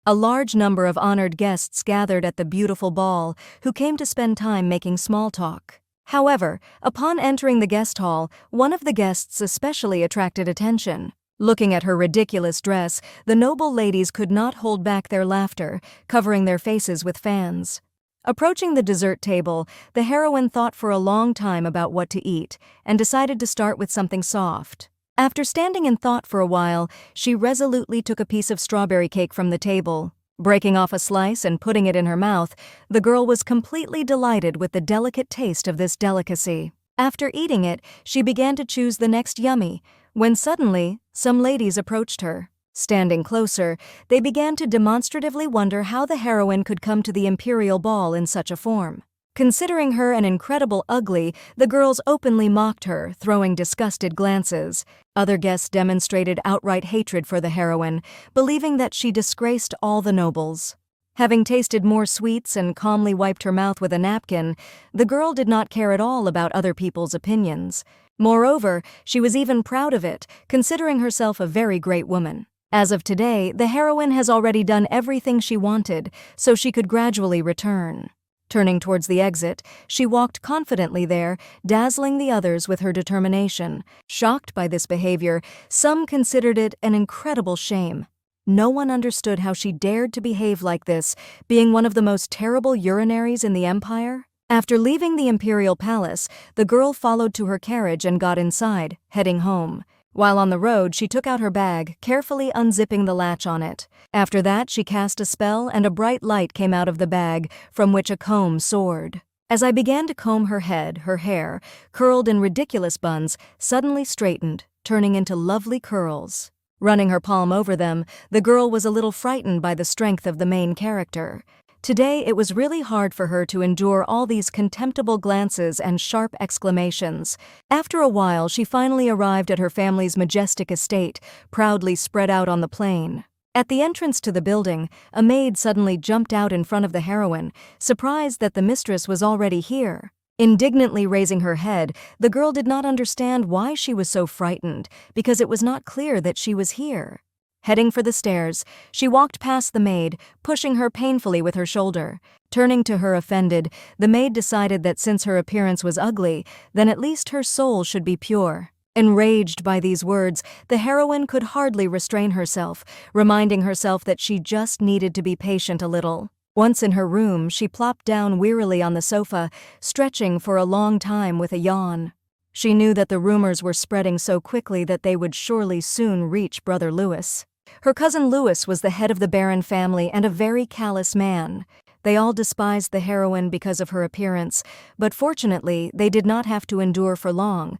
A large number of honored guests gathered at the beautiful ball, who came to spend time making small talk. However, upon entering the guest hall, one of the guests especially attracted attention. Looking at her ridiculous dress, the noble ladies could not hold back their laughter, covering their faces with fans. Approaching the dessert table, the heroine thought for a long time about what to eat, and decided to start with something soft. After standing in thought for a while, she resolutely took a piece of strawberry cake from the table. Breaking off a slice and putting it in her mouth, the girl was completely delighted with the delicate taste of this delicacy. After eating it, she began to choose the next yummy, when suddenly, some ladies approached her. Standing closer, they began to demonstratively wonder how the heroine could come to the imperial ball in such a form. Considering her an incredible ugly, the girls openly mocked her, throwing disgusted glances. Other guests demonstrated outright hatred for the heroine, believing that she disgraced all the nobles. Having tasted more sweets and calmly wiped her mouth with a napkin, the girl did not care at all about other people's opinions. Moreover, she was even proud of it, considering herself a very great woman. As of today, the heroine has already done everything she wanted, so she could gradually return. Turning towards the exit, she walked confidently there, dazzling the others with her determination. Shocked by this behavior, some considered it an incredible shame. No one understood how she dared to behave like this, being one of the most terrible urinaries in the empire. After leaving the imperial palace, the girl followed to her carriage and got inside, heading home. While on the road, she took out her bag, carefully unzipping the latch on it. After that, she cast a spell and a bright light came out of the bag, from which a comb soared. As I began to comb her head, her hair, curled in ridiculous buns, suddenly straightened, turning into lovely curls. Running her palm over them, the girl was a little frightened by the strength of the main character. Today, it was really hard for her to endure all these contemptible glances and sharp exclamations. After a while, she finally arrived at her family's majestic estate, proudly spread out on the plain. At the entrance to the building, a maid suddenly jumped out in front of the heroine, surprised that the mistress was already here. Indignantly raising her head, the girl did not understand why she was so frightened, because it was not clear that she was here. Heading for the stairs, she walked past the maid, pushing her painfully with her shoulder. Turning to her offended, the maid decided that since her appearance was ugly, then at least her soul should be pure. Enraged by these words, the heroine could hardly restrain herself, reminding herself that she just needed to be patient a little. Once in her room, she plopped down wearily on the sofa, stretching for a long time with a yawn. She knew that the rumors were spreading so quickly that they would surely soon reach Brother Louis. Her cousin Louis was the head of the Baron family and a very callous man. They all despised the heroine because of her appearance, but fortunately, they did not have to endure for long.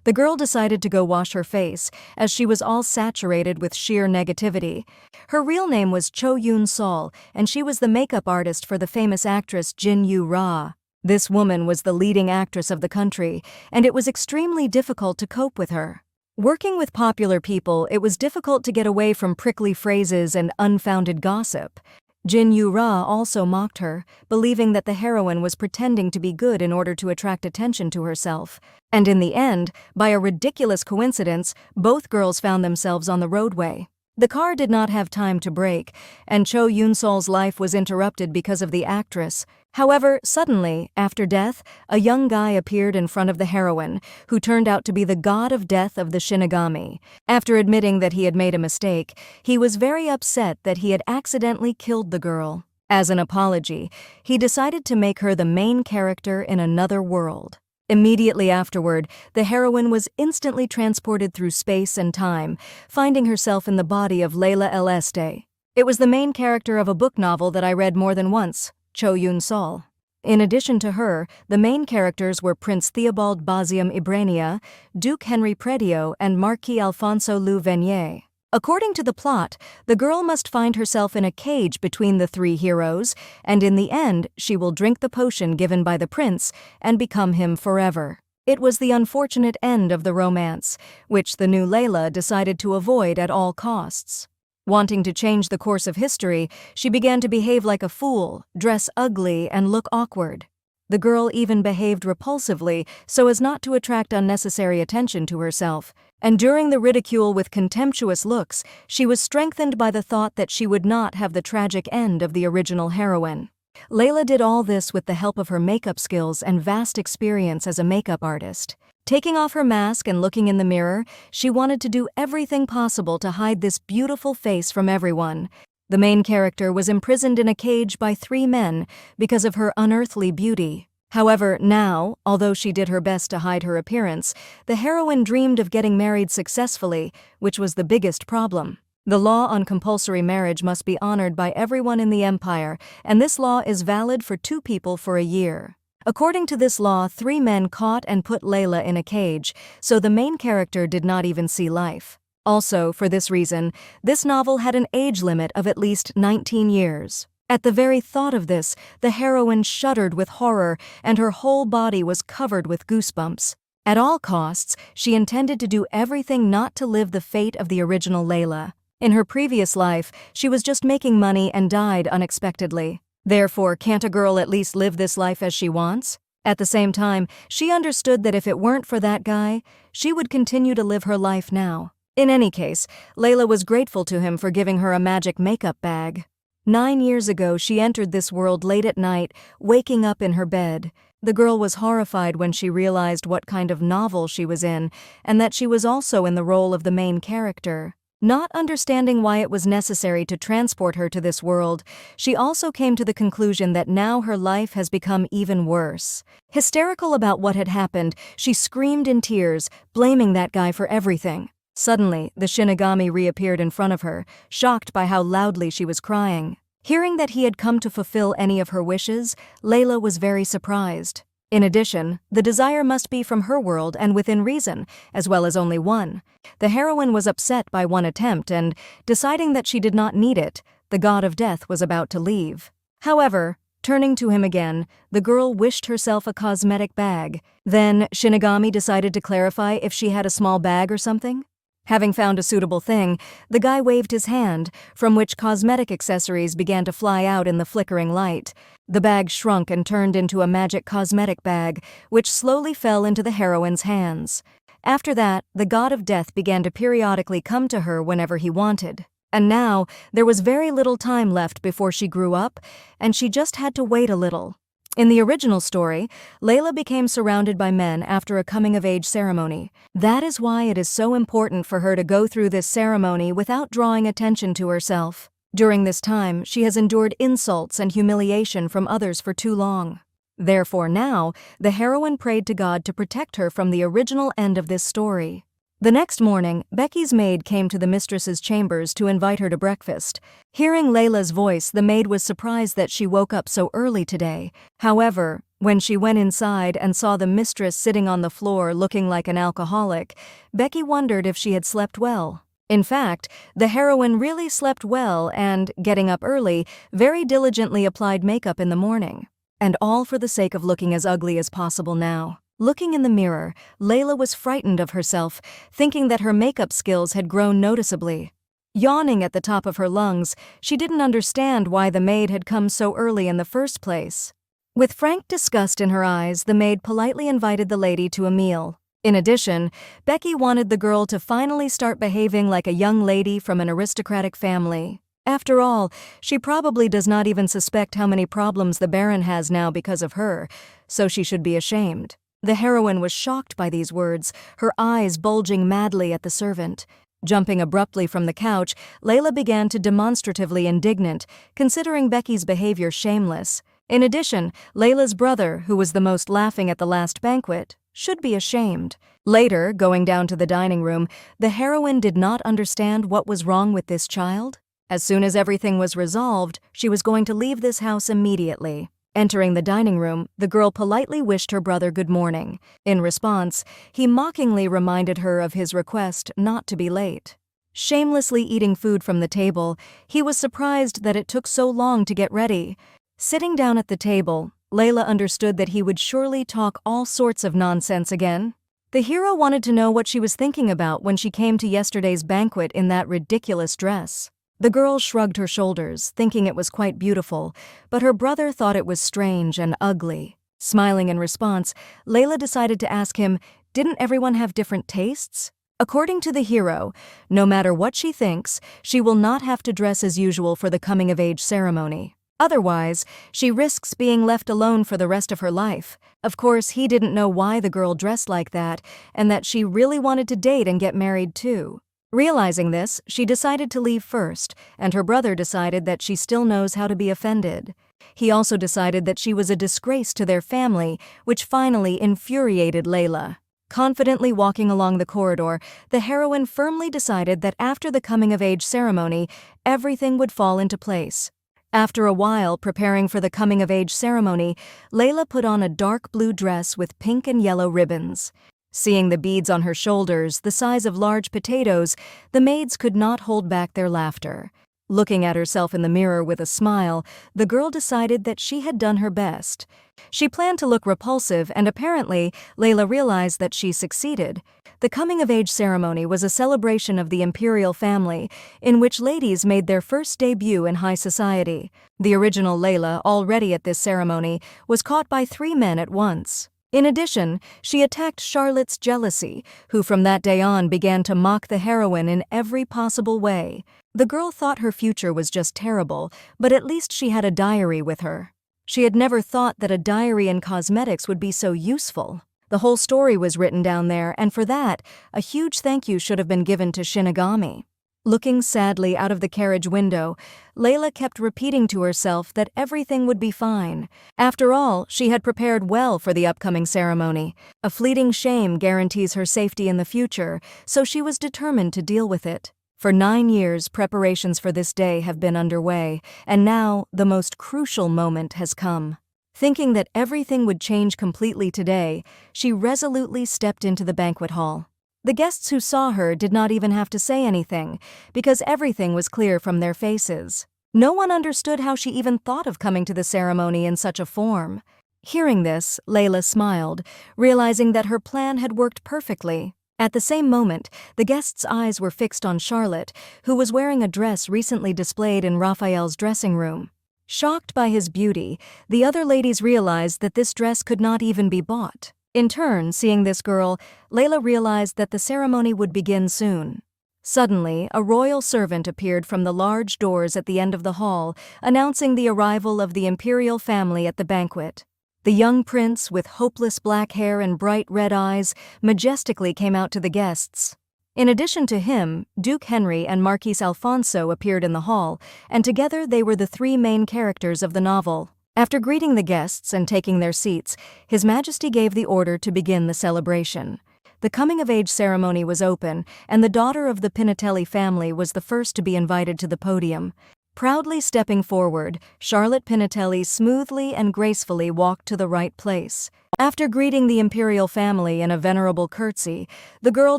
The girl decided to go wash her face, as she was all saturated with sheer negativity. Her real name was Cho Yoon-sol, and she was the makeup artist for the famous actress Jin Yu-ra. This woman was the leading actress of the country, and it was extremely difficult to cope with her. Working with popular people, it was difficult to get away from prickly phrases and unfounded gossip. Jin Yu-ra also mocked her, believing that the heroine was pretending to be good in order to attract attention to herself. And in the end, by a ridiculous coincidence, both girls found themselves on the roadway. The car did not have time to brake, and Cho Yoon-sol's life was interrupted because of the actress. However, suddenly, after death, a young guy appeared in front of the heroine, who turned out to be the god of death of the Shinigami. After admitting that he had made a mistake, he was very upset that he had accidentally killed the girl. As an apology, he decided to make her the main character in another world. Immediately afterward, the heroine was instantly transported through space and time, finding herself in the body of Layla El Este. It was the main character of a book novel that I read more than once, Cho Yoon-sol. In addition to her, the main characters were Prince Theobald Bazium Ibrania, Duke Henry Predio, and Marquis Alfonso Lou Venier. According to the plot, the girl must find herself in a cage between the three heroes, and in the end, she will drink the potion given by the prince and become him forever. It was the unfortunate end of the romance, which the new Layla decided to avoid at all costs. Wanting to change the course of history, she began to behave like a fool, dress ugly, and look awkward. The girl even behaved repulsively so as not to attract unnecessary attention to herself. And during the ridicule with contemptuous looks, she was strengthened by the thought that she would not have the tragic end of the original heroine. Layla did all this with the help of her makeup skills and vast experience as a makeup artist. Taking off her mask and looking in the mirror, she wanted to do everything possible to hide this beautiful face from everyone. The main character was imprisoned in a cage by 3 men because of her unearthly beauty. However, now, although she did her best to hide her appearance, the heroine dreamed of getting married successfully, which was the biggest problem. The law on compulsory marriage must be honored by everyone in the empire, and this law is valid for 2 people for a year. According to this law, 3 men caught and put Layla in a cage, so the main character did not even see life. Also, for this reason, this novel had an age limit of at least 19 years. At the very thought of this, the heroine shuddered with horror, and her whole body was covered with goosebumps. At all costs, she intended to do everything not to live the fate of the original Layla. In her previous life, she was just making money and died unexpectedly. Therefore, can't a girl at least live this life as she wants? At the same time, she understood that if it weren't for that guy, she would continue to live her life now. In any case, Layla was grateful to him for giving her a magic makeup bag. 9 years ago, she entered this world late at night, waking up in her bed. The girl was horrified when she realized what kind of novel she was in, and that she was also in the role of the main character. Not understanding why it was necessary to transport her to this world, she also came to the conclusion that now her life has become even worse. Hysterical about what had happened, she screamed in tears, blaming that guy for everything. Suddenly, the Shinigami reappeared in front of her, shocked by how loudly she was crying. Hearing that he had come to fulfill any of her wishes, Layla was very surprised. In addition, the desire must be from her world and within reason, as well as only one. The heroine was upset by one attempt and, deciding that she did not need it, the god of death was about to leave. However, turning to him again, the girl wished herself a cosmetic bag. Then, Shinigami decided to clarify if she had a small bag or something. Having found a suitable thing, the guy waved his hand, from which cosmetic accessories began to fly out in the flickering light. The bag shrunk and turned into a magic cosmetic bag, which slowly fell into the heroine's hands. After that, the god of death began to periodically come to her whenever he wanted. And now, there was very little time left before she grew up, and she just had to wait a little. In the original story, Layla became surrounded by men after a coming-of-age ceremony. That is why it is so important for her to go through this ceremony without drawing attention to herself. During this time, she has endured insults and humiliation from others for too long. Therefore now, the heroine prayed to God to protect her from the original end of this story. The next morning, Becky's maid came to the mistress's chambers to invite her to breakfast. Hearing Layla's voice, the maid was surprised that she woke up so early today. However, when she went inside and saw the mistress sitting on the floor looking like an alcoholic, Becky wondered if she had slept well. In fact, the heroine really slept well and, getting up early, very diligently applied makeup in the morning. And all for the sake of looking as ugly as possible now. Looking in the mirror, Layla was frightened of herself, thinking that her makeup skills had grown noticeably. Yawning at the top of her lungs, she didn't understand why the maid had come so early in the first place. With frank disgust in her eyes, the maid politely invited the lady to a meal. In addition, Becky wanted the girl to finally start behaving like a young lady from an aristocratic family. After all, she probably does not even suspect how many problems the Baron has now because of her, so she should be ashamed. The heroine was shocked by these words, her eyes bulging madly at the servant. Jumping abruptly from the couch, Layla began to demonstratively indignant, considering Becky's behavior shameless. In addition, Layla's brother, who was the most laughing at the last banquet, should be ashamed. Later, going down to the dining room, the heroine did not understand what was wrong with this child. As soon as everything was resolved, she was going to leave this house immediately. Entering the dining room, the girl politely wished her brother good morning. In response, he mockingly reminded her of his request not to be late. Shamelessly eating food from the table, he was surprised that it took so long to get ready. Sitting down at the table, Layla understood that he would surely talk all sorts of nonsense again. The hero wanted to know what she was thinking about when she came to yesterday's banquet in that ridiculous dress. The girl shrugged her shoulders, thinking it was quite beautiful, but her brother thought it was strange and ugly. Smiling in response, Layla decided to ask him, didn't everyone have different tastes? According to the hero, no matter what she thinks, she will not have to dress as usual for the coming-of-age ceremony. Otherwise, she risks being left alone for the rest of her life. Of course, he didn't know why the girl dressed like that, and that she really wanted to date and get married too. Realizing this, she decided to leave first, and her brother decided that she still knows how to be offended. He also decided that she was a disgrace to their family, which finally infuriated Layla. Confidently walking along the corridor, the heroine firmly decided that after the coming-of-age ceremony, everything would fall into place. After a while preparing for the coming-of-age ceremony, Layla put on a dark blue dress with pink and yellow ribbons. Seeing the beads on her shoulders, the size of large potatoes, the maids could not hold back their laughter. Looking at herself in the mirror with a smile, the girl decided that she had done her best. She planned to look repulsive, and apparently, Layla realized that she succeeded. The coming-of-age ceremony was a celebration of the imperial family, in which ladies made their first debut in high society. The original Layla, already at this ceremony, was caught by 3 men at once. In addition, she attacked Charlotte's jealousy, who from that day on began to mock the heroine in every possible way. The girl thought her future was just terrible, but at least she had a diary with her. She had never thought that a diary in cosmetics would be so useful. The whole story was written down there, and for that, a huge thank you should have been given to Shinigami. Looking sadly out of the carriage window, Layla kept repeating to herself that everything would be fine. After all, she had prepared well for the upcoming ceremony. A fleeting shame guarantees her safety in the future, so she was determined to deal with it. For 9 years, preparations for this day have been underway, and now the most crucial moment has come. Thinking that everything would change completely today, she resolutely stepped into the banquet hall. The guests who saw her did not even have to say anything, because everything was clear from their faces. No one understood how she even thought of coming to the ceremony in such a form. Hearing this, Layla smiled, realizing that her plan had worked perfectly. At the same moment, the guests' eyes were fixed on Charlotte, who was wearing a dress recently displayed in Raphael's dressing room. Shocked by his beauty, the other ladies realized that this dress could not even be bought. In turn, seeing this girl, Layla realized that the ceremony would begin soon. Suddenly, a royal servant appeared from the large doors at the end of the hall, announcing the arrival of the imperial family at the banquet. The young prince, with hopeless black hair and bright red eyes, majestically came out to the guests. In addition to him, Duke Henry and Marquis Alfonso appeared in the hall, and together they were the 3 main characters of the novel. After greeting the guests and taking their seats, His Majesty gave the order to begin the celebration. The coming-of-age ceremony was open, and the daughter of the Pinatelli family was the first to be invited to the podium. Proudly stepping forward, Charlotte Pinatelli smoothly and gracefully walked to the right place. After greeting the imperial family in a venerable curtsy, the girl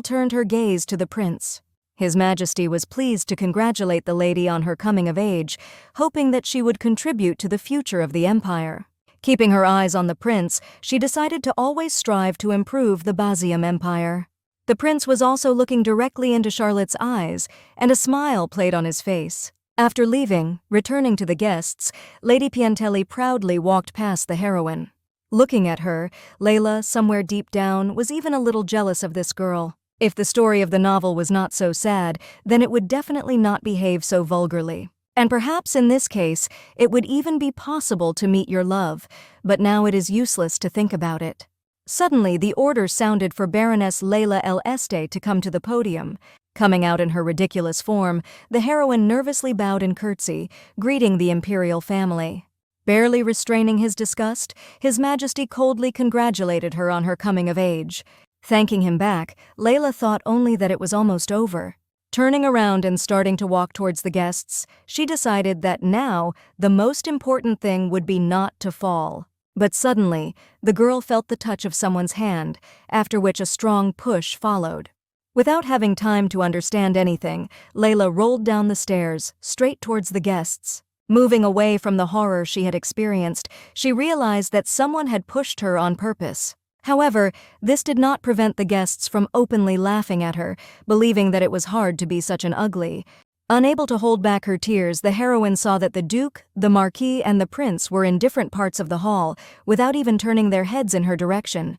turned her gaze to the prince. His Majesty was pleased to congratulate the lady on her coming of age, hoping that she would contribute to the future of the empire. Keeping her eyes on the prince, she decided to always strive to improve the Bazium Empire. The prince was also looking directly into Charlotte's eyes, and a smile played on his face. After leaving, returning to the guests, Lady Piantelli proudly walked past the heroine. Looking at her, Layla, somewhere deep down, was even a little jealous of this girl. If the story of the novel was not so sad, then it would definitely not behave so vulgarly. And perhaps in this case, it would even be possible to meet your love, but now it is useless to think about it. Suddenly, the order sounded for Baroness Layla El Este to come to the podium. Coming out in her ridiculous form, the heroine nervously bowed in curtsy, greeting the imperial family. Barely restraining his disgust, His Majesty coldly congratulated her on her coming of age. Thanking him back, Layla thought only that it was almost over. Turning around and starting to walk towards the guests, she decided that now the most important thing would be not to fall. But suddenly, the girl felt the touch of someone's hand, after which a strong push followed. Without having time to understand anything, Layla rolled down the stairs, straight towards the guests. Moving away from the horror she had experienced, she realized that someone had pushed her on purpose. However, this did not prevent the guests from openly laughing at her, believing that it was hard to be such an ugly. Unable to hold back her tears, the heroine saw that the Duke, the Marquis, and the Prince were in different parts of the hall, without even turning their heads in her direction.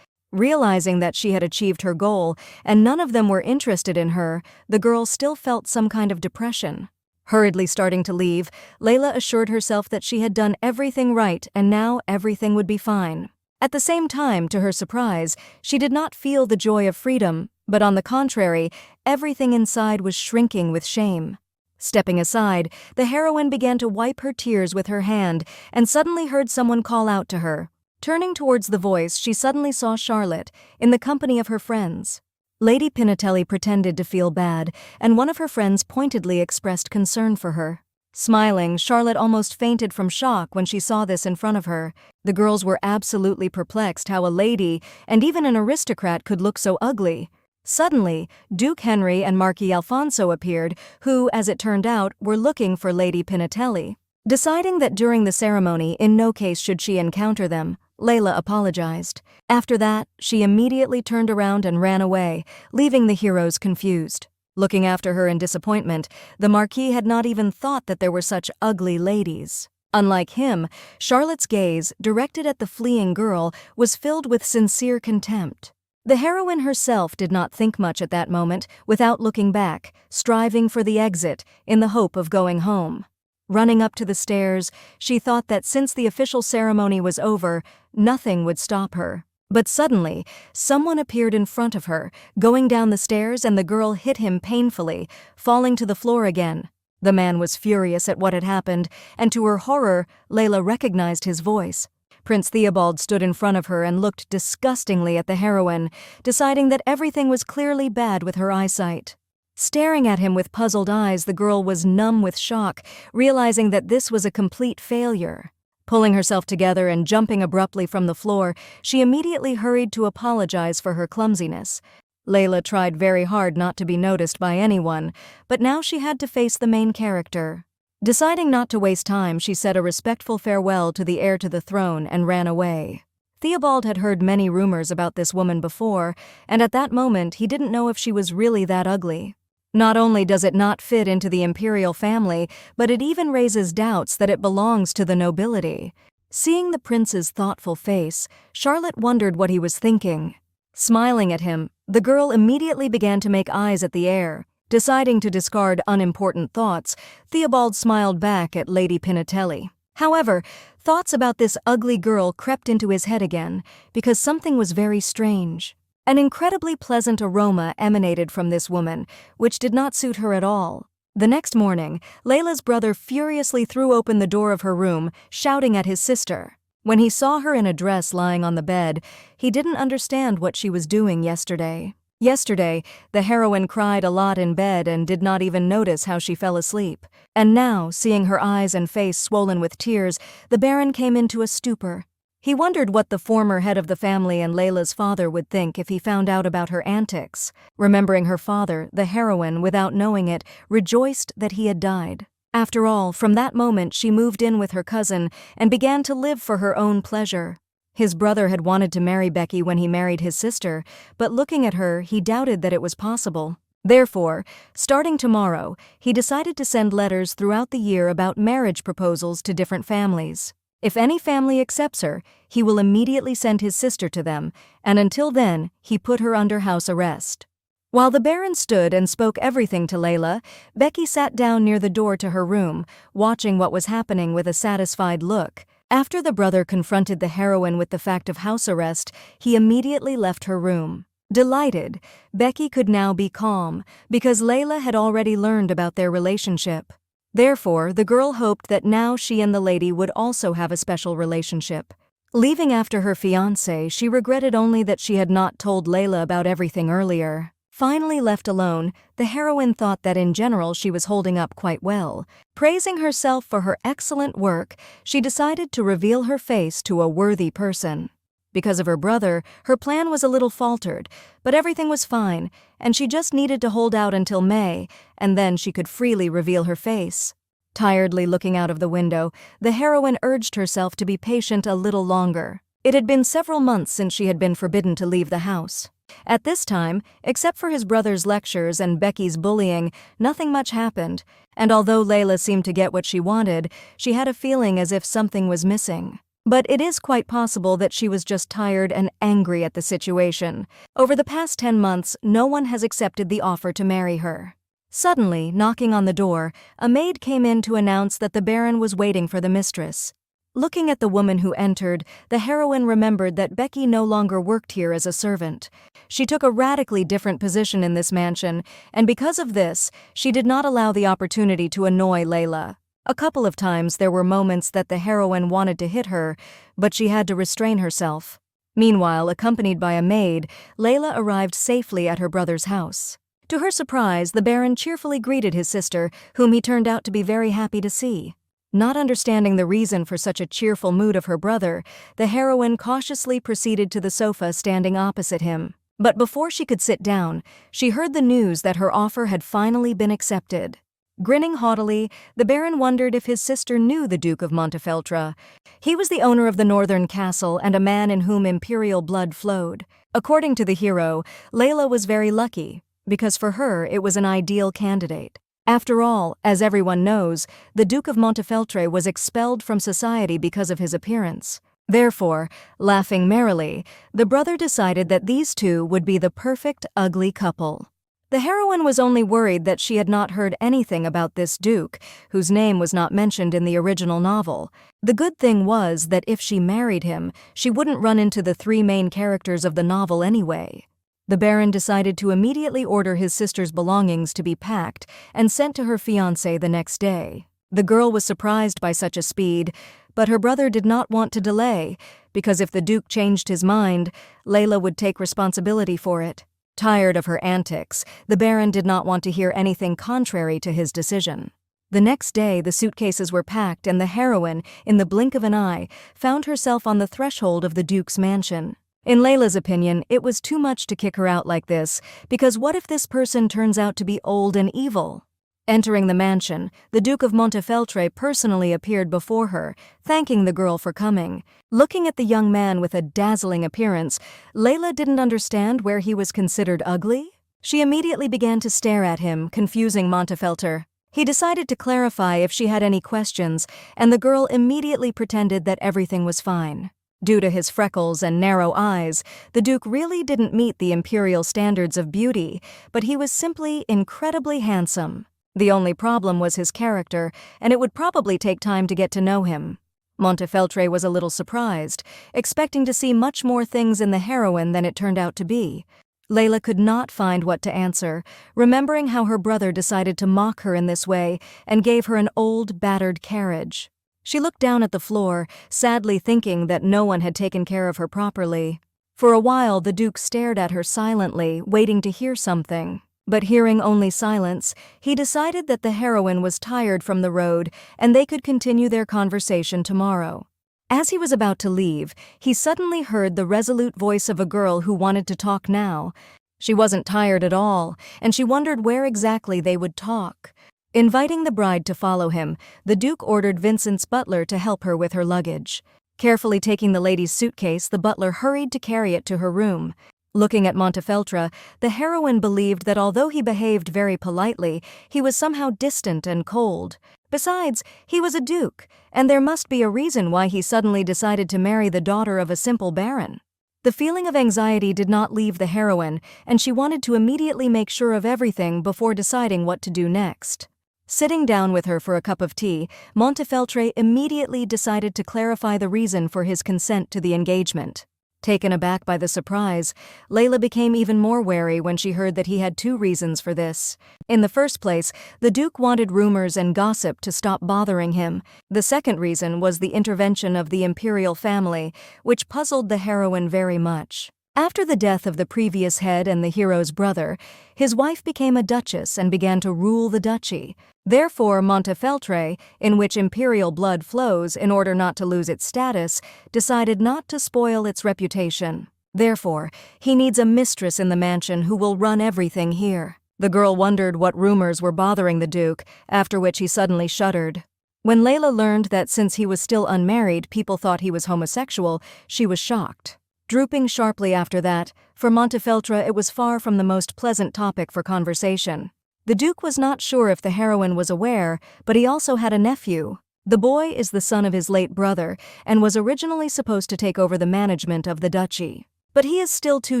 Realizing that she had achieved her goal and none of them were interested in her, the girl still felt some kind of depression. Hurriedly starting to leave, Layla assured herself that she had done everything right and now everything would be fine. At the same time, to her surprise, she did not feel the joy of freedom, but on the contrary, everything inside was shrinking with shame. Stepping aside, the heroine began to wipe her tears with her hand and suddenly heard someone call out to her. Turning towards the voice, she suddenly saw Charlotte, in the company of her friends. Lady Pinatelli pretended to feel bad, and one of her friends pointedly expressed concern for her. Smiling, Charlotte almost fainted from shock when she saw this in front of her. The girls were absolutely perplexed how a lady, and even an aristocrat, could look so ugly. Suddenly, Duke Henry and Marquis Alfonso appeared, who, as it turned out, were looking for Lady Pinatelli. Deciding that during the ceremony, in no case should she encounter them, Layla apologized. After that, she immediately turned around and ran away, leaving the heroes confused. Looking after her in disappointment, the Marquis had not even thought that there were such ugly ladies. Unlike him, Charlotte's gaze, directed at the fleeing girl, was filled with sincere contempt. The heroine herself did not think much at that moment, without looking back, striving for the exit, in the hope of going home. Running up to the stairs, she thought that since the official ceremony was over, nothing would stop her. But suddenly, someone appeared in front of her, going down the stairs, and the girl hit him painfully, falling to the floor again. The man was furious at what had happened, and to her horror, Layla recognized his voice. Prince Theobald stood in front of her and looked disgustingly at the heroine, deciding that everything was clearly bad with her eyesight. Staring at him with puzzled eyes, the girl was numb with shock, realizing that this was a complete failure. Pulling herself together and jumping abruptly from the floor, she immediately hurried to apologize for her clumsiness. Layla tried very hard not to be noticed by anyone, but now she had to face the main character. Deciding not to waste time, she said a respectful farewell to the heir to the throne and ran away. Theobald had heard many rumors about this woman before, and at that moment he didn't know if she was really that ugly. Not only does it not fit into the imperial family, but it even raises doubts that it belongs to the nobility. Seeing the prince's thoughtful face, Charlotte wondered what he was thinking. Smiling at him, the girl immediately began to make eyes at the heir. Deciding to discard unimportant thoughts, Theobald smiled back at Lady Pinatelli. However, thoughts about this ugly girl crept into his head again, because something was very strange. An incredibly pleasant aroma emanated from this woman, which did not suit her at all. The next morning, Layla's brother furiously threw open the door of her room, shouting at his sister. When he saw her in a dress lying on the bed, he didn't understand what she was doing yesterday. Yesterday, the heroine cried a lot in bed and did not even notice how she fell asleep. And now, seeing her eyes and face swollen with tears, the Baron came into a stupor. He wondered what the former head of the family and Layla's father would think if he found out about her antics. Remembering her father, the heroine, without knowing it, rejoiced that he had died. After all, from that moment she moved in with her cousin and began to live for her own pleasure. His brother had wanted to marry Becky when he married his sister, but looking at her, he doubted that it was possible. Therefore, starting tomorrow, he decided to send letters throughout the year about marriage proposals to different families. If any family accepts her, he will immediately send his sister to them, and until then, he put her under house arrest. While the Baron stood and spoke everything to Layla, Becky sat down near the door to her room, watching what was happening with a satisfied look. After the brother confronted the heroine with the fact of house arrest, he immediately left her room. Delighted, Becky could now be calm, because Layla had already learned about their relationship. Therefore, the girl hoped that now she and the lady would also have a special relationship. Leaving after her fiancé, she regretted only that she had not told Layla about everything earlier. Finally left alone, the heroine thought that in general she was holding up quite well. Praising herself for her excellent work, she decided to reveal her face to a worthy person. Because of her brother, her plan was a little faltered, but everything was fine, and she just needed to hold out until May, and then she could freely reveal her face. Tiredly looking out of the window, the heroine urged herself to be patient a little longer. It had been several months since she had been forbidden to leave the house. At this time, except for his brother's lectures and Becky's bullying, nothing much happened, and although Layla seemed to get what she wanted, she had a feeling as if something was missing. But it is quite possible that she was just tired and angry at the situation. Over the past 10 months, no one has accepted the offer to marry her. Suddenly, knocking on the door, a maid came in to announce that the Baron was waiting for the mistress. Looking at the woman who entered, the heroine remembered that Becky no longer worked here as a servant. She took a radically different position in this mansion, and because of this, she did not allow the opportunity to annoy Layla. A couple of times there were moments that the heroine wanted to hit her, but she had to restrain herself. Meanwhile, accompanied by a maid, Layla arrived safely at her brother's house. To her surprise, the Baron cheerfully greeted his sister, whom he turned out to be very happy to see. Not understanding the reason for such a cheerful mood of her brother, the heroine cautiously proceeded to the sofa standing opposite him. But before she could sit down, she heard the news that her offer had finally been accepted. Grinning haughtily, the Baron wondered if his sister knew the Duke of Montefeltro. He was the owner of the northern castle and a man in whom imperial blood flowed. According to the hero, Layla was very lucky, because for her it was an ideal candidate. After all, as everyone knows, the Duke of Montefeltro was expelled from society because of his appearance. Therefore, laughing merrily, the brother decided that these two would be the perfect ugly couple. The heroine was only worried that she had not heard anything about this duke, whose name was not mentioned in the original novel. The good thing was that if she married him, she wouldn't run into the three main characters of the novel anyway. The Baron decided to immediately order his sister's belongings to be packed and sent to her fiancé the next day. The girl was surprised by such a speed, but her brother did not want to delay, because if the Duke changed his mind, Layla would take responsibility for it. Tired of her antics, the Baron did not want to hear anything contrary to his decision. The next day, the suitcases were packed and the heroine, in the blink of an eye, found herself on the threshold of the Duke's mansion. In Layla's opinion, it was too much to kick her out like this, because what if this person turns out to be old and evil? Entering the mansion, the Duke of Montefeltro personally appeared before her, thanking the girl for coming. Looking at the young man with a dazzling appearance, Layla didn't understand where he was considered ugly. She immediately began to stare at him, confusing Montefeltro. He decided to clarify if she had any questions, and the girl immediately pretended that everything was fine. Due to his freckles and narrow eyes, the Duke really didn't meet the imperial standards of beauty, but he was simply incredibly handsome. The only problem was his character, and it would probably take time to get to know him. Montefeltro was a little surprised, expecting to see much more things in the heroine than it turned out to be. Layla could not find what to answer, remembering how her brother decided to mock her in this way and gave her an old, battered carriage. She looked down at the floor, sadly thinking that no one had taken care of her properly. For a while, the Duke stared at her silently, waiting to hear something. But hearing only silence, he decided that the heroine was tired from the road and they could continue their conversation tomorrow. As he was about to leave, he suddenly heard the resolute voice of a girl who wanted to talk now. She wasn't tired at all, and she wondered where exactly they would talk. Inviting the bride to follow him, the Duke ordered Vincent's butler to help her with her luggage. Carefully taking the lady's suitcase, the butler hurried to carry it to her room. Looking at Montefeltro, the heroine believed that although he behaved very politely, he was somehow distant and cold. Besides, he was a duke, and there must be a reason why he suddenly decided to marry the daughter of a simple baron. The feeling of anxiety did not leave the heroine, and she wanted to immediately make sure of everything before deciding what to do next. Sitting down with her for a cup of tea, Montefeltro immediately decided to clarify the reason for his consent to the engagement. Taken aback by the surprise, Layla became even more wary when she heard that he had two reasons for this. In the first place, the Duke wanted rumors and gossip to stop bothering him. The second reason was the intervention of the imperial family, which puzzled the heroine very much. After the death of the previous head and the hero's brother, his wife became a duchess and began to rule the duchy. Therefore, Montefeltro, in which imperial blood flows in order not to lose its status, decided not to spoil its reputation. Therefore, he needs a mistress in the mansion who will run everything here. The girl wondered what rumors were bothering the Duke, after which he suddenly shuddered. When Layla learned that since he was still unmarried, people thought he was homosexual, she was shocked. Drooping sharply after that, for Montefeltro it was far from the most pleasant topic for conversation. The Duke was not sure if the heroine was aware, but he also had a nephew. The boy is the son of his late brother and was originally supposed to take over the management of the duchy. But he is still too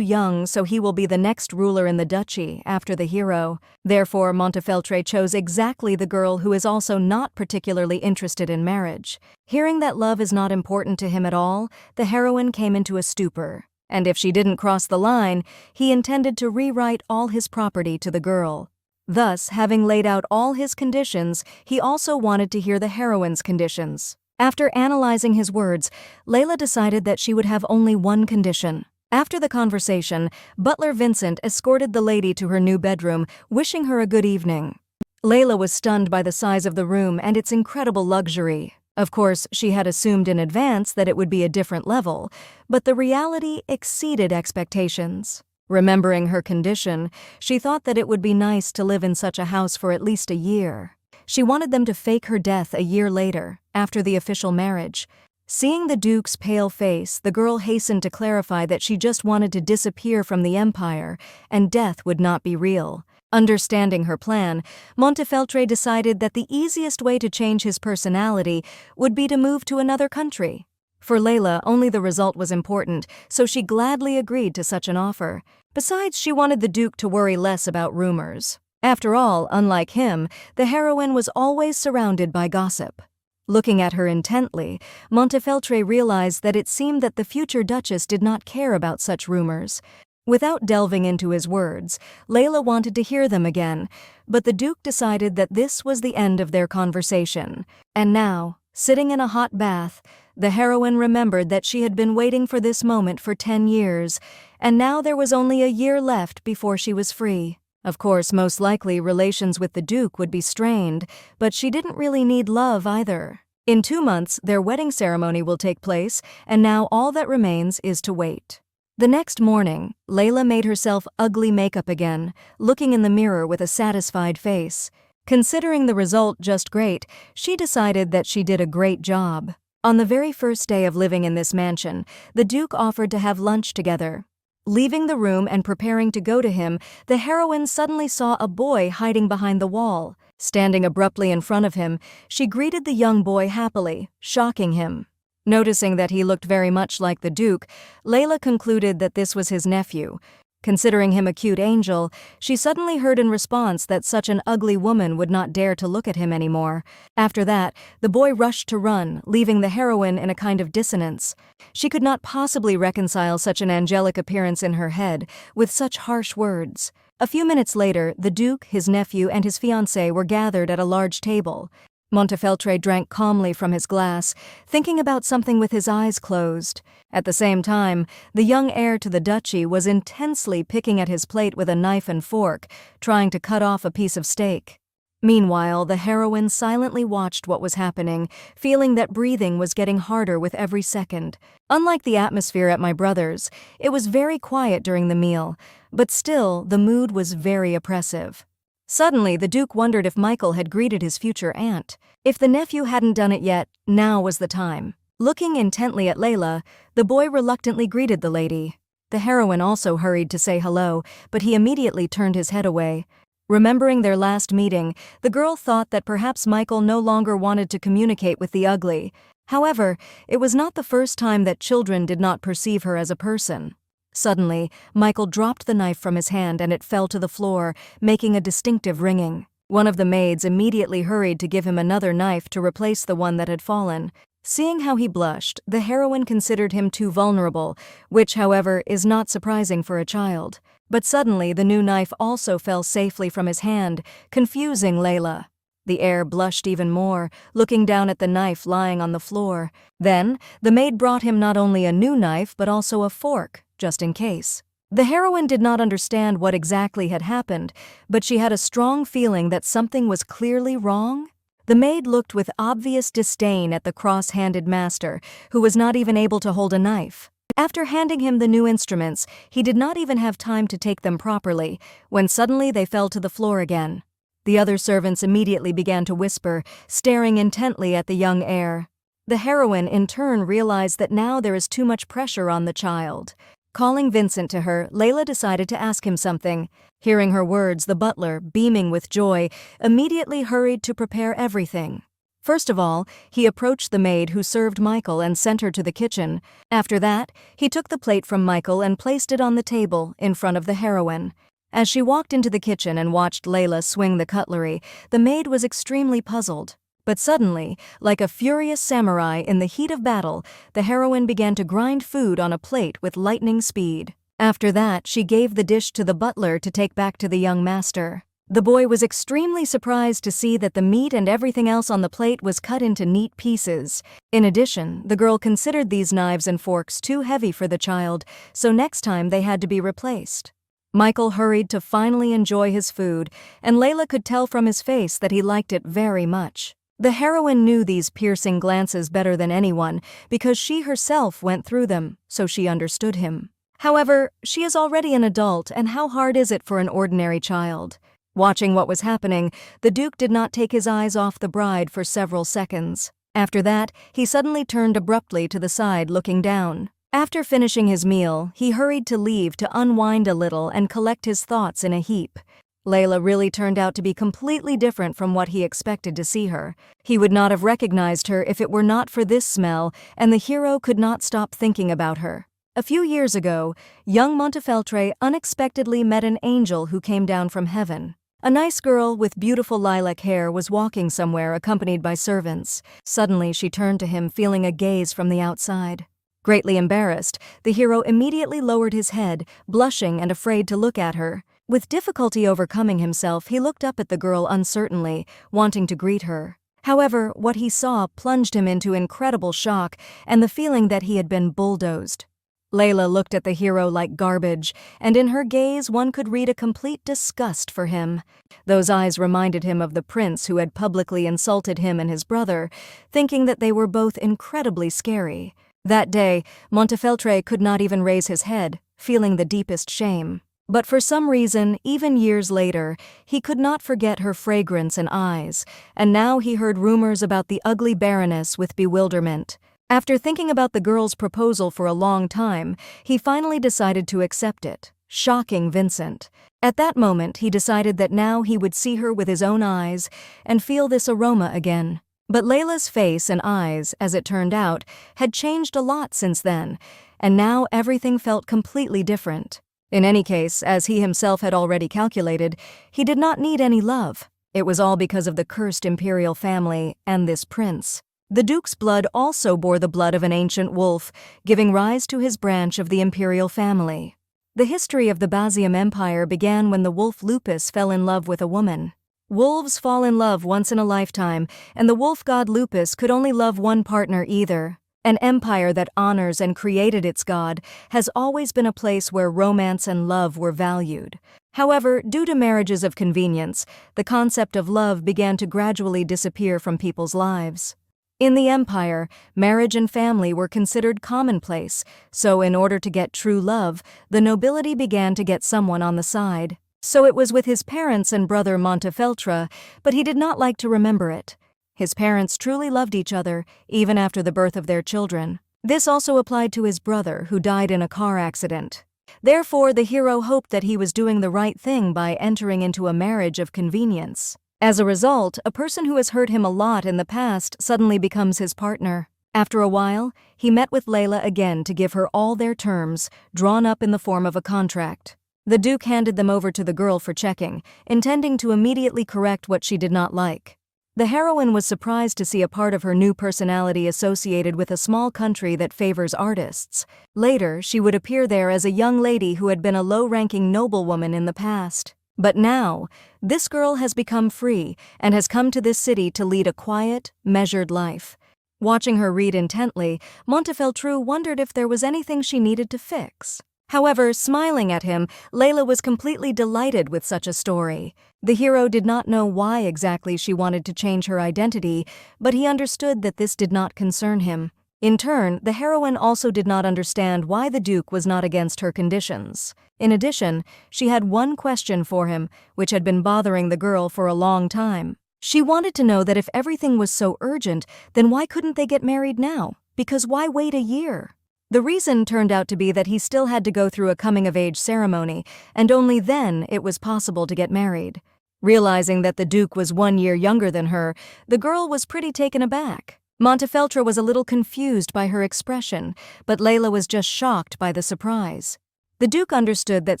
young, so he will be the next ruler in the duchy after the hero. Therefore, Montefeltro chose exactly the girl who is also not particularly interested in marriage. Hearing that love is not important to him at all, the heroine came into a stupor. And if she didn't cross the line, he intended to rewrite all his property to the girl. Thus, having laid out all his conditions, he also wanted to hear the heroine's conditions. After analyzing his words, Layla decided that she would have only one condition. After the conversation, butler Vincent escorted the lady to her new bedroom, wishing her a good evening. Layla was stunned by the size of the room and its incredible luxury. Of course, she had assumed in advance that it would be a different level, but the reality exceeded expectations. Remembering her condition, she thought that it would be nice to live in such a house for at least a year. She wanted them to fake her death a year later, after the official marriage. Seeing the Duke's pale face, the girl hastened to clarify that she just wanted to disappear from the empire, and death would not be real. Understanding her plan, Montefeltro decided that the easiest way to change his personality would be to move to another country. For Layla, only the result was important, so she gladly agreed to such an offer. Besides, she wanted the Duke to worry less about rumors. After all, unlike him, the heroine was always surrounded by gossip. Looking at her intently, Montefeltro realized that it seemed that the future Duchess did not care about such rumors. Without delving into his words, Layla wanted to hear them again, but the Duke decided that this was the end of their conversation. And now, sitting in a hot bath, the heroine remembered that she had been waiting for this moment for 10 years, and now there was only a year left before she was free. Of course, most likely relations with the Duke would be strained, but she didn't really need love either. In 2 months, their wedding ceremony will take place, and now all that remains is to wait. The next morning, Layla made herself ugly makeup again, looking in the mirror with a satisfied face. Considering the result just great, she decided that she did a great job. On the very first day of living in this mansion, the Duke offered to have lunch together. Leaving the room and preparing to go to him, the heroine suddenly saw a boy hiding behind the wall. Standing abruptly in front of him, she greeted the young boy happily, shocking him. Noticing that he looked very much like the Duke, Layla concluded that this was his nephew. Considering him a cute angel, she suddenly heard in response that such an ugly woman would not dare to look at him anymore. After that, the boy rushed to run, leaving the heroine in a kind of dissonance. She could not possibly reconcile such an angelic appearance in her head with such harsh words. A few minutes later, the Duke, his nephew, and his fiancée were gathered at a large table. Montefeltro drank calmly from his glass, thinking about something with his eyes closed. At the same time, the young heir to the duchy was intensely picking at his plate with a knife and fork, trying to cut off a piece of steak. Meanwhile, the heroine silently watched what was happening, feeling that breathing was getting harder with every second. Unlike the atmosphere at my brother's, it was very quiet during the meal, but still, the mood was very oppressive. Suddenly, the Duke wondered if Michael had greeted his future aunt. If the nephew hadn't done it yet, now was the time. Looking intently at Layla, the boy reluctantly greeted the lady. The heroine also hurried to say hello, but he immediately turned his head away. Remembering their last meeting, the girl thought that perhaps Michael no longer wanted to communicate with the ugly. However, it was not the first time that children did not perceive her as a person. Suddenly, Michael dropped the knife from his hand and it fell to the floor, making a distinctive ringing. One of the maids immediately hurried to give him another knife to replace the one that had fallen. Seeing how he blushed, the heroine considered him too vulnerable, which, however, is not surprising for a child. But suddenly, the new knife also fell safely from his hand, confusing Layla. The heir blushed even more, looking down at the knife lying on the floor. Then, the maid brought him not only a new knife but also a fork, just in case. The heroine did not understand what exactly had happened, but she had a strong feeling that something was clearly wrong. The maid looked with obvious disdain at the cross-handed master, who was not even able to hold a knife. After handing him the new instruments, he did not even have time to take them properly, when suddenly they fell to the floor again. The other servants immediately began to whisper, staring intently at the young heir. The heroine, in turn, realized that now there is too much pressure on the child. Calling Vincent to her, Layla decided to ask him something. Hearing her words, the butler, beaming with joy, immediately hurried to prepare everything. First of all, he approached the maid who served Michael and sent her to the kitchen. After that, he took the plate from Michael and placed it on the table in front of the heroine. As she walked into the kitchen and watched Layla swing the cutlery, the maid was extremely puzzled. But suddenly, like a furious samurai in the heat of battle, the heroine began to grind food on a plate with lightning speed. After that, she gave the dish to the butler to take back to the young master. The boy was extremely surprised to see that the meat and everything else on the plate was cut into neat pieces. In addition, the girl considered these knives and forks too heavy for the child, so next time they had to be replaced. Michael hurried to finally enjoy his food, and Layla could tell from his face that he liked it very much. The heroine knew these piercing glances better than anyone because she herself went through them, so she understood him. However, she is already an adult, and how hard is it for an ordinary child? Watching what was happening, the Duke did not take his eyes off the bride for several seconds. After that, he suddenly turned abruptly to the side, looking down. After finishing his meal, he hurried to leave to unwind a little and collect his thoughts in a heap. Layla really turned out to be completely different from what he expected to see her. He would not have recognized her if it were not for this smell, and the hero could not stop thinking about her. A few years ago, young Montefeltro unexpectedly met an angel who came down from heaven. A nice girl with beautiful lilac hair was walking somewhere accompanied by servants. Suddenly, she turned to him, feeling a gaze from the outside. Greatly embarrassed, the hero immediately lowered his head, blushing and afraid to look at her. With difficulty overcoming himself, he looked up at the girl uncertainly, wanting to greet her. However, what he saw plunged him into incredible shock and the feeling that he had been bulldozed. Layla looked at the hero like garbage, and in her gaze one could read a complete disgust for him. Those eyes reminded him of the prince who had publicly insulted him and his brother, thinking that they were both incredibly scary. That day, Montefeltro could not even raise his head, feeling the deepest shame. But for some reason, even years later, he could not forget her fragrance and eyes, and now he heard rumors about the ugly baroness with bewilderment. After thinking about the girl's proposal for a long time, he finally decided to accept it, shocking Vincent. At that moment, he decided that now he would see her with his own eyes and feel this aroma again. But Layla's face and eyes, as it turned out, had changed a lot since then, and now everything felt completely different. In any case, as he himself had already calculated, he did not need any love. It was all because of the cursed imperial family and this prince. The Duke's blood also bore the blood of an ancient wolf, giving rise to his branch of the imperial family. The history of the Bazium Empire began when the wolf Lupus fell in love with a woman. Wolves fall in love once in a lifetime, and the wolf god Lupus could only love one partner either. An empire that honors and created its god has always been a place where romance and love were valued. However, due to marriages of convenience, the concept of love began to gradually disappear from people's lives. In the empire, marriage and family were considered commonplace, so in order to get true love, the nobility began to get someone on the side. So it was with his parents and brother Montefeltro, but he did not like to remember it. His parents truly loved each other, even after the birth of their children. This also applied to his brother, who died in a car accident. Therefore, the hero hoped that he was doing the right thing by entering into a marriage of convenience. As a result, a person who has hurt him a lot in the past suddenly becomes his partner. After a while, he met with Layla again to give her all their terms, drawn up in the form of a contract. The Duke handed them over to the girl for checking, intending to immediately correct what she did not like. The heroine was surprised to see a part of her new personality associated with a small country that favors artists. Later, she would appear there as a young lady who had been a low-ranking noblewoman in the past. But now, this girl has become free and has come to this city to lead a quiet, measured life. Watching her read intently, Montefeltro wondered if there was anything she needed to fix. However, smiling at him, Layla was completely delighted with such a story. The hero did not know why exactly she wanted to change her identity, but he understood that this did not concern him. In turn, the heroine also did not understand why the Duke was not against her conditions. In addition, she had one question for him, which had been bothering the girl for a long time. She wanted to know that if everything was so urgent, then why couldn't they get married now? Because why wait a year? The reason turned out to be that he still had to go through a coming-of-age ceremony, and only then it was possible to get married. Realizing that the Duke was 1 year younger than her, the girl was pretty taken aback. Montefeltro was a little confused by her expression, but Layla was just shocked by the surprise. The Duke understood that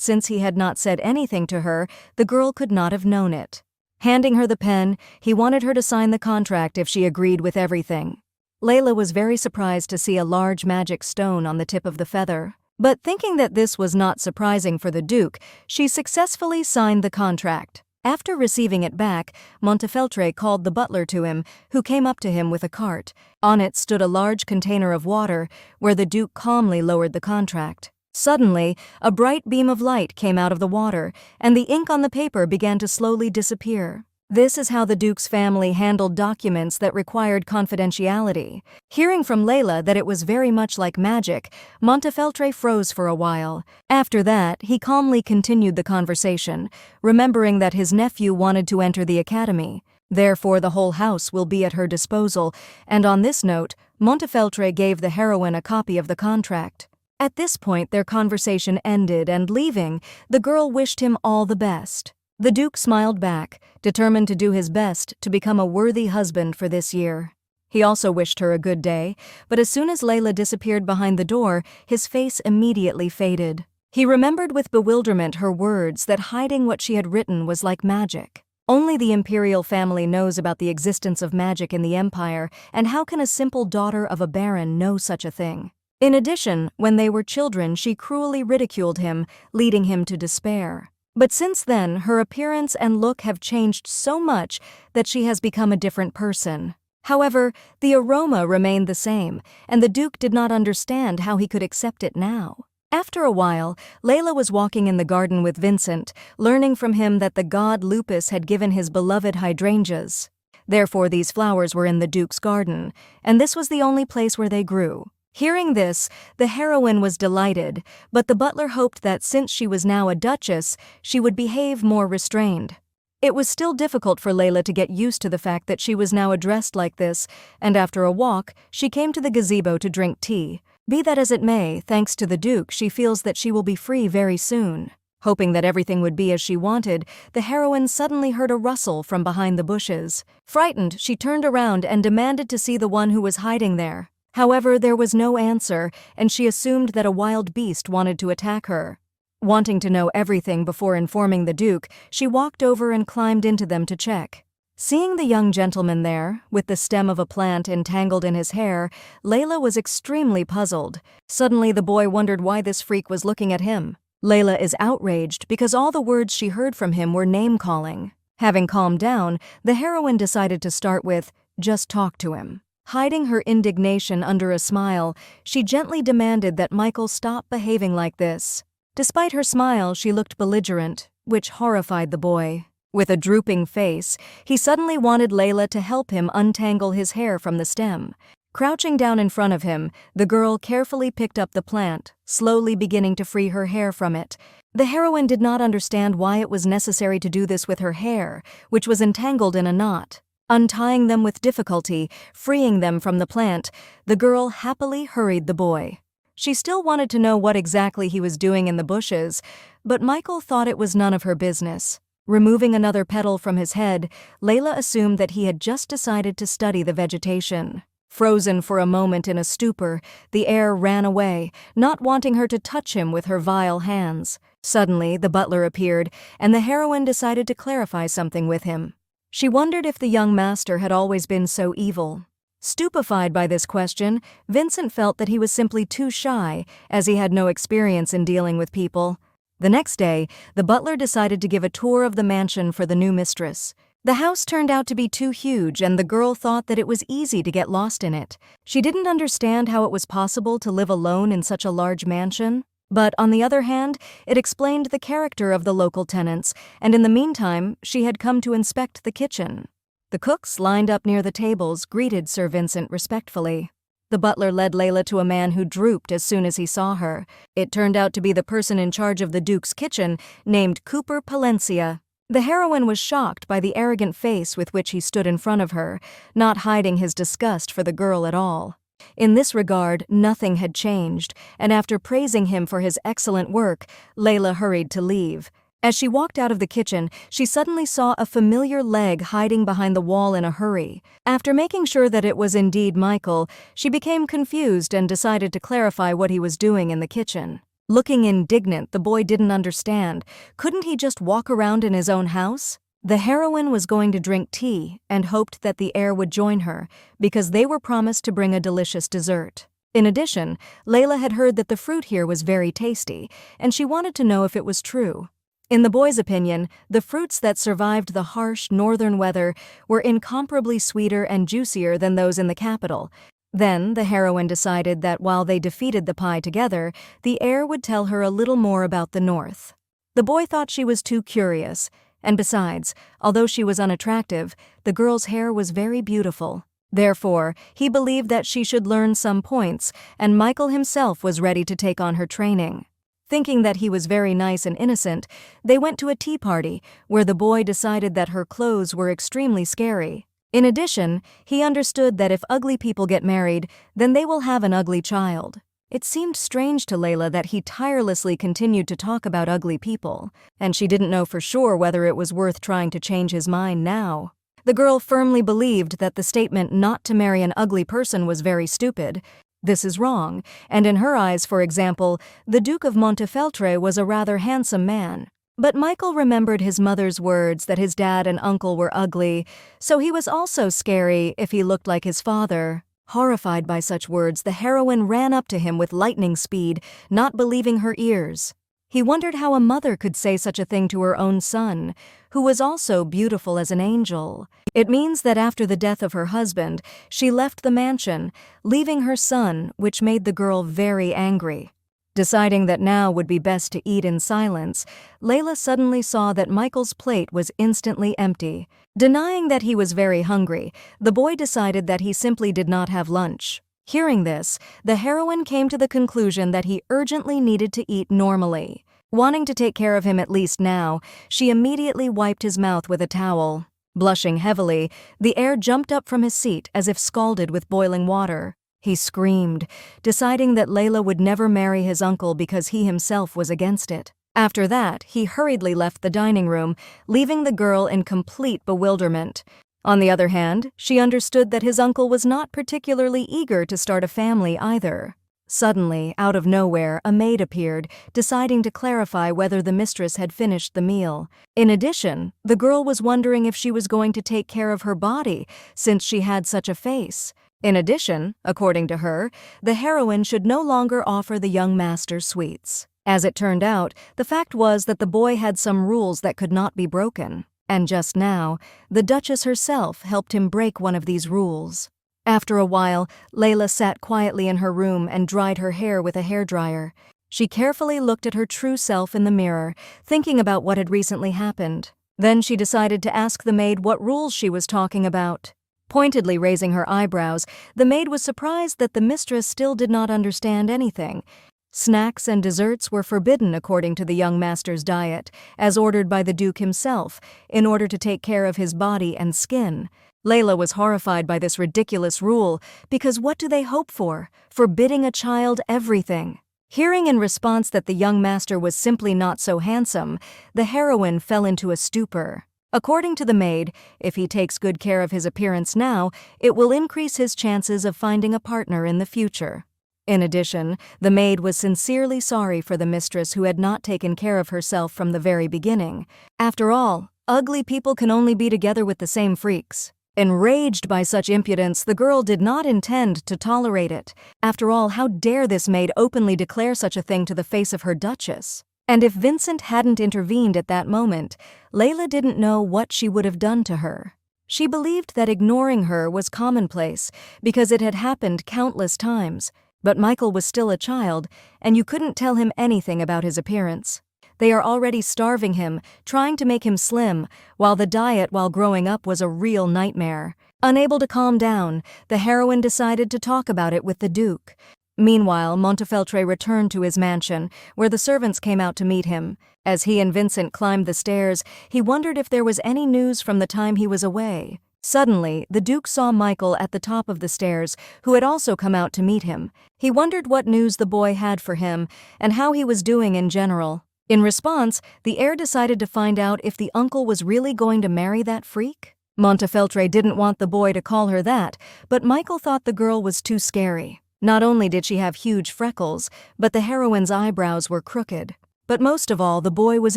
since he had not said anything to her, the girl could not have known it. Handing her the pen, he wanted her to sign the contract if she agreed with everything. Layla was very surprised to see a large magic stone on the tip of the feather. But thinking that this was not surprising for the Duke, she successfully signed the contract. After receiving it back, Montefeltro called the butler to him, who came up to him with a cart. On it stood a large container of water, where the Duke calmly lowered the contract. Suddenly, a bright beam of light came out of the water, and the ink on the paper began to slowly disappear. This is how the Duke's family handled documents that required confidentiality. Hearing from Layla that it was very much like magic, Montefeltro froze for a while. After that, he calmly continued the conversation, remembering that his nephew wanted to enter the academy. Therefore, the whole house will be at her disposal, and on this note, Montefeltro gave the heroine a copy of the contract. At this point, their conversation ended, and leaving, the girl wished him all the best. The Duke smiled back, determined to do his best to become a worthy husband for this year. He also wished her a good day, but as soon as Layla disappeared behind the door, his face immediately faded. He remembered with bewilderment her words that hiding what she had written was like magic. Only the imperial family knows about the existence of magic in the empire, and how can a simple daughter of a baron know such a thing? In addition, when they were children, she cruelly ridiculed him, leading him to despair. But since then, her appearance and look have changed so much that she has become a different person. However, the aroma remained the same, and the Duke did not understand how he could accept it now. After a while, Layla was walking in the garden with Vincent, learning from him that the god Lupus had given his beloved hydrangeas. Therefore, these flowers were in the Duke's garden, and this was the only place where they grew. Hearing this, the heroine was delighted, but the butler hoped that since she was now a duchess, she would behave more restrained. It was still difficult for Layla to get used to the fact that she was now addressed like this, and after a walk, she came to the gazebo to drink tea. Be that as it may, thanks to the Duke, she feels that she will be free very soon. Hoping that everything would be as she wanted, the heroine suddenly heard a rustle from behind the bushes. Frightened, she turned around and demanded to see the one who was hiding there. However, there was no answer, and she assumed that a wild beast wanted to attack her. Wanting to know everything before informing the Duke, she walked over and climbed into them to check. Seeing the young gentleman there, with the stem of a plant entangled in his hair, Layla was extremely puzzled. Suddenly, the boy wondered why this freak was looking at him. Layla is outraged because all the words she heard from him were name-calling. Having calmed down, the heroine decided to start with, "Just talk to him." Hiding her indignation under a smile, she gently demanded that Michael stop behaving like this. Despite her smile, she looked belligerent, which horrified the boy. With a drooping face, he suddenly wanted Layla to help him untangle his hair from the stem. Crouching down in front of him, the girl carefully picked up the plant, slowly beginning to free her hair from it. The heroine did not understand why it was necessary to do this with her hair, which was entangled in a knot. Untying them with difficulty, freeing them from the plant, the girl happily hurried the boy. She still wanted to know what exactly he was doing in the bushes, but Michael thought it was none of her business. Removing another petal from his head, Layla assumed that he had just decided to study the vegetation. Frozen for a moment in a stupor, the heir ran away, not wanting her to touch him with her vile hands. Suddenly, the butler appeared, and the heroine decided to clarify something with him. She wondered if the young master had always been so evil. Stupefied by this question, Vincent felt that he was simply too shy, as he had no experience in dealing with people. The next day, the butler decided to give a tour of the mansion for the new mistress. The house turned out to be too huge, and the girl thought that it was easy to get lost in it. She didn't understand how it was possible to live alone in such a large mansion. But on the other hand, it explained the character of the local tenants, and in the meantime, she had come to inspect the kitchen. The cooks, lined up near the tables, greeted Sir Vincent respectfully. The butler led Layla to a man who drooped as soon as he saw her. It turned out to be the person in charge of the Duke's kitchen, named Cooper Palencia. The heroine was shocked by the arrogant face with which he stood in front of her, not hiding his disgust for the girl at all. In this regard, nothing had changed, and after praising him for his excellent work, Layla hurried to leave. As she walked out of the kitchen, she suddenly saw a familiar leg hiding behind the wall in a hurry. After making sure that it was indeed Michael, she became confused and decided to clarify what he was doing in the kitchen. Looking indignant, the boy didn't understand. Couldn't he just walk around in his own house? The heroine was going to drink tea and hoped that the heir would join her because they were promised to bring a delicious dessert. In addition, Layla had heard that the fruit here was very tasty, and she wanted to know if it was true. In the boy's opinion, the fruits that survived the harsh northern weather were incomparably sweeter and juicier than those in the capital. Then, the heroine decided that while they defeated the pie together, the heir would tell her a little more about the north. The boy thought she was too curious, and besides, although she was unattractive, the girl's hair was very beautiful. Therefore, he believed that she should learn some points, and Michael himself was ready to take on her training. Thinking that he was very nice and innocent, they went to a tea party where the boy decided that her clothes were extremely scary. In addition, he understood that if ugly people get married, then they will have an ugly child. It seemed strange to Layla that he tirelessly continued to talk about ugly people, and she didn't know for sure whether it was worth trying to change his mind now. The girl firmly believed that the statement not to marry an ugly person was very stupid. This is wrong, and in her eyes, for example, the Duke of Montefeltro was a rather handsome man. But Michael remembered his mother's words that his dad and uncle were ugly, so he was also scary if he looked like his father. Horrified by such words, the heroine ran up to him with lightning speed, not believing her ears. He wondered how a mother could say such a thing to her own son, who was also beautiful as an angel. It means that after the death of her husband, she left the mansion, leaving her son, which made the girl very angry. Deciding that now would be best to eat in silence, Layla suddenly saw that Michael's plate was instantly empty. Denying that he was very hungry, the boy decided that he simply did not have lunch. Hearing this, the heroine came to the conclusion that he urgently needed to eat normally. Wanting to take care of him at least now, she immediately wiped his mouth with a towel. Blushing heavily, the heir jumped up from his seat as if scalded with boiling water. He screamed, deciding that Layla would never marry his uncle because he himself was against it. After that, he hurriedly left the dining room, leaving the girl in complete bewilderment. On the other hand, she understood that his uncle was not particularly eager to start a family either. Suddenly, out of nowhere, a maid appeared, deciding to clarify whether the mistress had finished the meal. In addition, the girl was wondering if she was going to take care of her body, since she had such a face. In addition, according to her, the heroine should no longer offer the young master sweets. As it turned out, the fact was that the boy had some rules that could not be broken. And just now, the Duchess herself helped him break one of these rules. After a while, Layla sat quietly in her room and dried her hair with a hairdryer. She carefully looked at her true self in the mirror, thinking about what had recently happened. Then she decided to ask the maid what rules she was talking about. Pointedly raising her eyebrows, the maid was surprised that the mistress still did not understand anything. Snacks and desserts were forbidden according to the young master's diet, as ordered by the Duke himself, in order to take care of his body and skin. Layla was horrified by this ridiculous rule, because what do they hope for? Forbidding a child everything. Hearing in response that the young master was simply not so handsome, the heroine fell into a stupor. According to the maid, if he takes good care of his appearance now, it will increase his chances of finding a partner in the future. In addition, the maid was sincerely sorry for the mistress who had not taken care of herself from the very beginning. After all, ugly people can only be together with the same freaks. Enraged by such impudence, the girl did not intend to tolerate it. After all, how dare this maid openly declare such a thing to the face of her Duchess? And if Vincent hadn't intervened at that moment, Layla didn't know what she would have done to her. She believed that ignoring her was commonplace because it had happened countless times. But Michael was still a child, and you couldn't tell him anything about his appearance. They are already starving him, trying to make him slim, while the diet while growing up was a real nightmare. Unable to calm down, the heroine decided to talk about it with the Duke. Meanwhile, Montefeltro returned to his mansion, where the servants came out to meet him. As he and Vincent climbed the stairs, he wondered if there was any news from the time he was away. Suddenly, the Duke saw Michael at the top of the stairs, who had also come out to meet him. He wondered what news the boy had for him, and how he was doing in general. In response, the heir decided to find out if the uncle was really going to marry that freak. Montefeltro didn't want the boy to call her that, but Michael thought the girl was too scary. Not only did she have huge freckles, but the heroine's eyebrows were crooked. But most of all, the boy was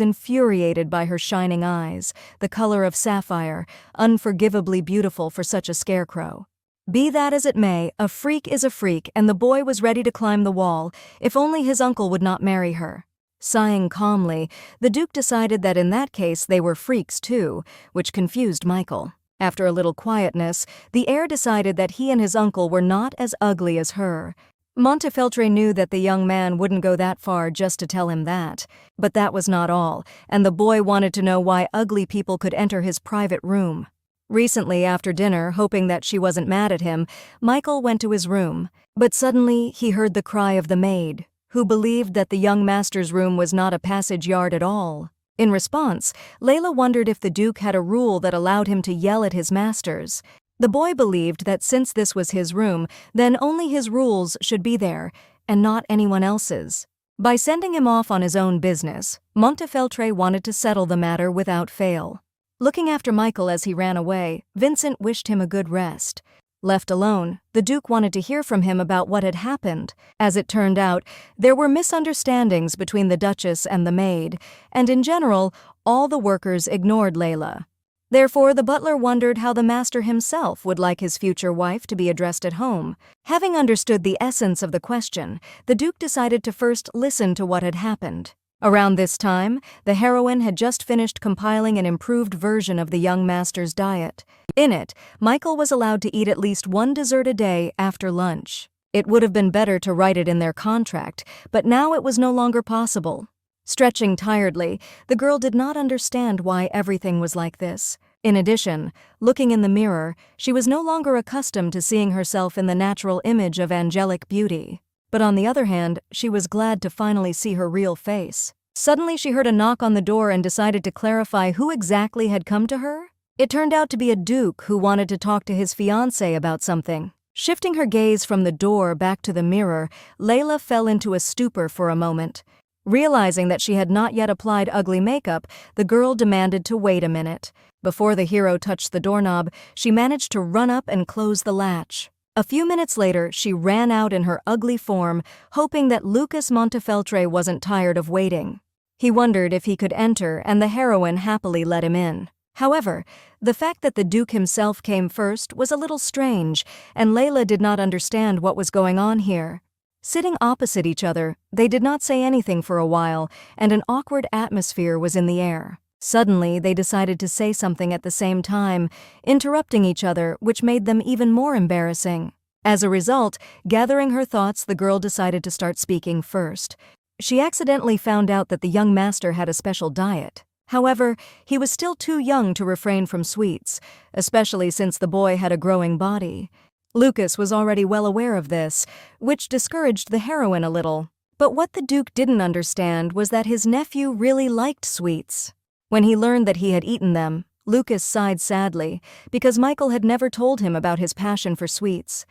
infuriated by her shining eyes, the color of sapphire, unforgivably beautiful for such a scarecrow. Be that as it may, a freak is a freak, and the boy was ready to climb the wall, if only his uncle would not marry her. Sighing calmly, the Duke decided that in that case they were freaks too, which confused Michael. After a little quietness, the heir decided that he and his uncle were not as ugly as her. Montefeltro knew that the young man wouldn't go that far just to tell him that. But that was not all, and the boy wanted to know why ugly people could enter his private room. Recently, after dinner, hoping that she wasn't mad at him, Michael went to his room. But suddenly, he heard the cry of the maid, who believed that the young master's room was not a passage yard at all. In response, Layla wondered if the Duke had a rule that allowed him to yell at his masters. The boy believed that since this was his room, then only his rules should be there, and not anyone else's. By sending him off on his own business, Montefeltro wanted to settle the matter without fail. Looking after Michael as he ran away, Vincent wished him a good rest. Left alone, the Duke wanted to hear from him about what had happened. As it turned out, there were misunderstandings between the Duchess and the maid, and in general, all the workers ignored Layla. Therefore, the butler wondered how the master himself would like his future wife to be addressed at home. Having understood the essence of the question, the Duke decided to first listen to what had happened. Around this time, the heroine had just finished compiling an improved version of the young master's diet. In it, Michael was allowed to eat at least one dessert a day after lunch. It would have been better to write it in their contract, but now it was no longer possible. Stretching tiredly, the girl did not understand why everything was like this. In addition, looking in the mirror, she was no longer accustomed to seeing herself in the natural image of angelic beauty. But on the other hand, she was glad to finally see her real face. Suddenly she heard a knock on the door and decided to clarify who exactly had come to her. It turned out to be a duke who wanted to talk to his fiancée about something. Shifting her gaze from the door back to the mirror, Layla fell into a stupor for a moment. Realizing that she had not yet applied ugly makeup, the girl demanded to wait a minute. Before the hero touched the doorknob, she managed to run up and close the latch. A few minutes later, she ran out in her ugly form, hoping that Lucas Montefeltro wasn't tired of waiting. He wondered if he could enter, and the heroine happily let him in. However, the fact that the Duke himself came first was a little strange, and Layla did not understand what was going on here. Sitting opposite each other, they did not say anything for a while, and an awkward atmosphere was in the air. Suddenly, they decided to say something at the same time, interrupting each other, which made them even more embarrassing. As a result, gathering her thoughts, the girl decided to start speaking first. She accidentally found out that the young master had a special diet. However, he was still too young to refrain from sweets, especially since the boy had a growing body. Lucas was already well aware of this, which discouraged the heroine a little. But what the Duke didn't understand was that his nephew really liked sweets. When he learned that he had eaten them, Lucas sighed sadly, because Michael had never told him about his passion for sweets.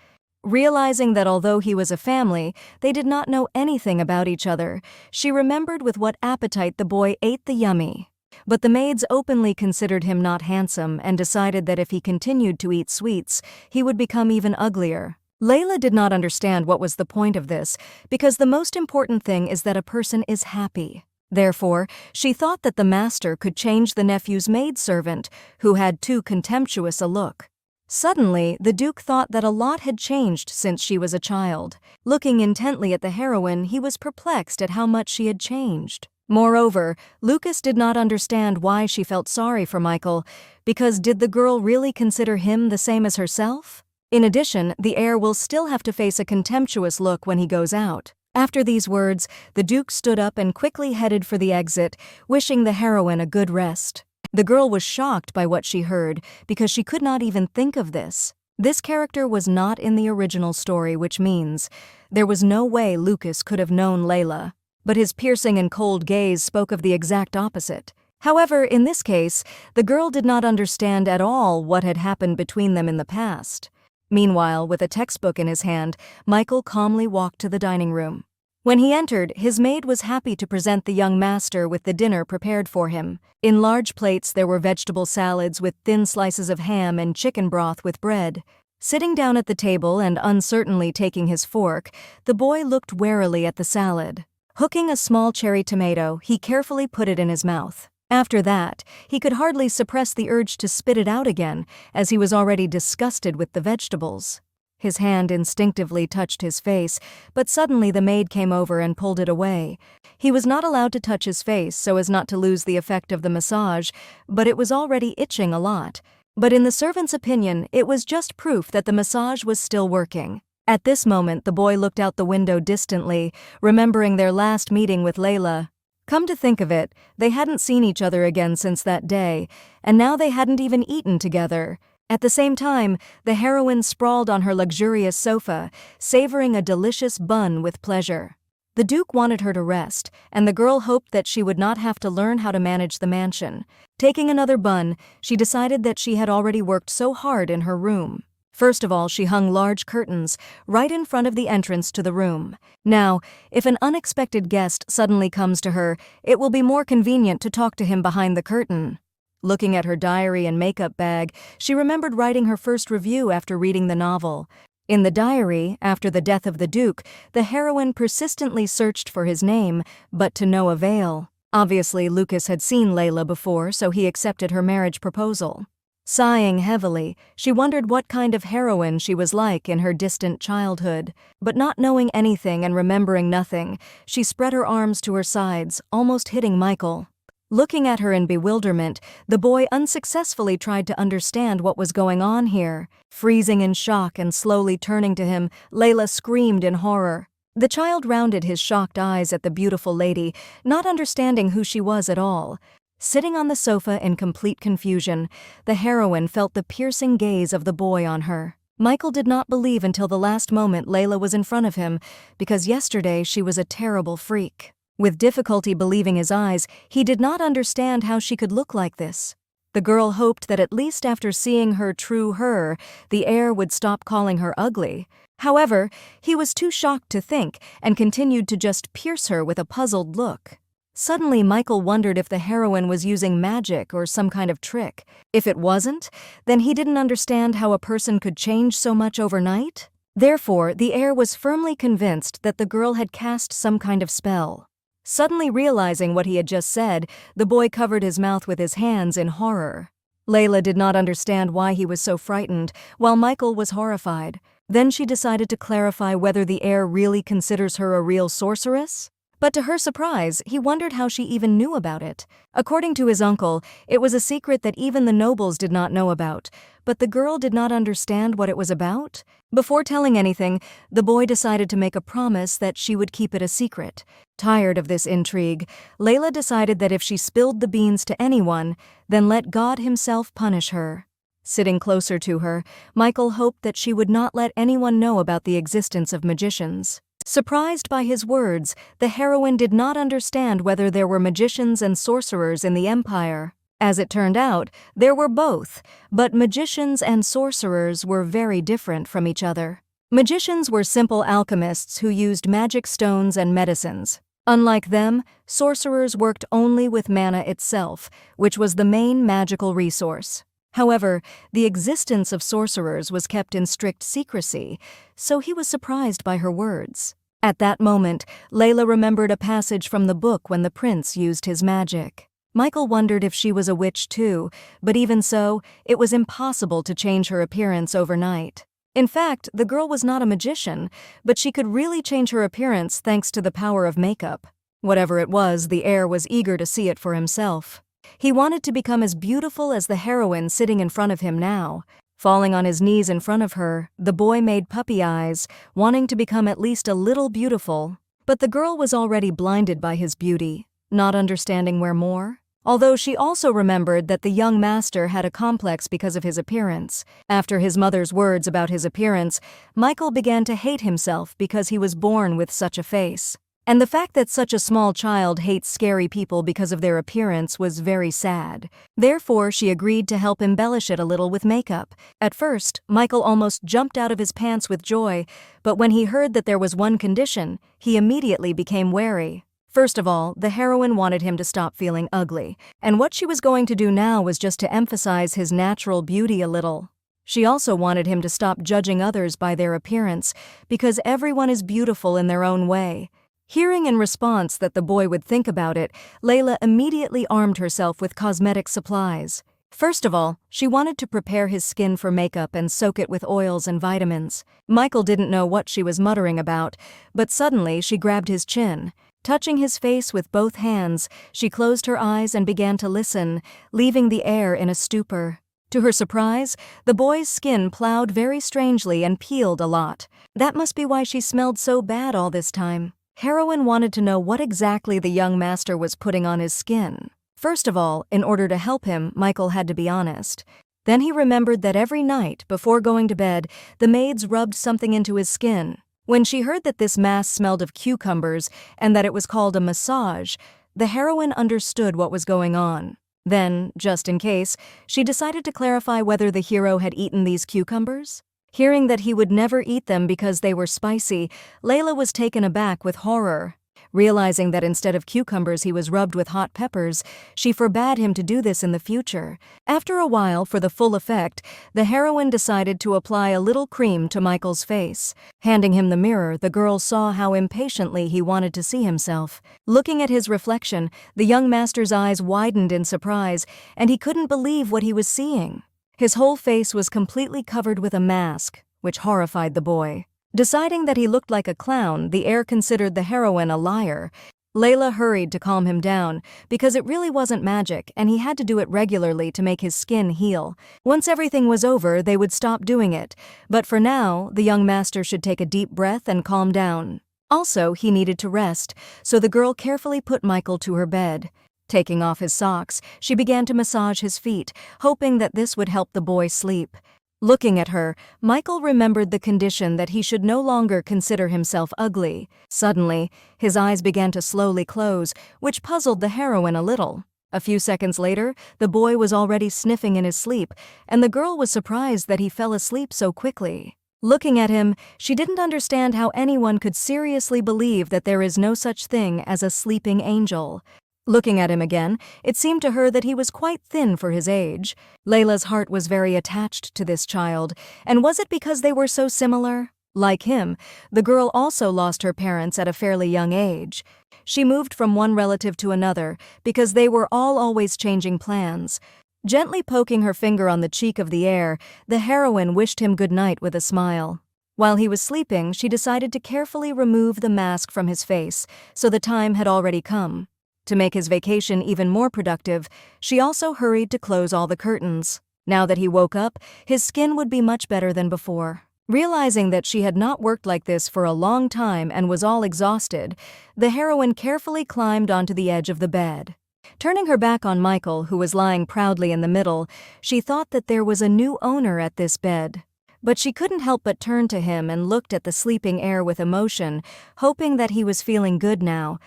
Realizing that although he was a family, they did not know anything about each other, she remembered with what appetite the boy ate the yummy. But the maids openly considered him not handsome and decided that if he continued to eat sweets, he would become even uglier. Layla did not understand what was the point of this, because the most important thing is that a person is happy. Therefore, she thought that the master could change the nephew's maidservant, who had too contemptuous a look. Suddenly, the Duke thought that a lot had changed since she was a child. Looking intently at the heroine, he was perplexed at how much she had changed. Moreover, Lucas did not understand why she felt sorry for Michael, because did the girl really consider him the same as herself? In addition, the heir will still have to face a contemptuous look when he goes out. After these words, the Duke stood up and quickly headed for the exit, wishing the heroine a good rest. The girl was shocked by what she heard, because she could not even think of this. This character was not in the original story, which means there was no way Lucas could have known Layla. But his piercing and cold gaze spoke of the exact opposite. However, in this case, the girl did not understand at all what had happened between them in the past. Meanwhile, with a textbook in his hand, Michael calmly walked to the dining room. When he entered, his maid was happy to present the young master with the dinner prepared for him. In large plates there were vegetable salads with thin slices of ham and chicken broth with bread. Sitting down at the table and uncertainly taking his fork, the boy looked warily at the salad. Hooking a small cherry tomato, he carefully put it in his mouth. After that, he could hardly suppress the urge to spit it out again, as he was already disgusted with the vegetables. His hand instinctively touched his face, but suddenly the maid came over and pulled it away. He was not allowed to touch his face so as not to lose the effect of the massage, but it was already itching a lot. But in the servant's opinion, it was just proof that the massage was still working. At this moment, the boy looked out the window distantly, remembering their last meeting with Layla. Come to think of it, they hadn't seen each other again since that day, and now they hadn't even eaten together. At the same time, the heroine sprawled on her luxurious sofa, savoring a delicious bun with pleasure. The Duke wanted her to rest, and the girl hoped that she would not have to learn how to manage the mansion. Taking another bun, she decided that she had already worked so hard in her room. First of all, she hung large curtains right in front of the entrance to the room. Now, if an unexpected guest suddenly comes to her, it will be more convenient to talk to him behind the curtain. Looking at her diary and makeup bag, she remembered writing her first review after reading the novel. In the diary, after the death of the Duke, the heroine persistently searched for his name, but to no avail. Obviously, Lucas had seen Layla before, so he accepted her marriage proposal. Sighing heavily, she wondered what kind of heroine she was like in her distant childhood. But not knowing anything and remembering nothing, she spread her arms to her sides, almost hitting Michael. Looking at her in bewilderment, the boy unsuccessfully tried to understand what was going on here. Freezing in shock and slowly turning to him, Layla screamed in horror. The child rounded his shocked eyes at the beautiful lady, not understanding who she was at all. Sitting on the sofa in complete confusion, the heroine felt the piercing gaze of the boy on her. Michael did not believe until the last moment Layla was in front of him, because yesterday she was a terrible freak. With difficulty believing his eyes, he did not understand how she could look like this. The girl hoped that at least after seeing her true her, the heir would stop calling her ugly. However, he was too shocked to think and continued to just pierce her with a puzzled look. Suddenly, Michael wondered if the heroine was using magic or some kind of trick. If it wasn't, then he didn't understand how a person could change so much overnight. Therefore, the heir was firmly convinced that the girl had cast some kind of spell. Suddenly realizing what he had just said, the boy covered his mouth with his hands in horror. Layla did not understand why he was so frightened, while Michael was horrified. Then she decided to clarify whether the heir really considers her a real sorceress. But to her surprise, he wondered how she even knew about it. According to his uncle, it was a secret that even the nobles did not know about, but the girl did not understand what it was about. Before telling anything, the boy decided to make a promise that she would keep it a secret. Tired of this intrigue, Layla decided that if she spilled the beans to anyone, then let God himself punish her. Sitting closer to her, Michael hoped that she would not let anyone know about the existence of magicians. Surprised by his words, the heroine did not understand whether there were magicians and sorcerers in the empire. As it turned out, there were both, but magicians and sorcerers were very different from each other. Magicians were simple alchemists who used magic stones and medicines. Unlike them, sorcerers worked only with mana itself, which was the main magical resource. However, the existence of sorcerers was kept in strict secrecy, so he was surprised by her words. At that moment, Layla remembered a passage from the book when the prince used his magic. Michael wondered if she was a witch too, but even so, it was impossible to change her appearance overnight. In fact, the girl was not a magician, but she could really change her appearance thanks to the power of makeup. Whatever it was, the heir was eager to see it for himself. He wanted to become as beautiful as the heroine sitting in front of him now. Falling on his knees in front of her, the boy made puppy eyes, wanting to become at least a little beautiful. But the girl was already blinded by his beauty, not understanding where more. Although she also remembered that the young master had a complex because of his appearance. After his mother's words about his appearance, Michael began to hate himself because he was born with such a face. And the fact that such a small child hates scary people because of their appearance was very sad. Therefore, she agreed to help embellish it a little with makeup. At first, Michael almost jumped out of his pants with joy, but when he heard that there was one condition, he immediately became wary. First of all, the heroine wanted him to stop feeling ugly, and what she was going to do now was just to emphasize his natural beauty a little. She also wanted him to stop judging others by their appearance, because everyone is beautiful in their own way. Hearing in response that the boy would think about it, Layla immediately armed herself with cosmetic supplies. First of all, she wanted to prepare his skin for makeup and soak it with oils and vitamins. Michael didn't know what she was muttering about, but suddenly she grabbed his chin. Touching his face with both hands, she closed her eyes and began to listen, leaving the air in a stupor. To her surprise, the boy's skin plowed very strangely and peeled a lot. That must be why she smelled so bad all this time. Heroine wanted to know what exactly the young master was putting on his skin. First of all, in order to help him, Michael had to be honest. Then he remembered that every night, before going to bed, the maids rubbed something into his skin. When she heard that this mask smelled of cucumbers and that it was called a massage, the heroine understood what was going on. Then, just in case, she decided to clarify whether the hero had eaten these cucumbers. Hearing that he would never eat them because they were spicy, Layla was taken aback with horror. Realizing that instead of cucumbers he was rubbed with hot peppers, she forbade him to do this in the future. After a while, for the full effect, the heroine decided to apply a little cream to Michael's face. Handing him the mirror, the girl saw how impatiently he wanted to see himself. Looking at his reflection, the young master's eyes widened in surprise, and he couldn't believe what he was seeing. His whole face was completely covered with a mask, which horrified the boy. Deciding that he looked like a clown, the heir considered the heroine a liar. Layla hurried to calm him down, because it really wasn't magic and he had to do it regularly to make his skin heal. Once everything was over, they would stop doing it, but for now, the young master should take a deep breath and calm down. Also, he needed to rest, so the girl carefully put Michael to her bed. Taking off his socks, she began to massage his feet, hoping that this would help the boy sleep. Looking at her, Michael remembered the condition that he should no longer consider himself ugly. Suddenly, his eyes began to slowly close, which puzzled the heroine a little. A few seconds later, the boy was already sniffing in his sleep, and the girl was surprised that he fell asleep so quickly. Looking at him, she didn't understand how anyone could seriously believe that there is no such thing as a sleeping angel. Looking at him again, it seemed to her that he was quite thin for his age. Layla's heart was very attached to this child, and was it because they were so similar? Like him, the girl also lost her parents at a fairly young age. She moved from one relative to another because they were all always changing plans. Gently poking her finger on the cheek of the heir, the heroine wished him good night with a smile. While he was sleeping, she decided to carefully remove the mask from his face, so the time had already come. To make his vacation even more productive, she also hurried to close all the curtains. Now that he woke up, his skin would be much better than before. Realizing that she had not worked like this for a long time and was all exhausted, the heroine carefully climbed onto the edge of the bed. Turning her back on Michael, who was lying proudly in the middle, she thought that there was a new owner at this bed. But she couldn't help but turn to him and looked at the sleeping heir with emotion, hoping that he was feeling good now.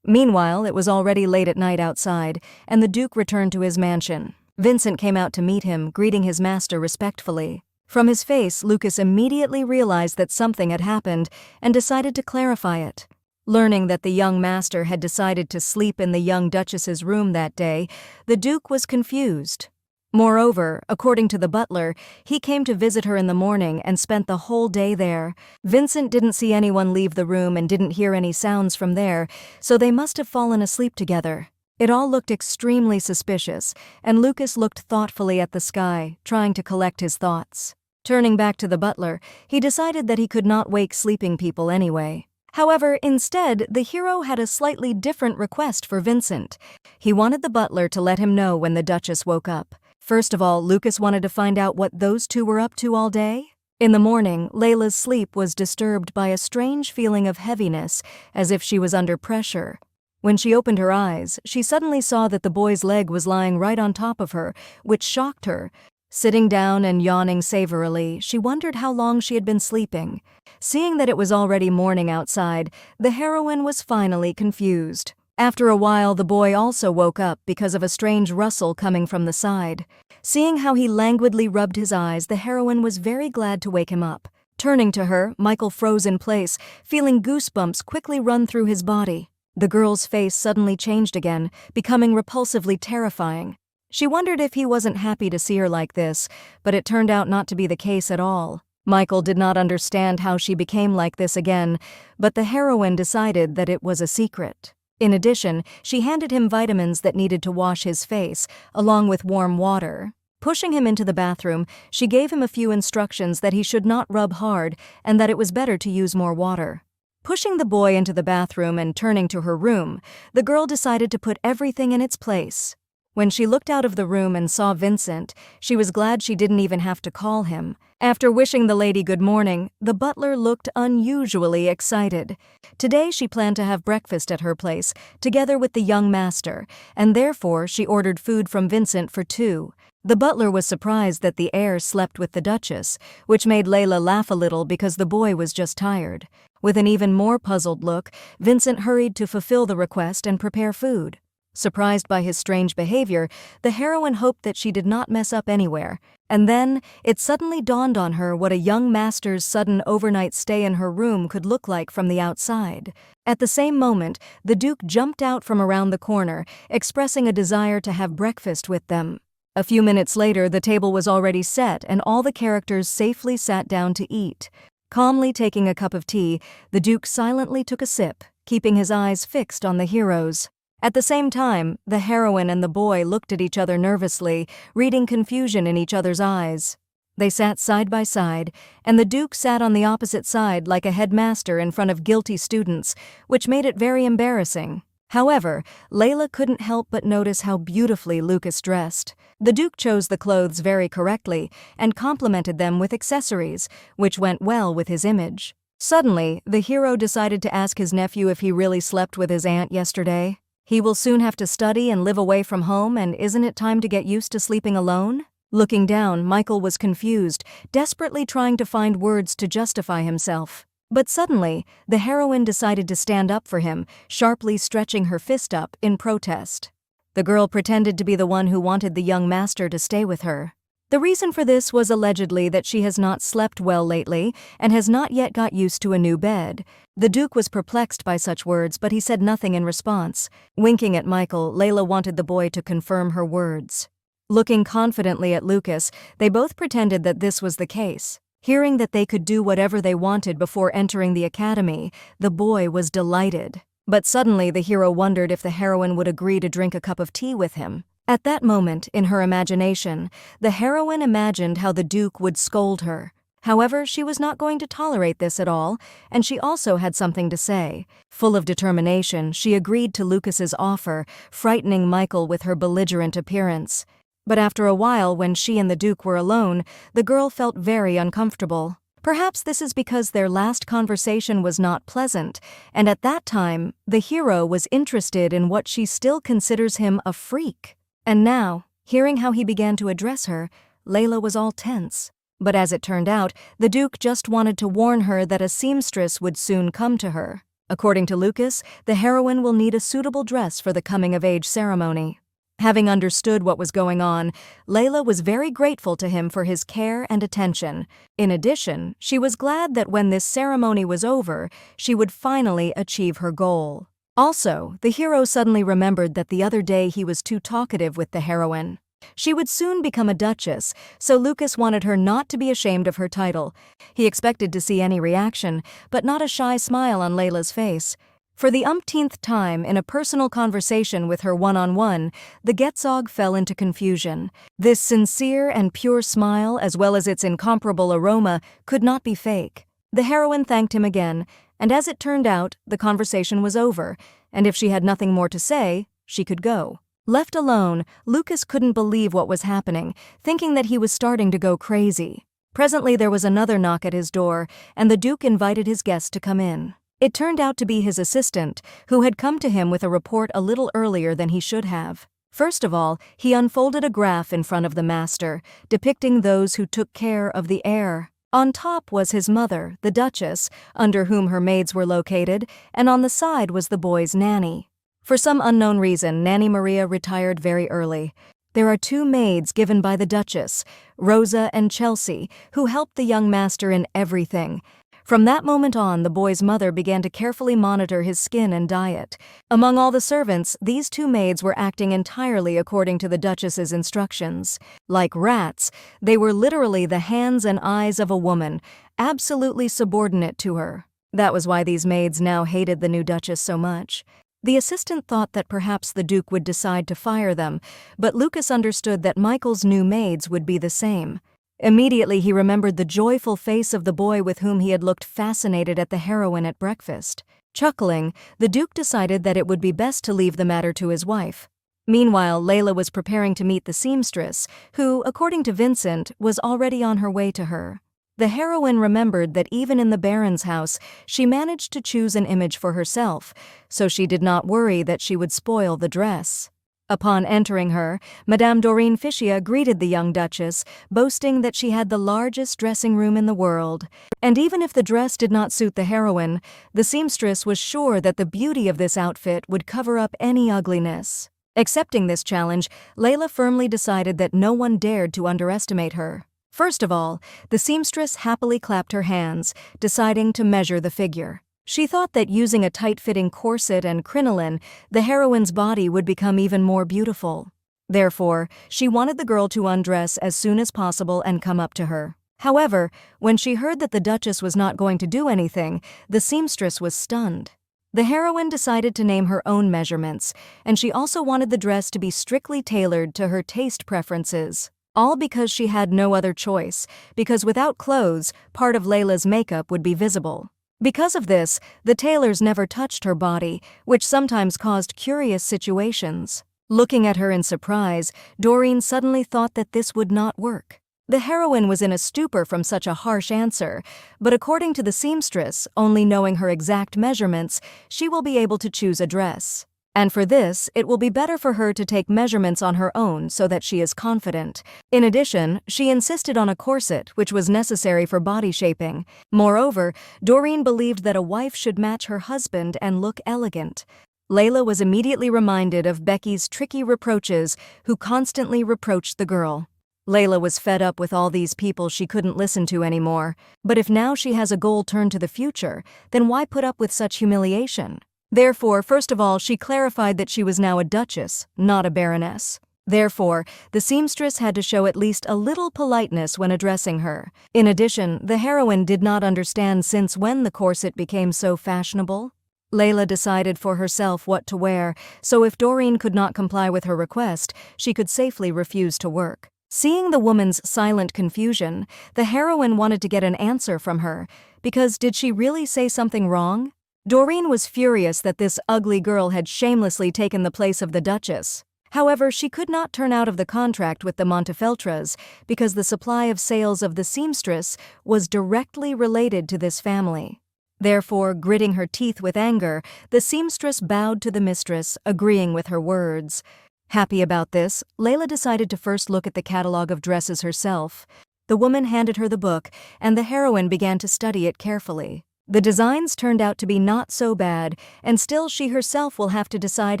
Meanwhile, it was already late at night outside, and the Duke returned to his mansion. Vincent came out to meet him, greeting his master respectfully. From his face, Lucas immediately realized that something had happened and decided to clarify it. Learning that the young master had decided to sleep in the young Duchess's room that day, the Duke was confused. Moreover, according to the butler, he came to visit her in the morning and spent the whole day there. Vincent didn't see anyone leave the room and didn't hear any sounds from there, so they must have fallen asleep together. It all looked extremely suspicious, and Lucas looked thoughtfully at the sky, trying to collect his thoughts. Turning back to the butler, he decided that he could not wake sleeping people anyway. However, instead, the hero had a slightly different request for Vincent. He wanted the butler to let him know when the Duchess woke up. First of all, Lucas wanted to find out what those two were up to all day. In the morning, Layla's sleep was disturbed by a strange feeling of heaviness, as if she was under pressure. When she opened her eyes, she suddenly saw that the boy's leg was lying right on top of her, which shocked her. Sitting down and yawning savorily, she wondered how long she had been sleeping. Seeing that it was already morning outside, the heroine was finally confused. After a while, the boy also woke up because of a strange rustle coming from the side. Seeing how he languidly rubbed his eyes, the heroine was very glad to wake him up. Turning to her, Michael froze in place, feeling goosebumps quickly run through his body. The girl's face suddenly changed again, becoming repulsively terrifying. She wondered if he wasn't happy to see her like this, but it turned out not to be the case at all. Michael did not understand how she became like this again, but the heroine decided that it was a secret. In addition, she handed him vitamins that needed to wash his face, along with warm water. Pushing him into the bathroom, she gave him a few instructions that he should not rub hard and that it was better to use more water. Pushing the boy into the bathroom and turning to her room, the girl decided to put everything in its place. When she looked out of the room and saw Vincent, she was glad she didn't even have to call him. After wishing the lady good morning, the butler looked unusually excited. Today she planned to have breakfast at her place, together with the young master, and therefore she ordered food from Vincent for two. The butler was surprised that the heir slept with the Duchess, which made Layla laugh a little because the boy was just tired. With an even more puzzled look, Vincent hurried to fulfill the request and prepare food. Surprised by his strange behavior, the heroine hoped that she did not mess up anywhere. And then, it suddenly dawned on her what a young master's sudden overnight stay in her room could look like from the outside. At the same moment, the Duke jumped out from around the corner, expressing a desire to have breakfast with them. A few minutes later, the table was already set and all the characters safely sat down to eat. Calmly taking a cup of tea, the Duke silently took a sip, keeping his eyes fixed on the heroes. At the same time, the heroine and the boy looked at each other nervously, reading confusion in each other's eyes. They sat side by side, and the Duke sat on the opposite side like a headmaster in front of guilty students, which made it very embarrassing. However, Layla couldn't help but notice how beautifully Lucas dressed. The Duke chose the clothes very correctly and complimented them with accessories, which went well with his image. Suddenly, the hero decided to ask his nephew if he really slept with his aunt yesterday. He will soon have to study and live away from home, and isn't it time to get used to sleeping alone? Looking down, Michael was confused, desperately trying to find words to justify himself. But suddenly, the heroine decided to stand up for him, sharply stretching her fist up in protest. The girl pretended to be the one who wanted the young master to stay with her. The reason for this was allegedly that she has not slept well lately and has not yet got used to a new bed. The Duke was perplexed by such words, but he said nothing in response. Winking at Michael, Layla wanted the boy to confirm her words. Looking confidently at Lucas, they both pretended that this was the case. Hearing that they could do whatever they wanted before entering the academy, the boy was delighted. But suddenly the hero wondered if the heroine would agree to drink a cup of tea with him. At that moment, in her imagination, the heroine imagined how the Duke would scold her. However, she was not going to tolerate this at all, and she also had something to say. Full of determination, she agreed to Lucas's offer, frightening Michael with her belligerent appearance. But after a while, when she and the Duke were alone, the girl felt very uncomfortable. Perhaps this is because their last conversation was not pleasant, and at that time, the hero was interested in what she still considers him a freak. And now, hearing how he began to address her, Layla was all tense. But as it turned out, the Duke just wanted to warn her that a seamstress would soon come to her. According to Lucas, the heroine will need a suitable dress for the coming-of-age ceremony. Having understood what was going on, Layla was very grateful to him for his care and attention. In addition, she was glad that when this ceremony was over, she would finally achieve her goal. Also, the hero suddenly remembered that the other day he was too talkative with the heroine. She would soon become a duchess, so Lucas wanted her not to be ashamed of her title. He expected to see any reaction, but not a shy smile on Layla's face. For the umpteenth time in a personal conversation with her one-on-one, the Getzog fell into confusion. This sincere and pure smile, as well as its incomparable aroma, could not be fake. The heroine thanked him again, and as it turned out, the conversation was over, and if she had nothing more to say, she could go. Left alone, Lucas couldn't believe what was happening, thinking that he was starting to go crazy. Presently there was another knock at his door, and the Duke invited his guest to come in. It turned out to be his assistant, who had come to him with a report a little earlier than he should have. First of all, he unfolded a graph in front of the master, depicting those who took care of the heir. On top was his mother, the Duchess, under whom her maids were located, and on the side was the boy's nanny. For some unknown reason, Nanny Maria retired very early. There are 2 maids given by the Duchess, Rosa and Chelsea, who helped the young master in everything. From that moment on, the boy's mother began to carefully monitor his skin and diet. Among all the servants, these 2 maids were acting entirely according to the Duchess's instructions. Like rats, they were literally the hands and eyes of a woman, absolutely subordinate to her. That was why these maids now hated the new Duchess so much. The assistant thought that perhaps the Duke would decide to fire them, but Lucas understood that Michael's new maids would be the same. Immediately he remembered the joyful face of the boy with whom he had looked fascinated at the heroine at breakfast. Chuckling, the Duke decided that it would be best to leave the matter to his wife. Meanwhile, Layla was preparing to meet the seamstress, who, according to Vincent, was already on her way to her. The heroine remembered that even in the Baron's house, she managed to choose an image for herself, so she did not worry that she would spoil the dress. Upon entering her, Madame Doreen Fischia greeted the young Duchess, boasting that she had the largest dressing room in the world. And even if the dress did not suit the heroine, the seamstress was sure that the beauty of this outfit would cover up any ugliness. Accepting this challenge, Layla firmly decided that no one dared to underestimate her. First of all, the seamstress happily clapped her hands, deciding to measure the figure. She thought that using a tight-fitting corset and crinoline, the heroine's body would become even more beautiful. Therefore, she wanted the girl to undress as soon as possible and come up to her. However, when she heard that the Duchess was not going to do anything, the seamstress was stunned. The heroine decided to name her own measurements, and she also wanted the dress to be strictly tailored to her taste preferences. All because she had no other choice, because without clothes, part of Layla's makeup would be visible. Because of this, the tailors never touched her body, which sometimes caused curious situations. Looking at her in surprise, Doreen suddenly thought that this would not work. The heroine was in a stupor from such a harsh answer, but according to the seamstress, only knowing her exact measurements, she will be able to choose a dress. And for this, it will be better for her to take measurements on her own so that she is confident. In addition, she insisted on a corset, which was necessary for body shaping. Moreover, Doreen believed that a wife should match her husband and look elegant. Layla was immediately reminded of Becky's tricky reproaches, who constantly reproached the girl. Layla was fed up with all these people she couldn't listen to anymore. But if now she has a goal turned to the future, then why put up with such humiliation? Therefore, first of all, she clarified that she was now a duchess, not a baroness. Therefore, the seamstress had to show at least a little politeness when addressing her. In addition, the heroine did not understand since when the corset became so fashionable. Layla decided for herself what to wear, so if Doreen could not comply with her request, she could safely refuse to work. Seeing the woman's silent confusion, the heroine wanted to get an answer from her, because did she really say something wrong? Doreen was furious that this ugly girl had shamelessly taken the place of the Duchess. However, she could not turn out of the contract with the Montefeltras because the supply of sales of the seamstress was directly related to this family. Therefore, gritting her teeth with anger, the seamstress bowed to the mistress, agreeing with her words. Happy about this, Layla decided to first look at the catalogue of dresses herself. The woman handed her the book, and the heroine began to study it carefully. The designs turned out to be not so bad, and still she herself will have to decide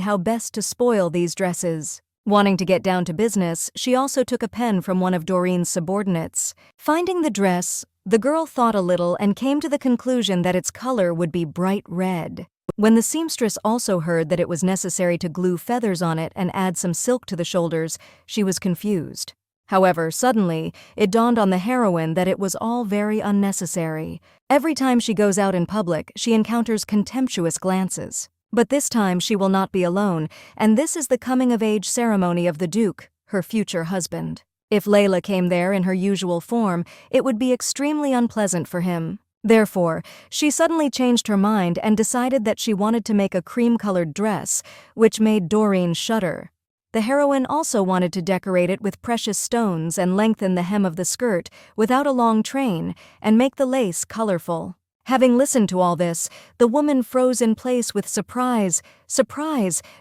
how best to spoil these dresses. Wanting to get down to business, she also took a pen from one of Doreen's subordinates. Finding the dress, the girl thought a little and came to the conclusion that its color would be bright red. When the seamstress also heard that it was necessary to glue feathers on it and add some silk to the shoulders, she was confused. However, suddenly, it dawned on the heroine that it was all very unnecessary. Every time she goes out in public, she encounters contemptuous glances. But this time she will not be alone, and this is the coming-of-age ceremony of the Duke, her future husband. If Layla came there in her usual form, it would be extremely unpleasant for him. Therefore, she suddenly changed her mind and decided that she wanted to make a cream-colored dress, which made Doreen shudder. The heroine also wanted to decorate it with precious stones and lengthen the hem of the skirt without a long train and make the lace colorful. Having listened to all this, the woman froze in place with surprise,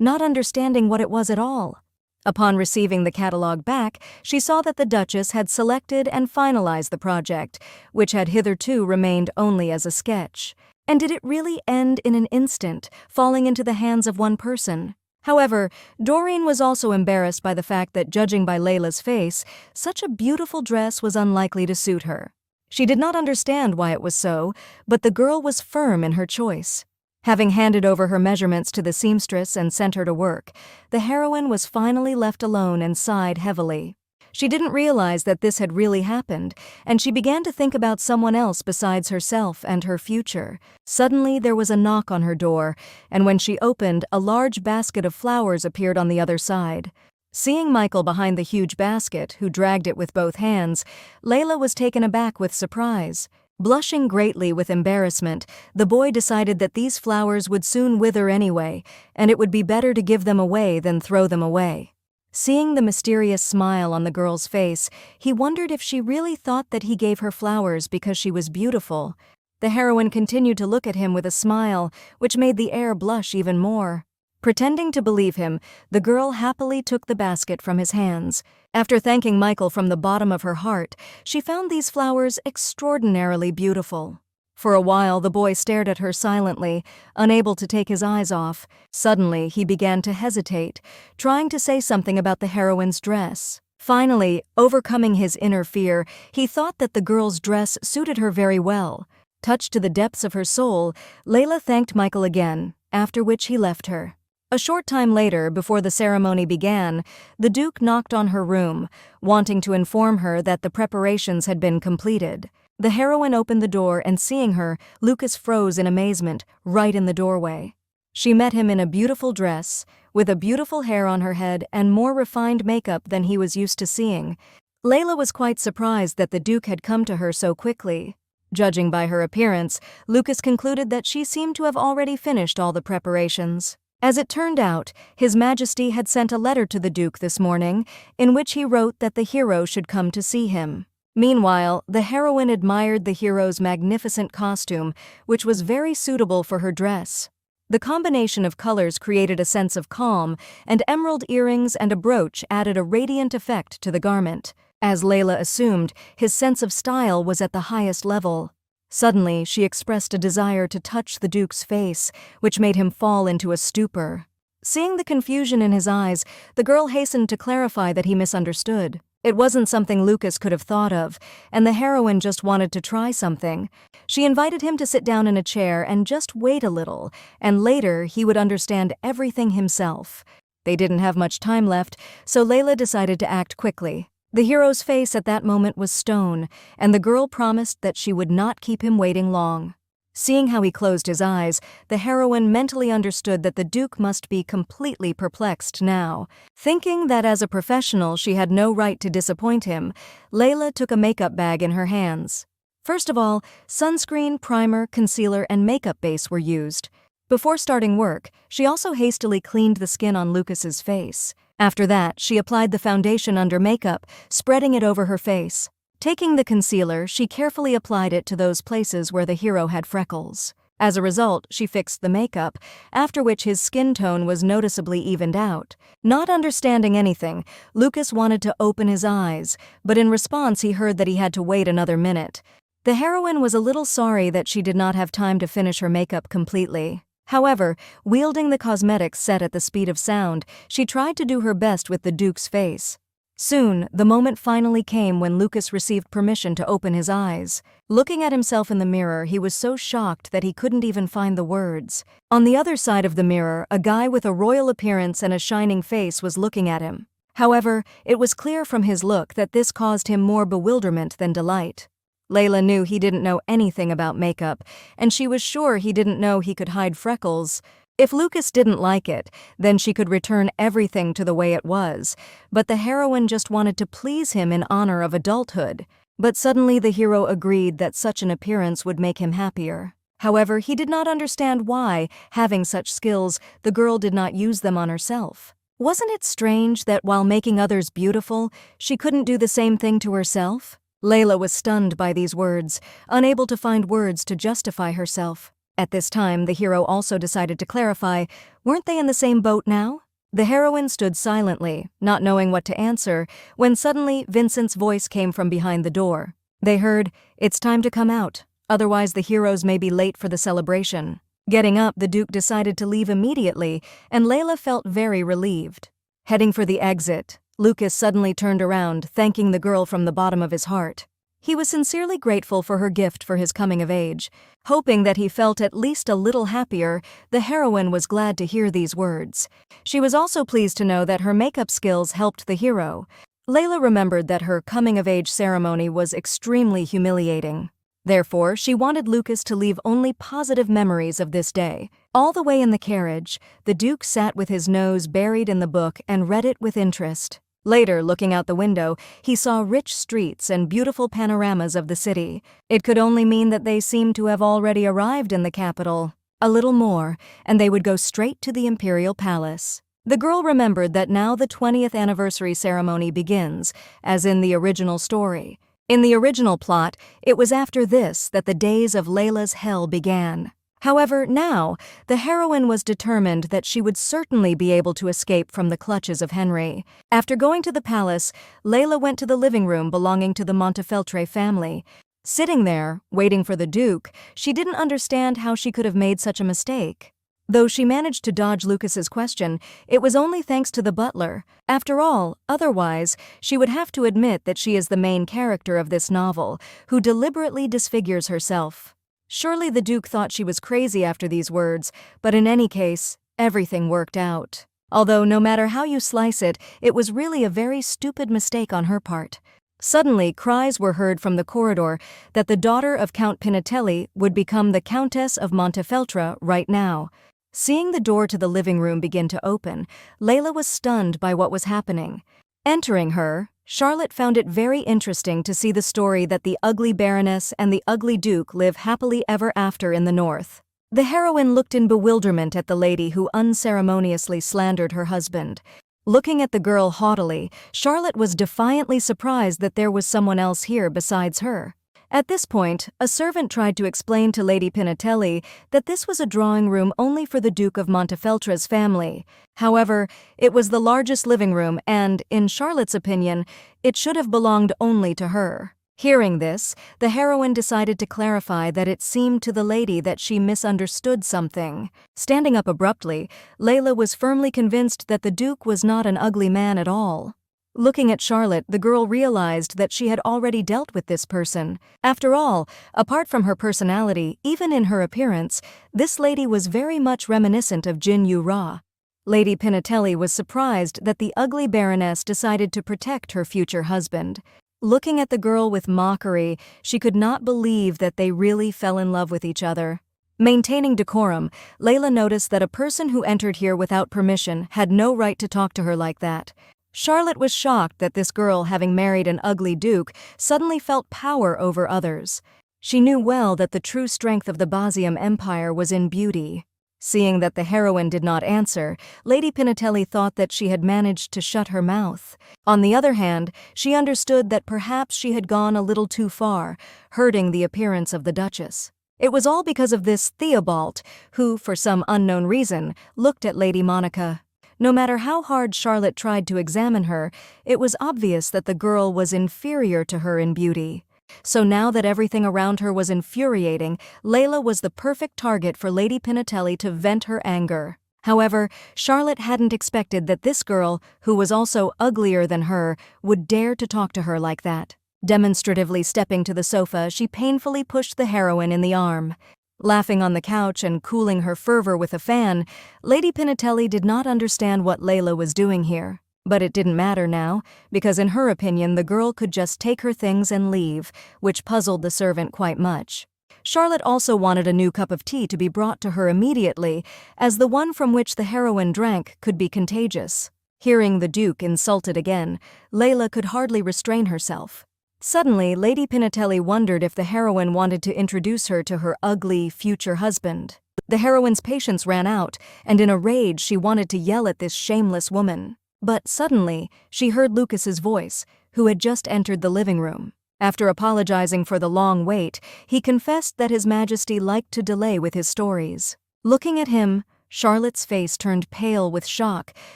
not understanding what it was at all. Upon receiving the catalog back, she saw that the Duchess had selected and finalized the project, which had hitherto remained only as a sketch. And did it really end in an instant, falling into the hands of one person? However, Doreen was also embarrassed by the fact that, judging by Layla's face, such a beautiful dress was unlikely to suit her. She did not understand why it was so, but the girl was firm in her choice. Having handed over her measurements to the seamstress and sent her to work, the heroine was finally left alone and sighed heavily. She didn't realize that this had really happened, and she began to think about someone else besides herself and her future. Suddenly, there was a knock on her door, and when she opened, a large basket of flowers appeared on the other side. Seeing Michael behind the huge basket, who dragged it with both hands, Layla was taken aback with surprise. Blushing greatly with embarrassment, the boy decided that these flowers would soon wither anyway, and it would be better to give them away than throw them away. Seeing the mysterious smile on the girl's face, he wondered if she really thought that he gave her flowers because she was beautiful. The heroine continued to look at him with a smile, which made the heir blush even more. Pretending to believe him, the girl happily took the basket from his hands. After thanking Michael from the bottom of her heart, she found these flowers extraordinarily beautiful. For a while, the boy stared at her silently, unable to take his eyes off. Suddenly, he began to hesitate, trying to say something about the heroine's dress. Finally, overcoming his inner fear, he thought that the girl's dress suited her very well. Touched to the depths of her soul, Layla thanked Michael again, after which he left her. A short time later, before the ceremony began, the Duke knocked on her room, wanting to inform her that the preparations had been completed. The heroine opened the door, and seeing her, Lucas froze in amazement, right in the doorway. She met him in a beautiful dress, with a beautiful hair on her head and more refined makeup than he was used to seeing. Layla was quite surprised that the Duke had come to her so quickly. Judging by her appearance, Lucas concluded that she seemed to have already finished all the preparations. As it turned out, His Majesty had sent a letter to the Duke this morning, in which he wrote that the hero should come to see him. Meanwhile, the heroine admired the hero's magnificent costume, which was very suitable for her dress. The combination of colors created a sense of calm, and emerald earrings and a brooch added a radiant effect to the garment. As Layla assumed, his sense of style was at the highest level. Suddenly, she expressed a desire to touch the Duke's face, which made him fall into a stupor. Seeing the confusion in his eyes, the girl hastened to clarify that he misunderstood. It wasn't something Lucas could have thought of, and the heroine just wanted to try something. She invited him to sit down in a chair and just wait a little, and later he would understand everything himself. They didn't have much time left, so Layla decided to act quickly. The hero's face at that moment was stone, and the girl promised that she would not keep him waiting long. Seeing how he closed his eyes, the heroine mentally understood that the Duke must be completely perplexed now. Thinking that as a professional she had no right to disappoint him, Layla took a makeup bag in her hands. First of all, sunscreen, primer, concealer, and makeup base were used. Before starting work, she also hastily cleaned the skin on Lucas's face. After that, she applied the foundation under makeup, spreading it over her face. Taking the concealer, she carefully applied it to those places where the hero had freckles. As a result, she fixed the makeup, after which his skin tone was noticeably evened out. Not understanding anything, Lucas wanted to open his eyes, but in response he heard that he had to wait another minute. The heroine was a little sorry that she did not have time to finish her makeup completely. However, wielding the cosmetics set at the speed of sound, she tried to do her best with the Duke's face. Soon, the moment finally came when Lucas received permission to open his eyes. Looking at himself in the mirror, he was so shocked that he couldn't even find the words. On the other side of the mirror, a guy with a royal appearance and a shining face was looking at him. However, it was clear from his look that this caused him more bewilderment than delight. Layla knew he didn't know anything about makeup, and she was sure he didn't know he could hide freckles. If Lucas didn't like it, then she could return everything to the way it was, but the heroine just wanted to please him in honor of adulthood. But suddenly the hero agreed that such an appearance would make him happier. However, he did not understand why, having such skills, the girl did not use them on herself. Wasn't it strange that while making others beautiful, she couldn't do the same thing to herself? Layla was stunned by these words, unable to find words to justify herself. At this time, the hero also decided to clarify, weren't they in the same boat now? The heroine stood silently, not knowing what to answer, when suddenly Vincent's voice came from behind the door. They heard, "It's time to come out, otherwise the heroes may be late for the celebration." Getting up, the Duke decided to leave immediately, and Layla felt very relieved. Heading for the exit, Lucas suddenly turned around, thanking the girl from the bottom of his heart. He was sincerely grateful for her gift for his coming of age. Hoping that he felt at least a little happier, the heroine was glad to hear these words. She was also pleased to know that her makeup skills helped the hero. Layla remembered that her coming-of-age ceremony was extremely humiliating. Therefore, she wanted Lucas to leave only positive memories of this day. All the way in the carriage, the Duke sat with his nose buried in the book and read it with interest. Later, looking out the window, he saw rich streets and beautiful panoramas of the city. It could only mean that they seemed to have already arrived in the capital. A little more, and they would go straight to the imperial palace. The girl remembered that now the 20th anniversary ceremony begins, as in the original story. In the original plot, it was after this that the days of Layla's hell began. However, now, the heroine was determined that she would certainly be able to escape from the clutches of Henry. After going to the palace, Layla went to the living room belonging to the Montefeltro family. Sitting there, waiting for the Duke, she didn't understand how she could have made such a mistake. Though she managed to dodge Lucas's question, it was only thanks to the butler. After all, otherwise, she would have to admit that she is the main character of this novel, who deliberately disfigures herself. Surely the Duke thought she was crazy after these words, but in any case, everything worked out. Although no matter how you slice it, it was really a very stupid mistake on her part. Suddenly, cries were heard from the corridor that the daughter of Count Pinatelli would become the Countess of Montefeltro right now. Seeing the door to the living room begin to open, Layla was stunned by what was happening. Entering her, Charlotte found it very interesting to see the story that the ugly Baroness and the ugly Duke live happily ever after in the north. The heroine looked in bewilderment at the lady who unceremoniously slandered her husband. Looking at the girl haughtily, Charlotte was defiantly surprised that there was someone else here besides her. At this point, a servant tried to explain to Lady Pinatelli that this was a drawing room only for the Duke of Montefeltro's family. However, it was the largest living room and, in Charlotte's opinion, it should have belonged only to her. Hearing this, the heroine decided to clarify that it seemed to the lady that she misunderstood something. Standing up abruptly, Layla was firmly convinced that the Duke was not an ugly man at all. Looking at Charlotte, the girl realized that she had already dealt with this person. After all, apart from her personality, even in her appearance, this lady was very much reminiscent of Jin Yu-ra. Lady Pinatelli was surprised that the ugly Baroness decided to protect her future husband. Looking at the girl with mockery, she could not believe that they really fell in love with each other. Maintaining decorum, Layla noticed that a person who entered here without permission had no right to talk to her like that. Charlotte was shocked that this girl, having married an ugly duke, suddenly felt power over others. She knew well that the true strength of the Basium Empire was in beauty. Seeing that the heroine did not answer, Lady Pinatelli thought that she had managed to shut her mouth. On the other hand, she understood that perhaps she had gone a little too far, hurting the appearance of the Duchess. It was all because of this Theobald, who, for some unknown reason, looked at Lady Monica. No matter how hard Charlotte tried to examine her, it was obvious that the girl was inferior to her in beauty. So now that everything around her was infuriating, Layla was the perfect target for Lady Pinatelli to vent her anger. However, Charlotte hadn't expected that this girl, who was also uglier than her, would dare to talk to her like that. Demonstratively stepping to the sofa, she painfully pushed the heroine in the arm. Laughing on the couch and cooling her fervor with a fan, Lady Pinatelli did not understand what Layla was doing here. But it didn't matter now, because in her opinion the girl could just take her things and leave, which puzzled the servant quite much. Charlotte also wanted a new cup of tea to be brought to her immediately, as the one from which the heroine drank could be contagious. Hearing the Duke insulted again, Layla could hardly restrain herself. Suddenly, Lady Pinatelli wondered if the heroine wanted to introduce her to her ugly, future husband. The heroine's patience ran out, and in a rage she wanted to yell at this shameless woman. But suddenly, she heard Lucas's voice, who had just entered the living room. After apologizing for the long wait, he confessed that His Majesty liked to delay with his stories. Looking at him, Charlotte's face turned pale with shock,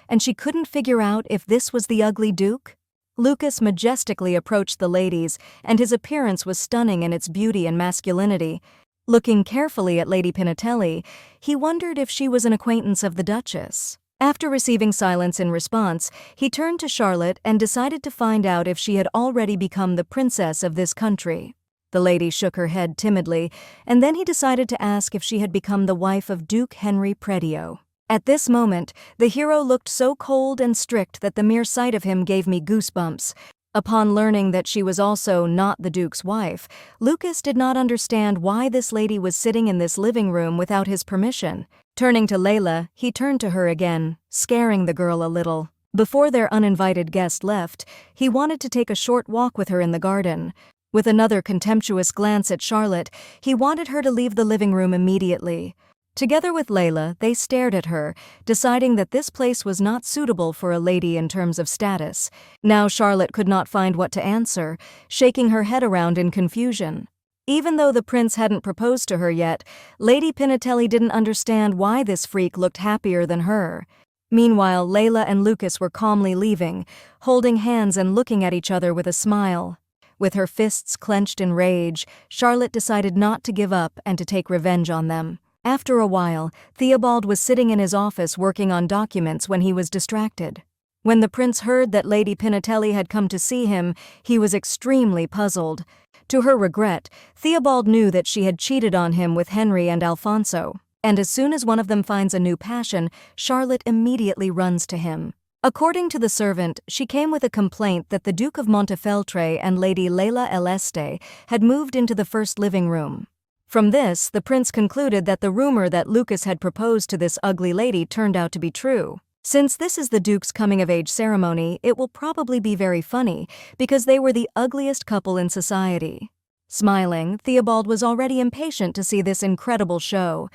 and she couldn't figure out if this was the ugly Duke. Lucas majestically approached the ladies, and his appearance was stunning in its beauty and masculinity. Looking carefully at Lady Pinatelli, he wondered if she was an acquaintance of the Duchess. After receiving silence in response, he turned to Charlotte and decided to find out if she had already become the princess of this country. The lady shook her head timidly, and then he decided to ask if she had become the wife of Duke Henry Predio. At this moment, the hero looked so cold and strict that the mere sight of him gave me goosebumps. Upon learning that she was also not the Duke's wife, Lucas did not understand why this lady was sitting in this living room without his permission. Turning to Layla, he turned to her again, scaring the girl a little. Before their uninvited guest left, he wanted to take a short walk with her in the garden. With another contemptuous glance at Charlotte, he wanted her to leave the living room immediately. Together with Layla, they stared at her, deciding that this place was not suitable for a lady in terms of status. Now Charlotte could not find what to answer, shaking her head around in confusion. Even though the prince hadn't proposed to her yet, Lady Pinatelli didn't understand why this freak looked happier than her. Meanwhile, Layla and Lucas were calmly leaving, holding hands and looking at each other with a smile. With her fists clenched in rage, Charlotte decided not to give up and to take revenge on them. After a while, Theobald was sitting in his office working on documents when he was distracted. When the prince heard that Lady Pinatelli had come to see him, he was extremely puzzled. To her regret, Theobald knew that she had cheated on him with Henry and Alfonso, and as soon as one of them finds a new passion, Charlotte immediately runs to him. According to the servant, she came with a complaint that the Duke of Montefeltro and Lady Leila Eleste had moved into the first living room. From this, the prince concluded that the rumor that Lucas had proposed to this ugly lady turned out to be true. Since this is the Duke's coming-of-age ceremony, it will probably be very funny, because they were the ugliest couple in society. Smiling, Theobald was already impatient to see this incredible show.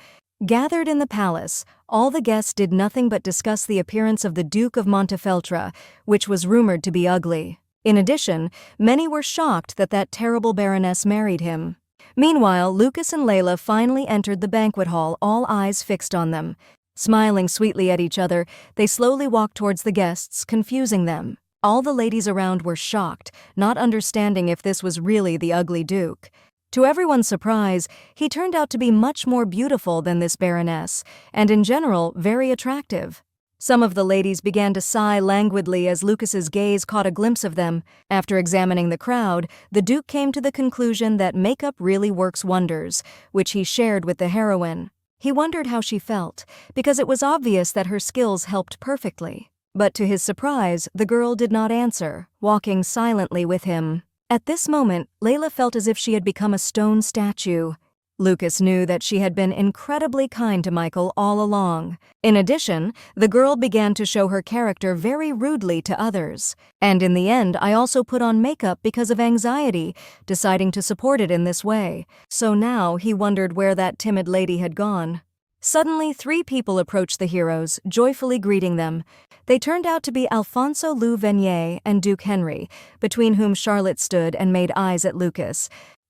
Gathered in the palace, all the guests did nothing but discuss the appearance of the Duke of Montefeltro, which was rumored to be ugly. In addition, many were shocked that that terrible baroness married him. Meanwhile, Lucas and Layla finally entered the banquet hall, all eyes fixed on them. Smiling sweetly at each other, they slowly walked towards the guests, confusing them. All the ladies around were shocked, not understanding if this was really the ugly Duke. To everyone's surprise, he turned out to be much more beautiful than this baroness, and in general, very attractive. Some of the ladies began to sigh languidly as Lucas's gaze caught a glimpse of them. After examining the crowd, the Duke came to the conclusion that makeup really works wonders, which he shared with the heroine. He wondered how she felt, because it was obvious that her skills helped perfectly. But to his surprise, the girl did not answer, walking silently with him. At this moment, Layla felt as if she had become a stone statue. Lucas knew that she had been incredibly kind to Michael all along. In addition, the girl began to show her character very rudely to others. And in the end, I also put on makeup because of anxiety, deciding to support it in this way. So now he wondered where that timid lady had gone. Suddenly, 3 people approached the heroes, joyfully greeting them. They turned out to be Alfonso Louvenier and Duke Henry, between whom Charlotte stood and made eyes at Lucas.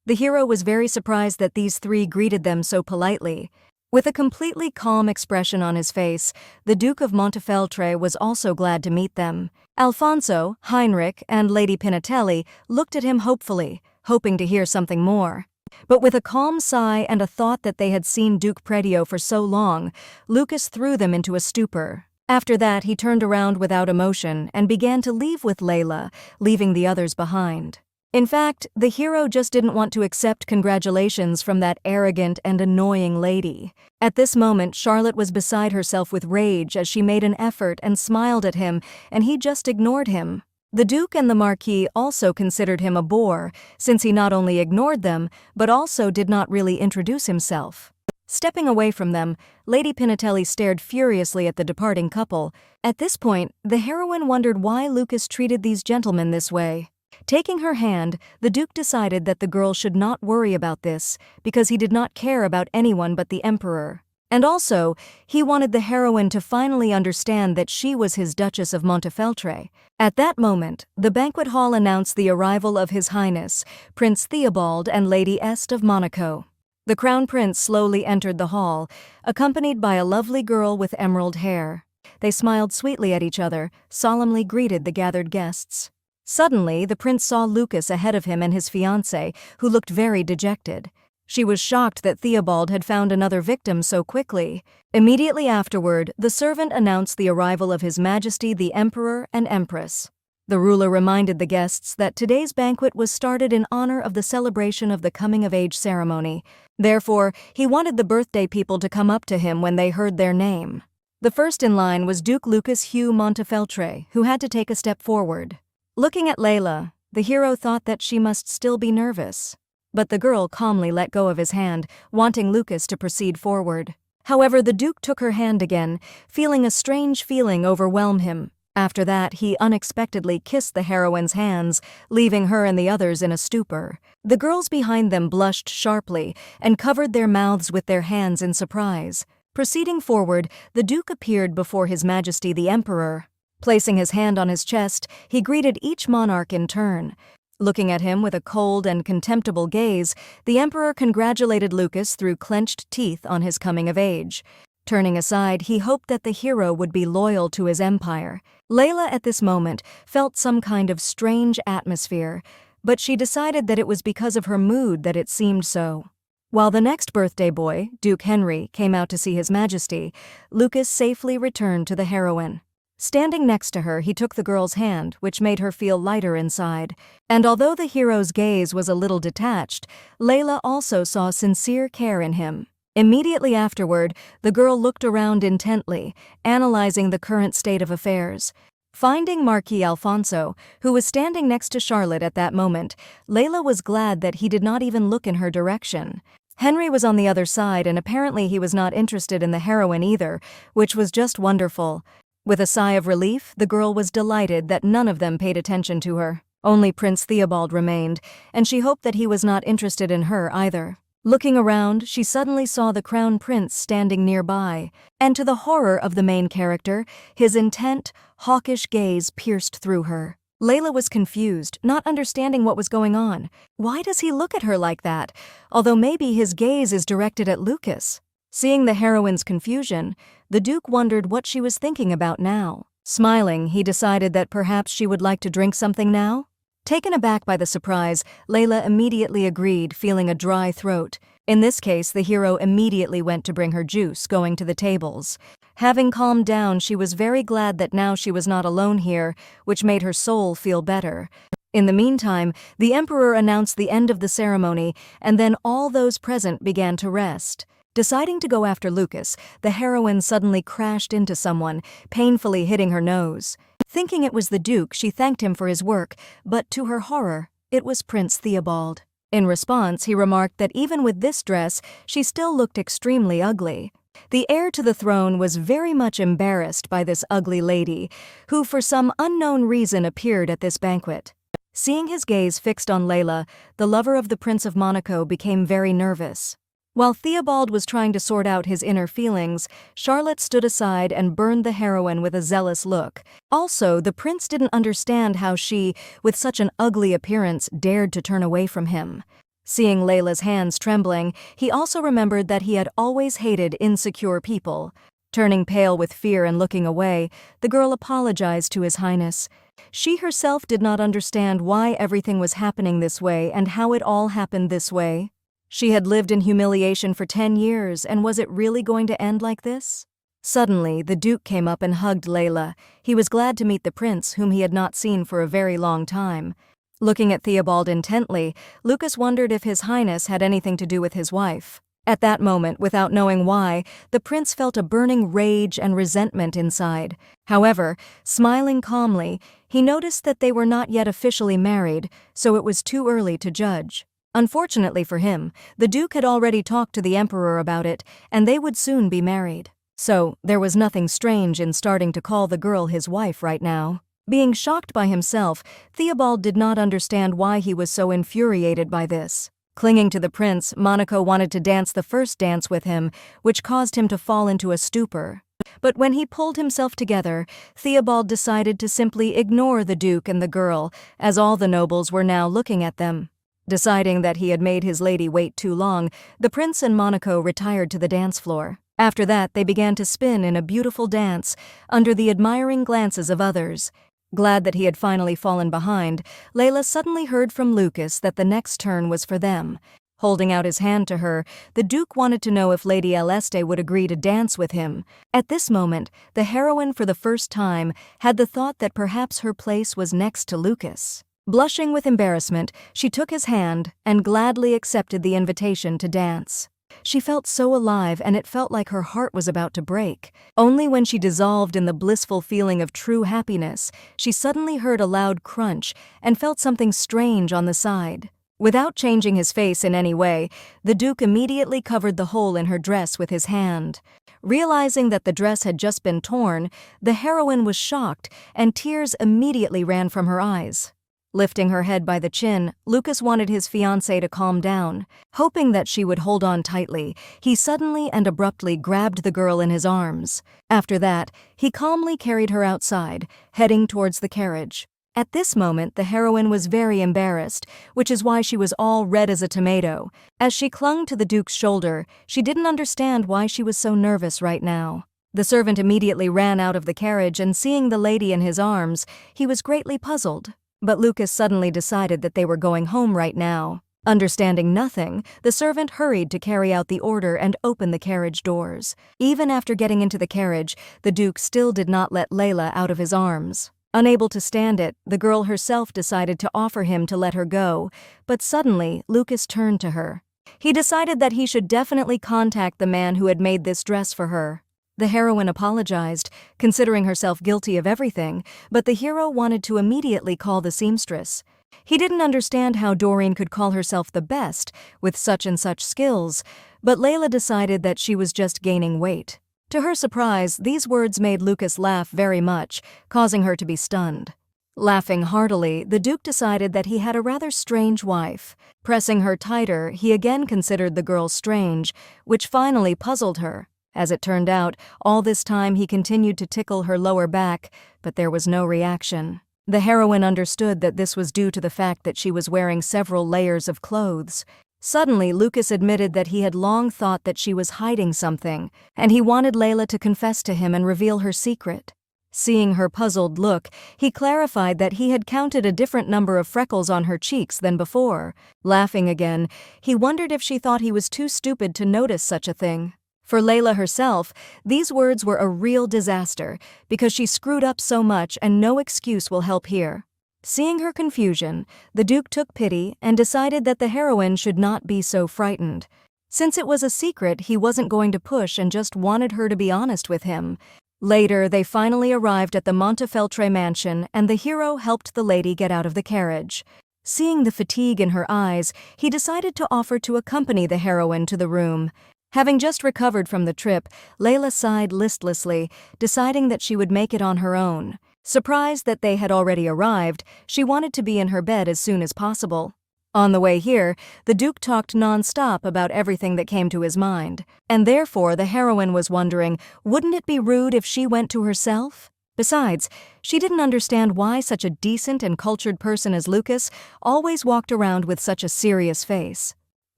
The hero was very surprised that these 3 greeted them so politely. With a completely calm expression on his face, the Duke of Montefeltro was also glad to meet them. Alfonso, Heinrich, and Lady Pinatelli looked at him hopefully, hoping to hear something more. But with a calm sigh and a thought that they had seen Duke Predio for so long, Lucas threw them into a stupor. After that, he turned around without emotion and began to leave with Layla, leaving the others behind. In fact, the hero just didn't want to accept congratulations from that arrogant and annoying lady. At this moment, Charlotte was beside herself with rage as she made an effort and smiled at him, and he just ignored him. The Duke and the Marquis also considered him a bore, since he not only ignored them, but also did not really introduce himself. Stepping away from them, Lady Pinatelli stared furiously at the departing couple. At this point, the heroine wondered why Lucas treated these gentlemen this way. Taking her hand, the Duke decided that the girl should not worry about this, because he did not care about anyone but the Emperor. And also, he wanted the heroine to finally understand that she was his Duchess of Montefeltro. At that moment, the banquet hall announced the arrival of His Highness, Prince Theobald and Lady Est of Monaco. The crown prince slowly entered the hall, accompanied by a lovely girl with emerald hair. They smiled sweetly at each other, solemnly greeted the gathered guests. Suddenly, the prince saw Lucas ahead of him and his fiancée, who looked very dejected. She was shocked that Theobald had found another victim so quickly. Immediately afterward, the servant announced the arrival of His Majesty the Emperor and Empress. The ruler reminded the guests that today's banquet was started in honor of the celebration of the coming-of-age ceremony. Therefore, he wanted the birthday people to come up to him when they heard their name. The first in line was Duke Lucas Hugh Montefeltre, who had to take a step forward. Looking at Layla, the hero thought that she must still be nervous. But the girl calmly let go of his hand, wanting Lucas to proceed forward. However, the Duke took her hand again, feeling a strange feeling overwhelm him. After that, he unexpectedly kissed the heroine's hands, leaving her and the others in a stupor. The girls behind them blushed sharply and covered their mouths with their hands in surprise. Proceeding forward, the Duke appeared before His Majesty the Emperor. Placing his hand on his chest, he greeted each monarch in turn. Looking at him with a cold and contemptible gaze, the Emperor congratulated Lucas through clenched teeth on his coming of age. Turning aside, he hoped that the hero would be loyal to his empire. Layla at this moment felt some kind of strange atmosphere, but she decided that it was because of her mood that it seemed so. While the next birthday boy, Duke Henry, came out to see His Majesty, Lucas safely returned to the heroine. Standing next to her, he took the girl's hand, which made her feel lighter inside. And although the hero's gaze was a little detached, Layla also saw sincere care in him. Immediately afterward, the girl looked around intently, analyzing the current state of affairs. Finding Marquis Alfonso, who was standing next to Charlotte at that moment, Layla was glad that he did not even look in her direction. Henry was on the other side, and apparently he was not interested in the heroine either, which was just wonderful. With a sigh of relief, the girl was delighted that none of them paid attention to her. Only Prince Theobald remained, and she hoped that he was not interested in her either. Looking around, she suddenly saw the crown prince standing nearby, and to the horror of the main character, his intent, hawkish gaze pierced through her. Layla was confused, not understanding what was going on. Why does he look at her like that, although maybe his gaze is directed at Lucas? Seeing the heroine's confusion, the Duke wondered what she was thinking about now. Smiling, he decided that perhaps she would like to drink something now? Taken aback by the surprise, Layla immediately agreed, feeling a dry throat. In this case, the hero immediately went to bring her juice, going to the tables. Having calmed down, she was very glad that now she was not alone here, which made her soul feel better. In the meantime, the Emperor announced the end of the ceremony, and then all those present began to rest. Deciding to go after Lucas, the heroine suddenly crashed into someone, painfully hitting her nose. Thinking it was the Duke, she thanked him for his work, but to her horror, it was Prince Theobald. In response, he remarked that even with this dress, she still looked extremely ugly. The heir to the throne was very much embarrassed by this ugly lady, who for some unknown reason appeared at this banquet. Seeing his gaze fixed on Layla, the lover of the Prince of Monaco became very nervous. While Theobald was trying to sort out his inner feelings, Charlotte stood aside and burned the heroine with a zealous look. Also, the prince didn't understand how she, with such an ugly appearance, dared to turn away from him. Seeing Layla's hands trembling, he also remembered that he had always hated insecure people. Turning pale with fear and looking away, the girl apologized to His Highness. She herself did not understand why everything was happening this way and how it all happened this way. She had lived in humiliation for 10 years, and was it really going to end like this? Suddenly, the Duke came up and hugged Layla. He was glad to meet the prince, whom he had not seen for a very long time. Looking at Theobald intently, Lucas wondered if His Highness had anything to do with his wife. At that moment, without knowing why, the prince felt a burning rage and resentment inside. However, smiling calmly, he noticed that they were not yet officially married, so it was too early to judge. Unfortunately for him, the Duke had already talked to the Emperor about it, and they would soon be married. So, there was nothing strange in starting to call the girl his wife right now. Being shocked by himself, Theobald did not understand why he was so infuriated by this. Clinging to the prince, Monaco wanted to dance the first dance with him, which caused him to fall into a stupor. But when he pulled himself together, Theobald decided to simply ignore the Duke and the girl, as all the nobles were now looking at them. Deciding that he had made his lady wait too long, the prince and Monaco retired to the dance floor. After that, they began to spin in a beautiful dance, under the admiring glances of others. Glad that he had finally fallen behind, Layla suddenly heard from Lucas that the next turn was for them. Holding out his hand to her, the Duke wanted to know if Lady Aleste would agree to dance with him. At this moment, the heroine for the first time had the thought that perhaps her place was next to Lucas. Blushing with embarrassment, she took his hand and gladly accepted the invitation to dance. She felt so alive, and it felt like her heart was about to break. Only when she dissolved in the blissful feeling of true happiness, she suddenly heard a loud crunch and felt something strange on the side. Without changing his face in any way, the Duke immediately covered the hole in her dress with his hand. Realizing that the dress had just been torn, the heroine was shocked, and tears immediately ran from her eyes. Lifting her head by the chin, Lucas wanted his fiancée to calm down. Hoping that she would hold on tightly, he suddenly and abruptly grabbed the girl in his arms. After that, he calmly carried her outside, heading towards the carriage. At this moment, the heroine was very embarrassed, which is why she was all red as a tomato. As she clung to the Duke's shoulder, she didn't understand why she was so nervous right now. The servant immediately ran out of the carriage, and seeing the lady in his arms, he was greatly puzzled. But Lucas suddenly decided that they were going home right now. Understanding nothing, the servant hurried to carry out the order and open the carriage doors. Even after getting into the carriage, the Duke still did not let Layla out of his arms. Unable to stand it, the girl herself decided to offer him to let her go, but suddenly Lucas turned to her. He decided that he should definitely contact the man who had made this dress for her. The heroine apologized, considering herself guilty of everything, but the hero wanted to immediately call the seamstress. He didn't understand how Doreen could call herself the best, with such and such skills, but Layla decided that she was just gaining weight. To her surprise, these words made Lucas laugh very much, causing her to be stunned. Laughing heartily, the Duke decided that he had a rather strange wife. Pressing her tighter, he again considered the girl strange, which finally puzzled her. As it turned out, all this time he continued to tickle her lower back, but there was no reaction. The heroine understood that this was due to the fact that she was wearing several layers of clothes. Suddenly, Lucas admitted that he had long thought that she was hiding something, and he wanted Layla to confess to him and reveal her secret. Seeing her puzzled look, he clarified that he had counted a different number of freckles on her cheeks than before. Laughing again, he wondered if she thought he was too stupid to notice such a thing. For Layla herself, these words were a real disaster, because she screwed up so much and no excuse will help here. Seeing her confusion, the Duke took pity and decided that the heroine should not be so frightened. Since it was a secret, he wasn't going to push and just wanted her to be honest with him. Later, they finally arrived at the Montefeltro mansion, and the hero helped the lady get out of the carriage. Seeing the fatigue in her eyes, he decided to offer to accompany the heroine to the room. Having just recovered from the trip, Layla sighed listlessly, deciding that she would make it on her own. Surprised that they had already arrived, she wanted to be in her bed as soon as possible. On the way here, the Duke talked non-stop about everything that came to his mind, and therefore the heroine was wondering, wouldn't it be rude if she went to herself? Besides, she didn't understand why such a decent and cultured person as Lucas always walked around with such a serious face.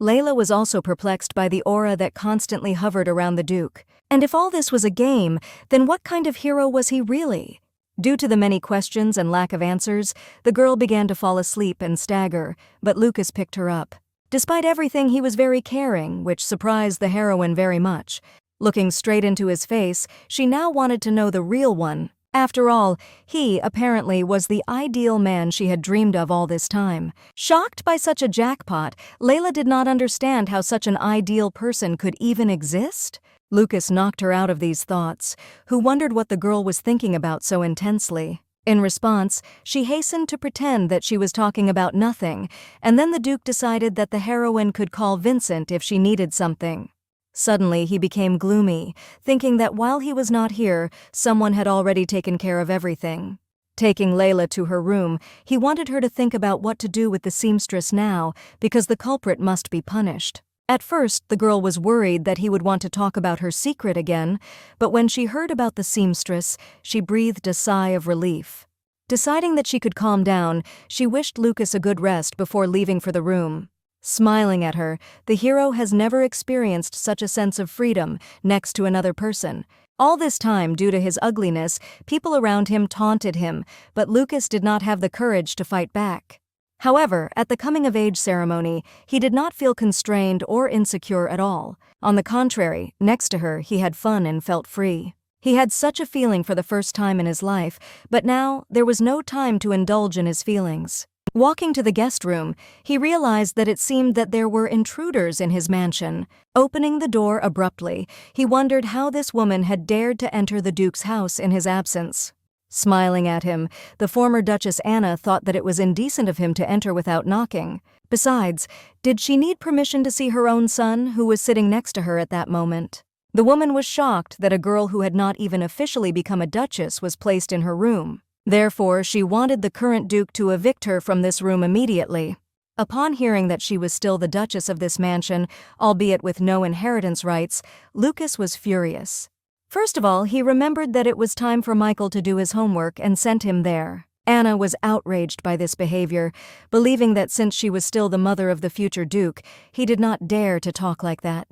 Layla was also perplexed by the aura that constantly hovered around the Duke. And if all this was a game, then what kind of hero was he really? Due to the many questions and lack of answers, the girl began to fall asleep and stagger, but Lucas picked her up. Despite everything, he was very caring, which surprised the heroine very much. Looking straight into his face, she now wanted to know the real one. After all, he, apparently, was the ideal man she had dreamed of all this time. Shocked by such a jackpot, Layla did not understand how such an ideal person could even exist. Lucas knocked her out of these thoughts, who wondered what the girl was thinking about so intensely. In response, she hastened to pretend that she was talking about nothing, and then the Duke decided that the heroine could call Vincent if she needed something. Suddenly, he became gloomy, thinking that while he was not here, someone had already taken care of everything. Taking Layla to her room, he wanted her to think about what to do with the seamstress now, because the culprit must be punished. At first, the girl was worried that he would want to talk about her secret again, but when she heard about the seamstress, she breathed a sigh of relief. Deciding that she could calm down, she wished Lucas a good rest before leaving for the room. Smiling at her, the hero has never experienced such a sense of freedom next to another person. All this time, due to his ugliness, people around him taunted him, but Lucas did not have the courage to fight back. However, at the coming-of-age ceremony, he did not feel constrained or insecure at all. On the contrary, next to her, he had fun and felt free. He had such a feeling for the first time in his life, but now there was no time to indulge in his feelings. Walking to the guest room, he realized that it seemed that there were intruders in his mansion. Opening the door abruptly, he wondered how this woman had dared to enter the Duke's house in his absence. Smiling at him, the former Duchess Anna thought that it was indecent of him to enter without knocking. Besides, did she need permission to see her own son, who was sitting next to her at that moment? The woman was shocked that a girl who had not even officially become a duchess was placed in her room. Therefore, she wanted the current duke to evict her from this room immediately. Upon hearing that she was still the duchess of this mansion, albeit with no inheritance rights, Lucas was furious. First of all, he remembered that it was time for Michael to do his homework and sent him there. Anna was outraged by this behavior, believing that since she was still the mother of the future duke, he did not dare to talk like that.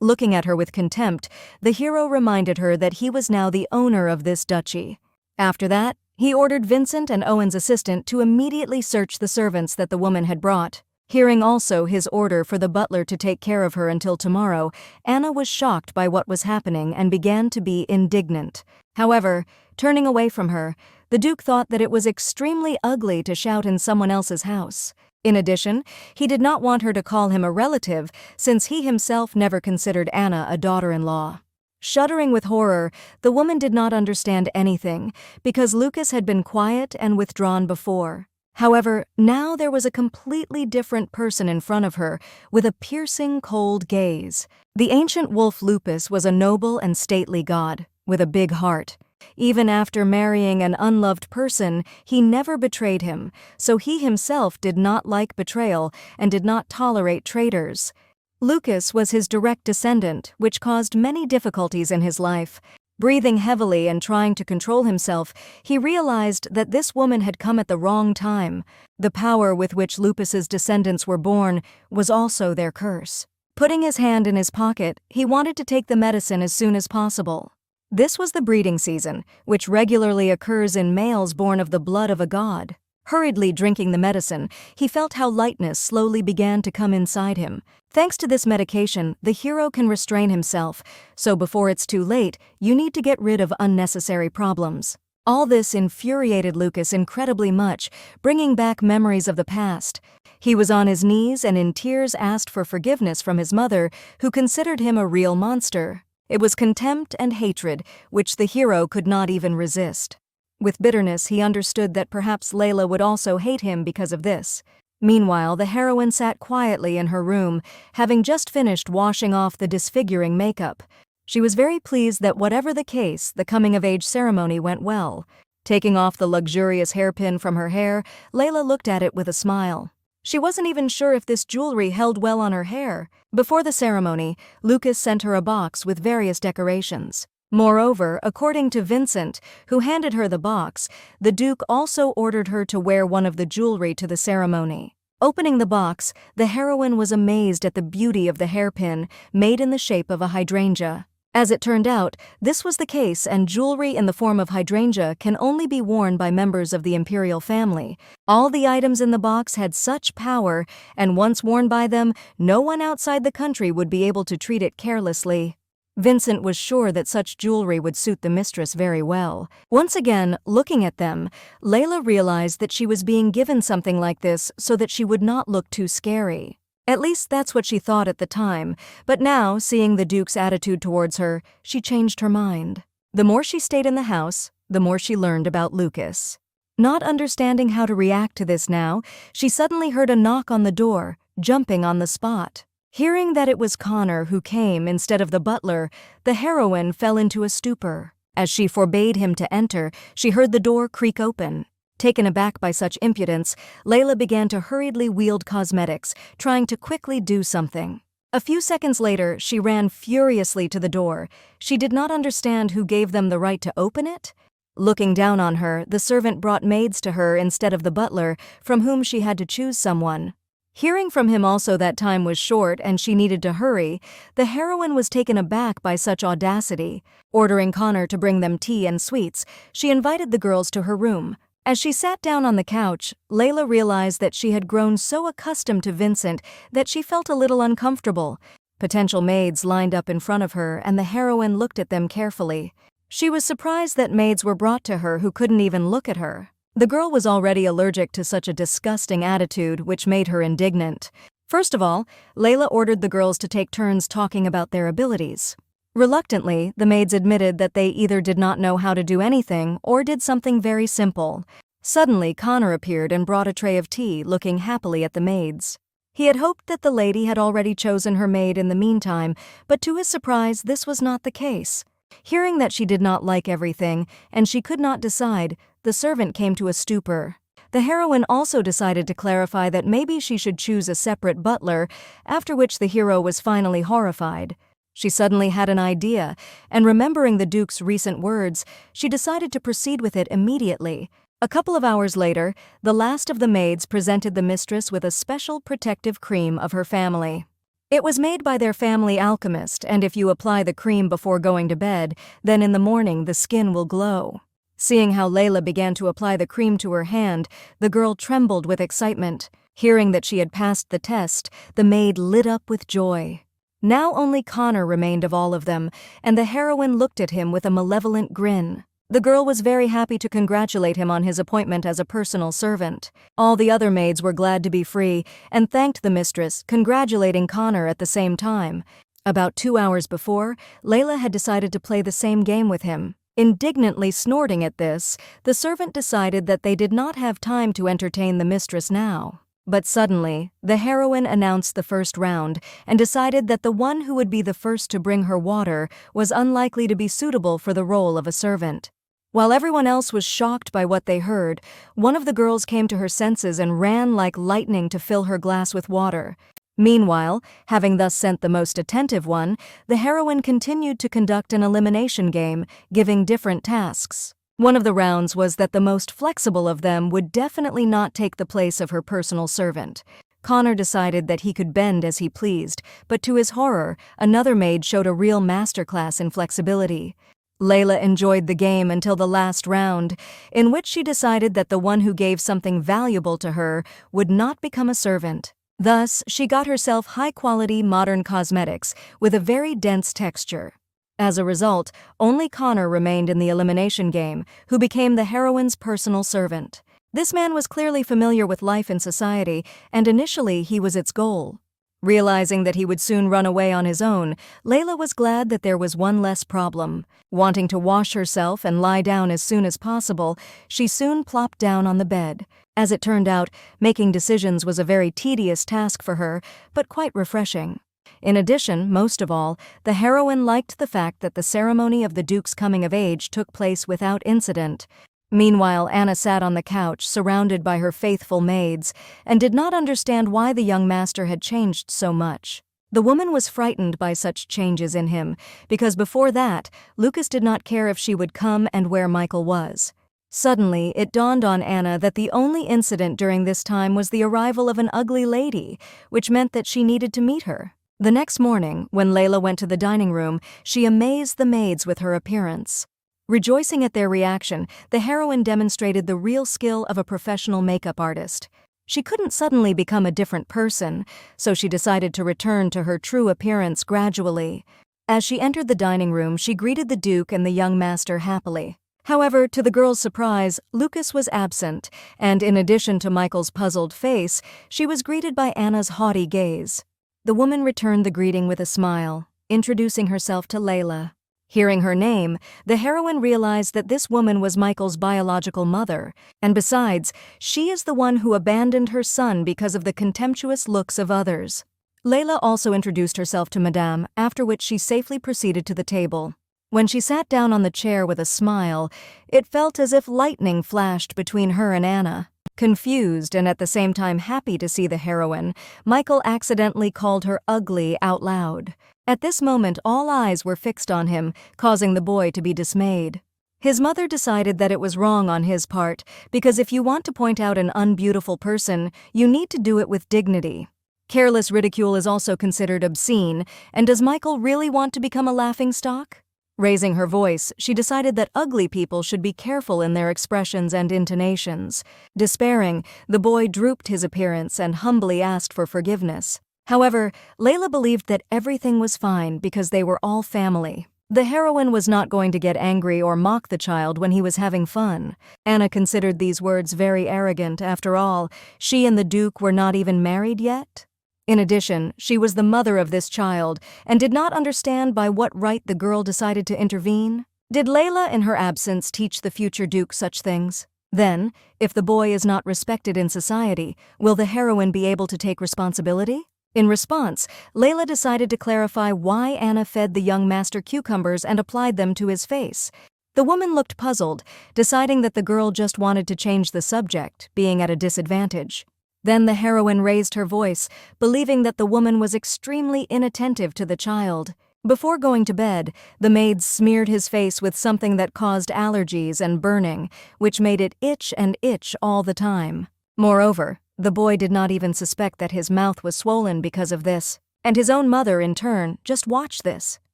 Looking at her with contempt, the hero reminded her that he was now the owner of this duchy. After that, he ordered Vincent and Owen's assistant to immediately search the servants that the woman had brought. Hearing also his order for the butler to take care of her until tomorrow, Anna was shocked by what was happening and began to be indignant. However, turning away from her, the Duke thought that it was extremely ugly to shout in someone else's house. In addition, he did not want her to call him a relative, since he himself never considered Anna a daughter-in-law. Shuddering with horror, the woman did not understand anything, because Lucas had been quiet and withdrawn before. However, now there was a completely different person in front of her, with a piercing, cold gaze. The ancient wolf Lupus was a noble and stately god, with a big heart. Even after marrying an unloved person, he never betrayed him, so he himself did not like betrayal and did not tolerate traitors. Lucas was his direct descendant, which caused many difficulties in his life. Breathing heavily and trying to control himself, he realized that this woman had come at the wrong time. The power with which Lupus's descendants were born was also their curse. Putting his hand in his pocket, he wanted to take the medicine as soon as possible. This was the breeding season, which regularly occurs in males born of the blood of a god. Hurriedly drinking the medicine, he felt how lightness slowly began to come inside him. Thanks to this medication, the hero can restrain himself, so before it's too late, you need to get rid of unnecessary problems. All this infuriated Lucas incredibly much, bringing back memories of the past. He was on his knees and in tears asked for forgiveness from his mother, who considered him a real monster. It was contempt and hatred, which the hero could not even resist. With bitterness, he understood that perhaps Layla would also hate him because of this. Meanwhile, the heroine sat quietly in her room, having just finished washing off the disfiguring makeup. She was very pleased that whatever the case, the coming-of-age ceremony went well. Taking off the luxurious hairpin from her hair, Layla looked at it with a smile. She wasn't even sure if this jewelry held well on her hair. Before the ceremony, Lucas sent her a box with various decorations. Moreover, according to Vincent, who handed her the box, the Duke also ordered her to wear one of the jewelry to the ceremony. Opening the box, the heroine was amazed at the beauty of the hairpin, made in the shape of a hydrangea. As it turned out, this was the case, and jewelry in the form of hydrangea can only be worn by members of the imperial family. All the items in the box had such power, and once worn by them, no one outside the country would be able to treat it carelessly. Vincent was sure that such jewelry would suit the mistress very well. Once again, looking at them, Layla realized that she was being given something like this so that she would not look too scary. At least that's what she thought at the time, but now, seeing the Duke's attitude towards her, she changed her mind. The more she stayed in the house, the more she learned about Lucas. Not understanding how to react to this now, she suddenly heard a knock on the door, jumping on the spot. Hearing that it was Connor who came instead of the butler, the heroine fell into a stupor. As she forbade him to enter, she heard the door creak open. Taken aback by such impudence, Layla began to hurriedly wield cosmetics, trying to quickly do something. A few seconds later, she ran furiously to the door. She did not understand who gave them the right to open it. Looking down on her, the servant brought maids to her instead of the butler, from whom she had to choose someone. Hearing from him also that time was short and she needed to hurry, the heroine was taken aback by such audacity. Ordering Connor to bring them tea and sweets, she invited the girls to her room. As she sat down on the couch, Layla realized that she had grown so accustomed to Vincent that she felt a little uncomfortable. Potential maids lined up in front of her and the heroine looked at them carefully. She was surprised that maids were brought to her who couldn't even look at her. The girl was already allergic to such a disgusting attitude, which made her indignant. First of all, Layla ordered the girls to take turns talking about their abilities. Reluctantly, the maids admitted that they either did not know how to do anything or did something very simple. Suddenly, Connor appeared and brought a tray of tea, looking happily at the maids. He had hoped that the lady had already chosen her maid in the meantime, but to his surprise, this was not the case. Hearing that she did not like everything, and she could not decide, the servant came to a stupor. The heroine also decided to clarify that maybe she should choose a separate butler, after which the hero was finally horrified. She suddenly had an idea, and remembering the Duke's recent words, she decided to proceed with it immediately. A couple of hours later, the last of the maids presented the mistress with a special protective cream of her family. It was made by their family alchemist, and if you apply the cream before going to bed, then in the morning the skin will glow. Seeing how Layla began to apply the cream to her hand, the girl trembled with excitement. Hearing that she had passed the test, the maid lit up with joy. Now only Connor remained of all of them, and the heroine looked at him with a malevolent grin. The girl was very happy to congratulate him on his appointment as a personal servant. All the other maids were glad to be free and thanked the mistress, congratulating Connor at the same time. About 2 hours before, Layla had decided to play the same game with him. Indignantly snorting at this, the servant decided that they did not have time to entertain the mistress now. But suddenly, the heroine announced the first round and decided that the one who would be the first to bring her water was unlikely to be suitable for the role of a servant. While everyone else was shocked by what they heard, one of the girls came to her senses and ran like lightning to fill her glass with water. Meanwhile, having thus sent the most attentive one, the heroine continued to conduct an elimination game, giving different tasks. One of the rounds was that the most flexible of them would definitely not take the place of her personal servant. Connor decided that he could bend as he pleased, but to his horror, another maid showed a real masterclass in flexibility. Layla enjoyed the game until the last round, in which she decided that the one who gave something valuable to her would not become a servant. Thus, she got herself high-quality modern cosmetics with a very dense texture. As a result, only Connor remained in the elimination game, who became the heroine's personal servant. This man was clearly familiar with life in society, and initially he was its goal. Realizing that he would soon run away on his own, Layla was glad that there was one less problem. Wanting to wash herself and lie down as soon as possible, she soon plopped down on the bed. As it turned out, making decisions was a very tedious task for her, but quite refreshing. In addition, most of all, the heroine liked the fact that the ceremony of the Duke's coming of age took place without incident. Meanwhile, Anna sat on the couch, surrounded by her faithful maids, and did not understand why the young master had changed so much. The woman was frightened by such changes in him, because before that, Lucas did not care if she would come and where Michael was. Suddenly, it dawned on Anna that the only incident during this time was the arrival of an ugly lady, which meant that she needed to meet her. The next morning, when Layla went to the dining room, she amazed the maids with her appearance. Rejoicing at their reaction, the heroine demonstrated the real skill of a professional makeup artist. She couldn't suddenly become a different person, so she decided to return to her true appearance gradually. As she entered the dining room, she greeted the Duke and the young master happily. However, to the girl's surprise, Lucas was absent, and in addition to Michael's puzzled face, she was greeted by Anna's haughty gaze. The woman returned the greeting with a smile, introducing herself to Layla. Hearing her name, the heroine realized that this woman was Michael's biological mother, and besides, she is the one who abandoned her son because of the contemptuous looks of others. Layla also introduced herself to Madame, after which she safely proceeded to the table. When she sat down on the chair with a smile, it felt as if lightning flashed between her and Anna. Confused and at the same time happy to see the heroine, Michael accidentally called her ugly out loud. At this moment, all eyes were fixed on him, causing the boy to be dismayed. His mother decided that it was wrong on his part, because if you want to point out an unbeautiful person, you need to do it with dignity. Careless ridicule is also considered obscene, and does Michael really want to become a laughingstock? Raising her voice, she decided that ugly people should be careful in their expressions and intonations. Despairing, the boy drooped his appearance and humbly asked for forgiveness. However, Layla believed that everything was fine because they were all family. The heroine was not going to get angry or mock the child when he was having fun. Anna considered these words very arrogant. After all, she and the Duke were not even married yet. In addition, she was the mother of this child and did not understand by what right the girl decided to intervene. Did Layla, in her absence, teach the future Duke such things? Then, if the boy is not respected in society, will the heroine be able to take responsibility? In response, Layla decided to clarify why Anna fed the young master cucumbers and applied them to his face. The woman looked puzzled, deciding that the girl just wanted to change the subject, being at a disadvantage. Then the heroine raised her voice, believing that the woman was extremely inattentive to the child. Before going to bed, the maids smeared his face with something that caused allergies and burning, which made it itch and itch all the time. Moreover, the boy did not even suspect that his mouth was swollen because of this, and his own mother, in turn, just watched this,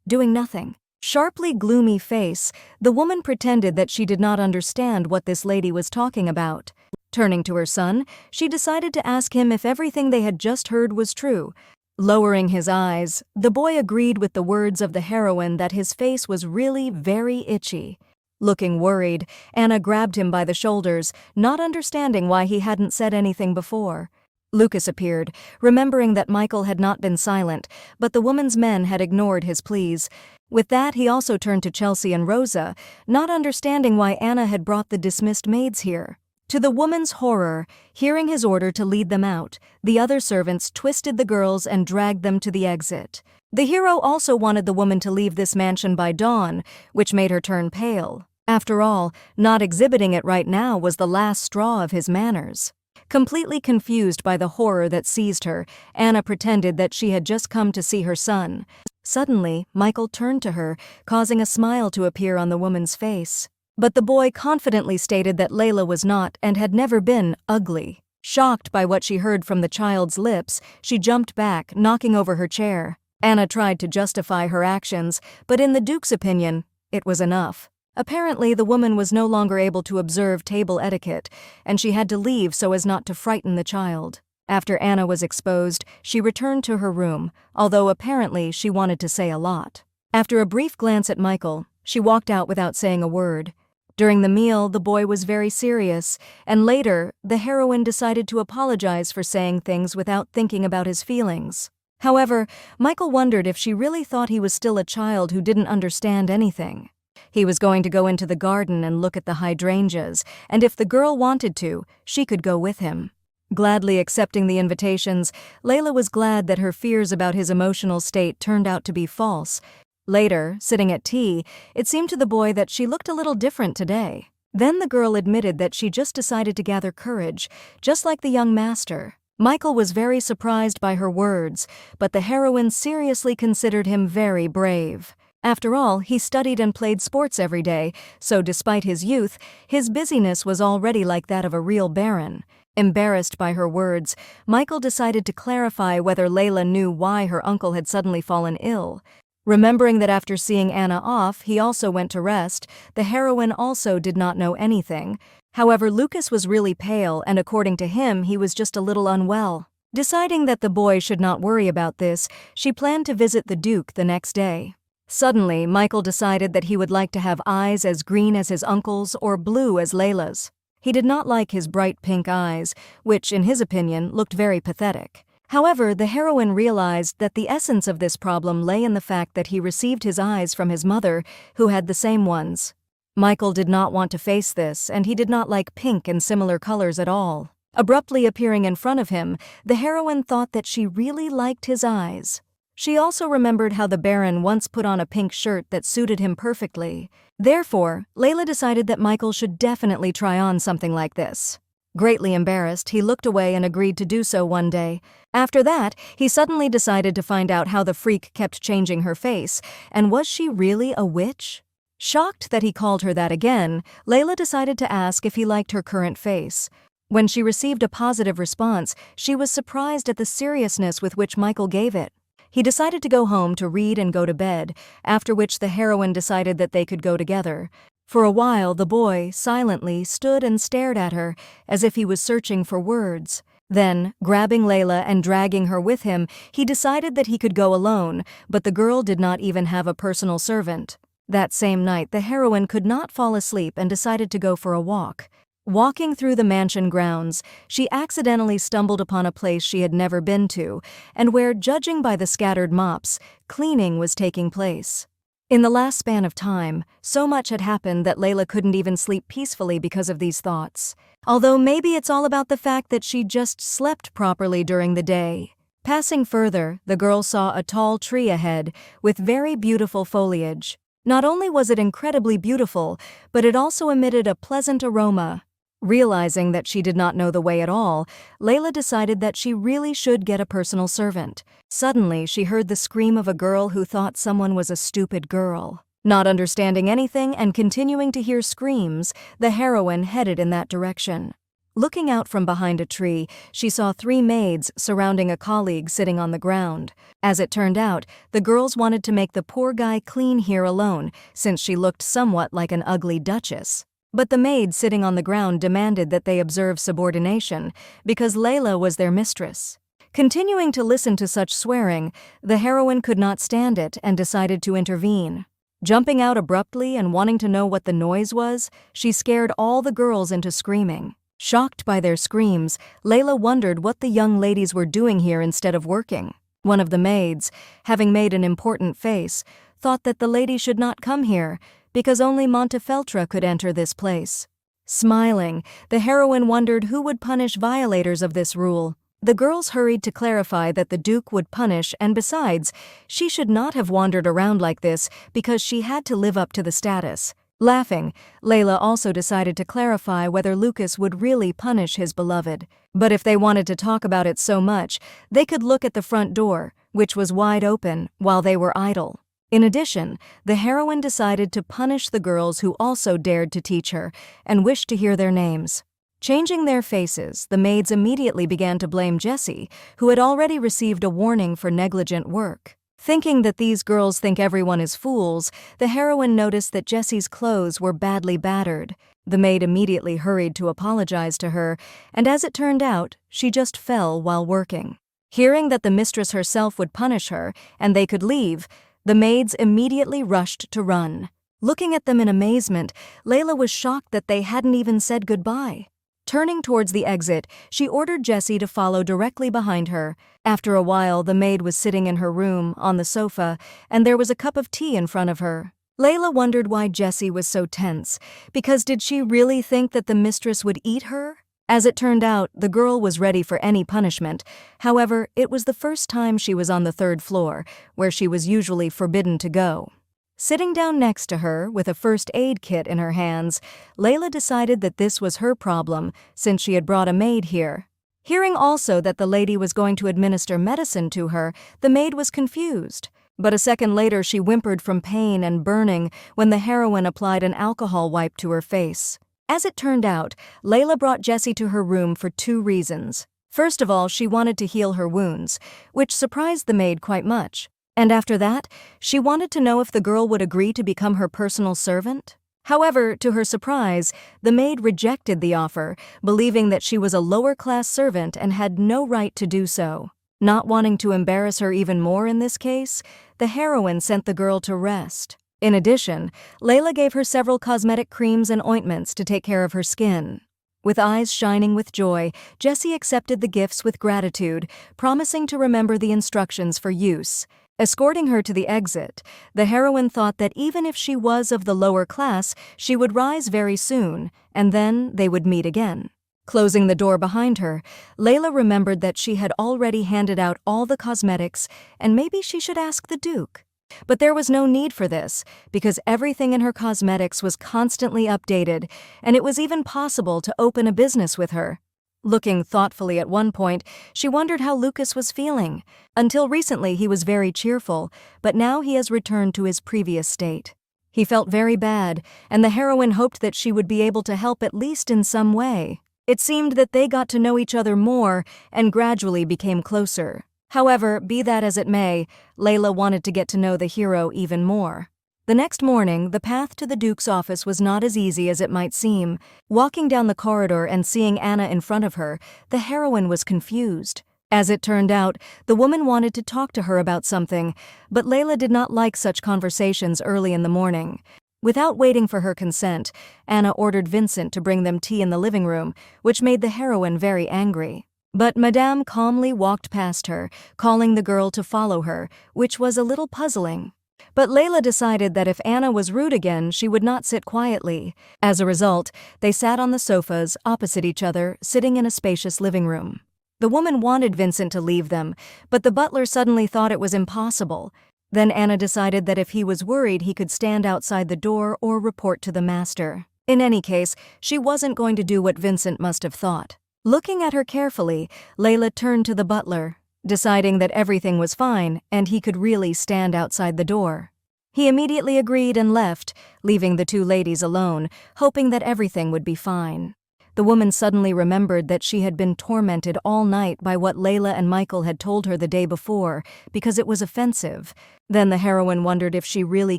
doing nothing. Sharply gloomy face, the woman pretended that she did not understand what this lady was talking about. Turning to her son, she decided to ask him if everything they had just heard was true. Lowering his eyes, the boy agreed with the words of the heroine that his face was really very itchy. Looking worried, Anna grabbed him by the shoulders, not understanding why he hadn't said anything before. Lucas appeared, remembering that Michael had not been silent, but the woman's men had ignored his pleas. With that, he also turned to Chelsea and Rosa, not understanding why Anna had brought the dismissed maids here. To the woman's horror, hearing his order to lead them out, the other servants twisted the girls and dragged them to the exit. The hero also wanted the woman to leave this mansion by dawn, which made her turn pale. After all, not exhibiting it right now was the last straw of his manners. Completely confused by the horror that seized her, Anna pretended that she had just come to see her son. Suddenly, Michael turned to her, causing a smile to appear on the woman's face. But the boy confidently stated that Layla was not and had never been ugly. Shocked by what she heard from the child's lips, she jumped back, knocking over her chair. Anna tried to justify her actions, but in the Duke's opinion, it was enough. Apparently, the woman was no longer able to observe table etiquette, and she had to leave so as not to frighten the child. After Anna was exposed, she returned to her room, although apparently she wanted to say a lot. After a brief glance at Michael, she walked out without saying a word. During the meal, the boy was very serious, and later, the heroine decided to apologize for saying things without thinking about his feelings. However, Michael wondered if she really thought he was still a child who didn't understand anything. He was going to go into the garden and look at the hydrangeas, and if the girl wanted to, she could go with him. Gladly accepting the invitations, Layla was glad that her fears about his emotional state turned out to be false. Later, sitting at tea, it seemed to the boy that she looked a little different today. Then the girl admitted that she just decided to gather courage, just like the young master. Michael was very surprised by her words, but the heroine seriously considered him very brave. After all, he studied and played sports every day, so despite his youth, his busyness was already like that of a real baron. Embarrassed by her words, Michael decided to clarify whether Layla knew why her uncle had suddenly fallen ill. Remembering that after seeing Anna off, he also went to rest, the heroine also did not know anything. However, Lucas was really pale, and according to him, he was just a little unwell. Deciding that the boy should not worry about this, she planned to visit the Duke the next day. Suddenly, Michael decided that he would like to have eyes as green as his uncle's or blue as Layla's. He did not like his bright pink eyes, which, in his opinion, looked very pathetic. However, the heroine realized that the essence of this problem lay in the fact that he received his eyes from his mother, who had the same ones. Michael did not want to face this, and he did not like pink and similar colors at all. Abruptly appearing in front of him, the heroine thought that she really liked his eyes. She also remembered how the Baron once put on a pink shirt that suited him perfectly. Therefore, Layla decided that Michael should definitely try on something like this. Greatly embarrassed, he looked away and agreed to do so one day. After that, he suddenly decided to find out how the freak kept changing her face, and was she really a witch? Shocked that he called her that again, Layla decided to ask if he liked her current face. When she received a positive response, she was surprised at the seriousness with which Michael gave it. He decided to go home to read and go to bed, after which the heroine decided that they could go together. For a while, the boy, silently, stood and stared at her, as if he was searching for words. Then, grabbing Layla and dragging her with him, he decided that he could go alone, but the girl did not even have a personal servant. That same night, the heroine could not fall asleep and decided to go for a walk. Walking through the mansion grounds, she accidentally stumbled upon a place she had never been to, and where, judging by the scattered mops, cleaning was taking place. In the last span of time, so much had happened that Layla couldn't even sleep peacefully because of these thoughts. Although maybe it's all about the fact that she just slept properly during the day. Passing further, the girl saw a tall tree ahead, with very beautiful foliage. Not only was it incredibly beautiful, but it also emitted a pleasant aroma. Realizing that she did not know the way at all, Layla decided that she really should get a personal servant. Suddenly, she heard the scream of a girl who thought someone was a stupid girl. Not understanding anything and continuing to hear screams, the heroine headed in that direction. Looking out from behind a tree, she saw 3 maids surrounding a colleague sitting on the ground. As it turned out, the girls wanted to make the poor guy clean here alone, since she looked somewhat like an ugly duchess. But the maid sitting on the ground demanded that they observe subordination, because Layla was their mistress. Continuing to listen to such swearing, the heroine could not stand it and decided to intervene. Jumping out abruptly and wanting to know what the noise was, she scared all the girls into screaming. Shocked by their screams, Layla wondered what the young ladies were doing here instead of working. One of the maids, having made an important face, thought that the lady should not come here, because only Montefeltro could enter this place. Smiling, the heroine wondered who would punish violators of this rule. The girls hurried to clarify that the Duke would punish, and besides, she should not have wandered around like this because she had to live up to the status. Laughing, Layla also decided to clarify whether Lucas would really punish his beloved. But if they wanted to talk about it so much, they could look at the front door, which was wide open, while they were idle. In addition, the heroine decided to punish the girls who also dared to teach her and wished to hear their names. Changing their faces, the maids immediately began to blame Jessie, who had already received a warning for negligent work. Thinking that these girls think everyone is fools, the heroine noticed that Jessie's clothes were badly battered. The maid immediately hurried to apologize to her, and as it turned out, she just fell while working. Hearing that the mistress herself would punish her, and they could leave, the maids immediately rushed to run. Looking at them in amazement, Layla was shocked that they hadn't even said goodbye. Turning towards the exit, she ordered Jessie to follow directly behind her. After a while, the maid was sitting in her room, on the sofa, and there was a cup of tea in front of her. Layla wondered why Jessie was so tense, because did she really think that the mistress would eat her? As it turned out, the girl was ready for any punishment. However, it was the first time she was on the 3rd floor, where she was usually forbidden to go. Sitting down next to her, with a first aid kit in her hands, Layla decided that this was her problem, since she had brought a maid here. Hearing also that the lady was going to administer medicine to her, the maid was confused. But a second later she whimpered from pain and burning when the heroine applied an alcohol wipe to her face. As it turned out, Layla brought Jessie to her room for 2 reasons. First of all, she wanted to heal her wounds, which surprised the maid quite much. And after that, she wanted to know if the girl would agree to become her personal servant. However, to her surprise, the maid rejected the offer, believing that she was a lower-class servant and had no right to do so. Not wanting to embarrass her even more in this case, the heroine sent the girl to rest. In addition, Layla gave her several cosmetic creams and ointments to take care of her skin. With eyes shining with joy, Jessie accepted the gifts with gratitude, promising to remember the instructions for use. Escorting her to the exit, the heroine thought that even if she was of the lower class, she would rise very soon, and then they would meet again. Closing the door behind her, Layla remembered that she had already handed out all the cosmetics, and maybe she should ask the Duke. But there was no need for this, because everything in her cosmetics was constantly updated, and it was even possible to open a business with her. Looking thoughtfully at one point, she wondered how Lucas was feeling. Until recently he was very cheerful, but now he has returned to his previous state. He felt very bad, and the heroine hoped that she would be able to help at least in some way. It seemed that they got to know each other more and gradually became closer. However, be that as it may, Layla wanted to get to know the hero even more. The next morning, the path to the Duke's office was not as easy as it might seem. Walking down the corridor and seeing Anna in front of her, the heroine was confused. As it turned out, the woman wanted to talk to her about something, but Layla did not like such conversations early in the morning. Without waiting for her consent, Anna ordered Vincent to bring them tea in the living room, which made the heroine very angry. But Madame calmly walked past her, calling the girl to follow her, which was a little puzzling. But Layla decided that if Anna was rude again, she would not sit quietly. As a result, they sat on the sofas opposite each other, sitting in a spacious living room. The woman wanted Vincent to leave them, but the butler suddenly thought it was impossible. Then Anna decided that if he was worried, he could stand outside the door or report to the master. In any case, she wasn't going to do what Vincent must have thought. Looking at her carefully, Layla turned to the butler, deciding that everything was fine and he could really stand outside the door. He immediately agreed and left, leaving the two ladies alone, hoping that everything would be fine. The woman suddenly remembered that she had been tormented all night by what Layla and Michael had told her the day before, because it was offensive. Then the heroine wondered if she really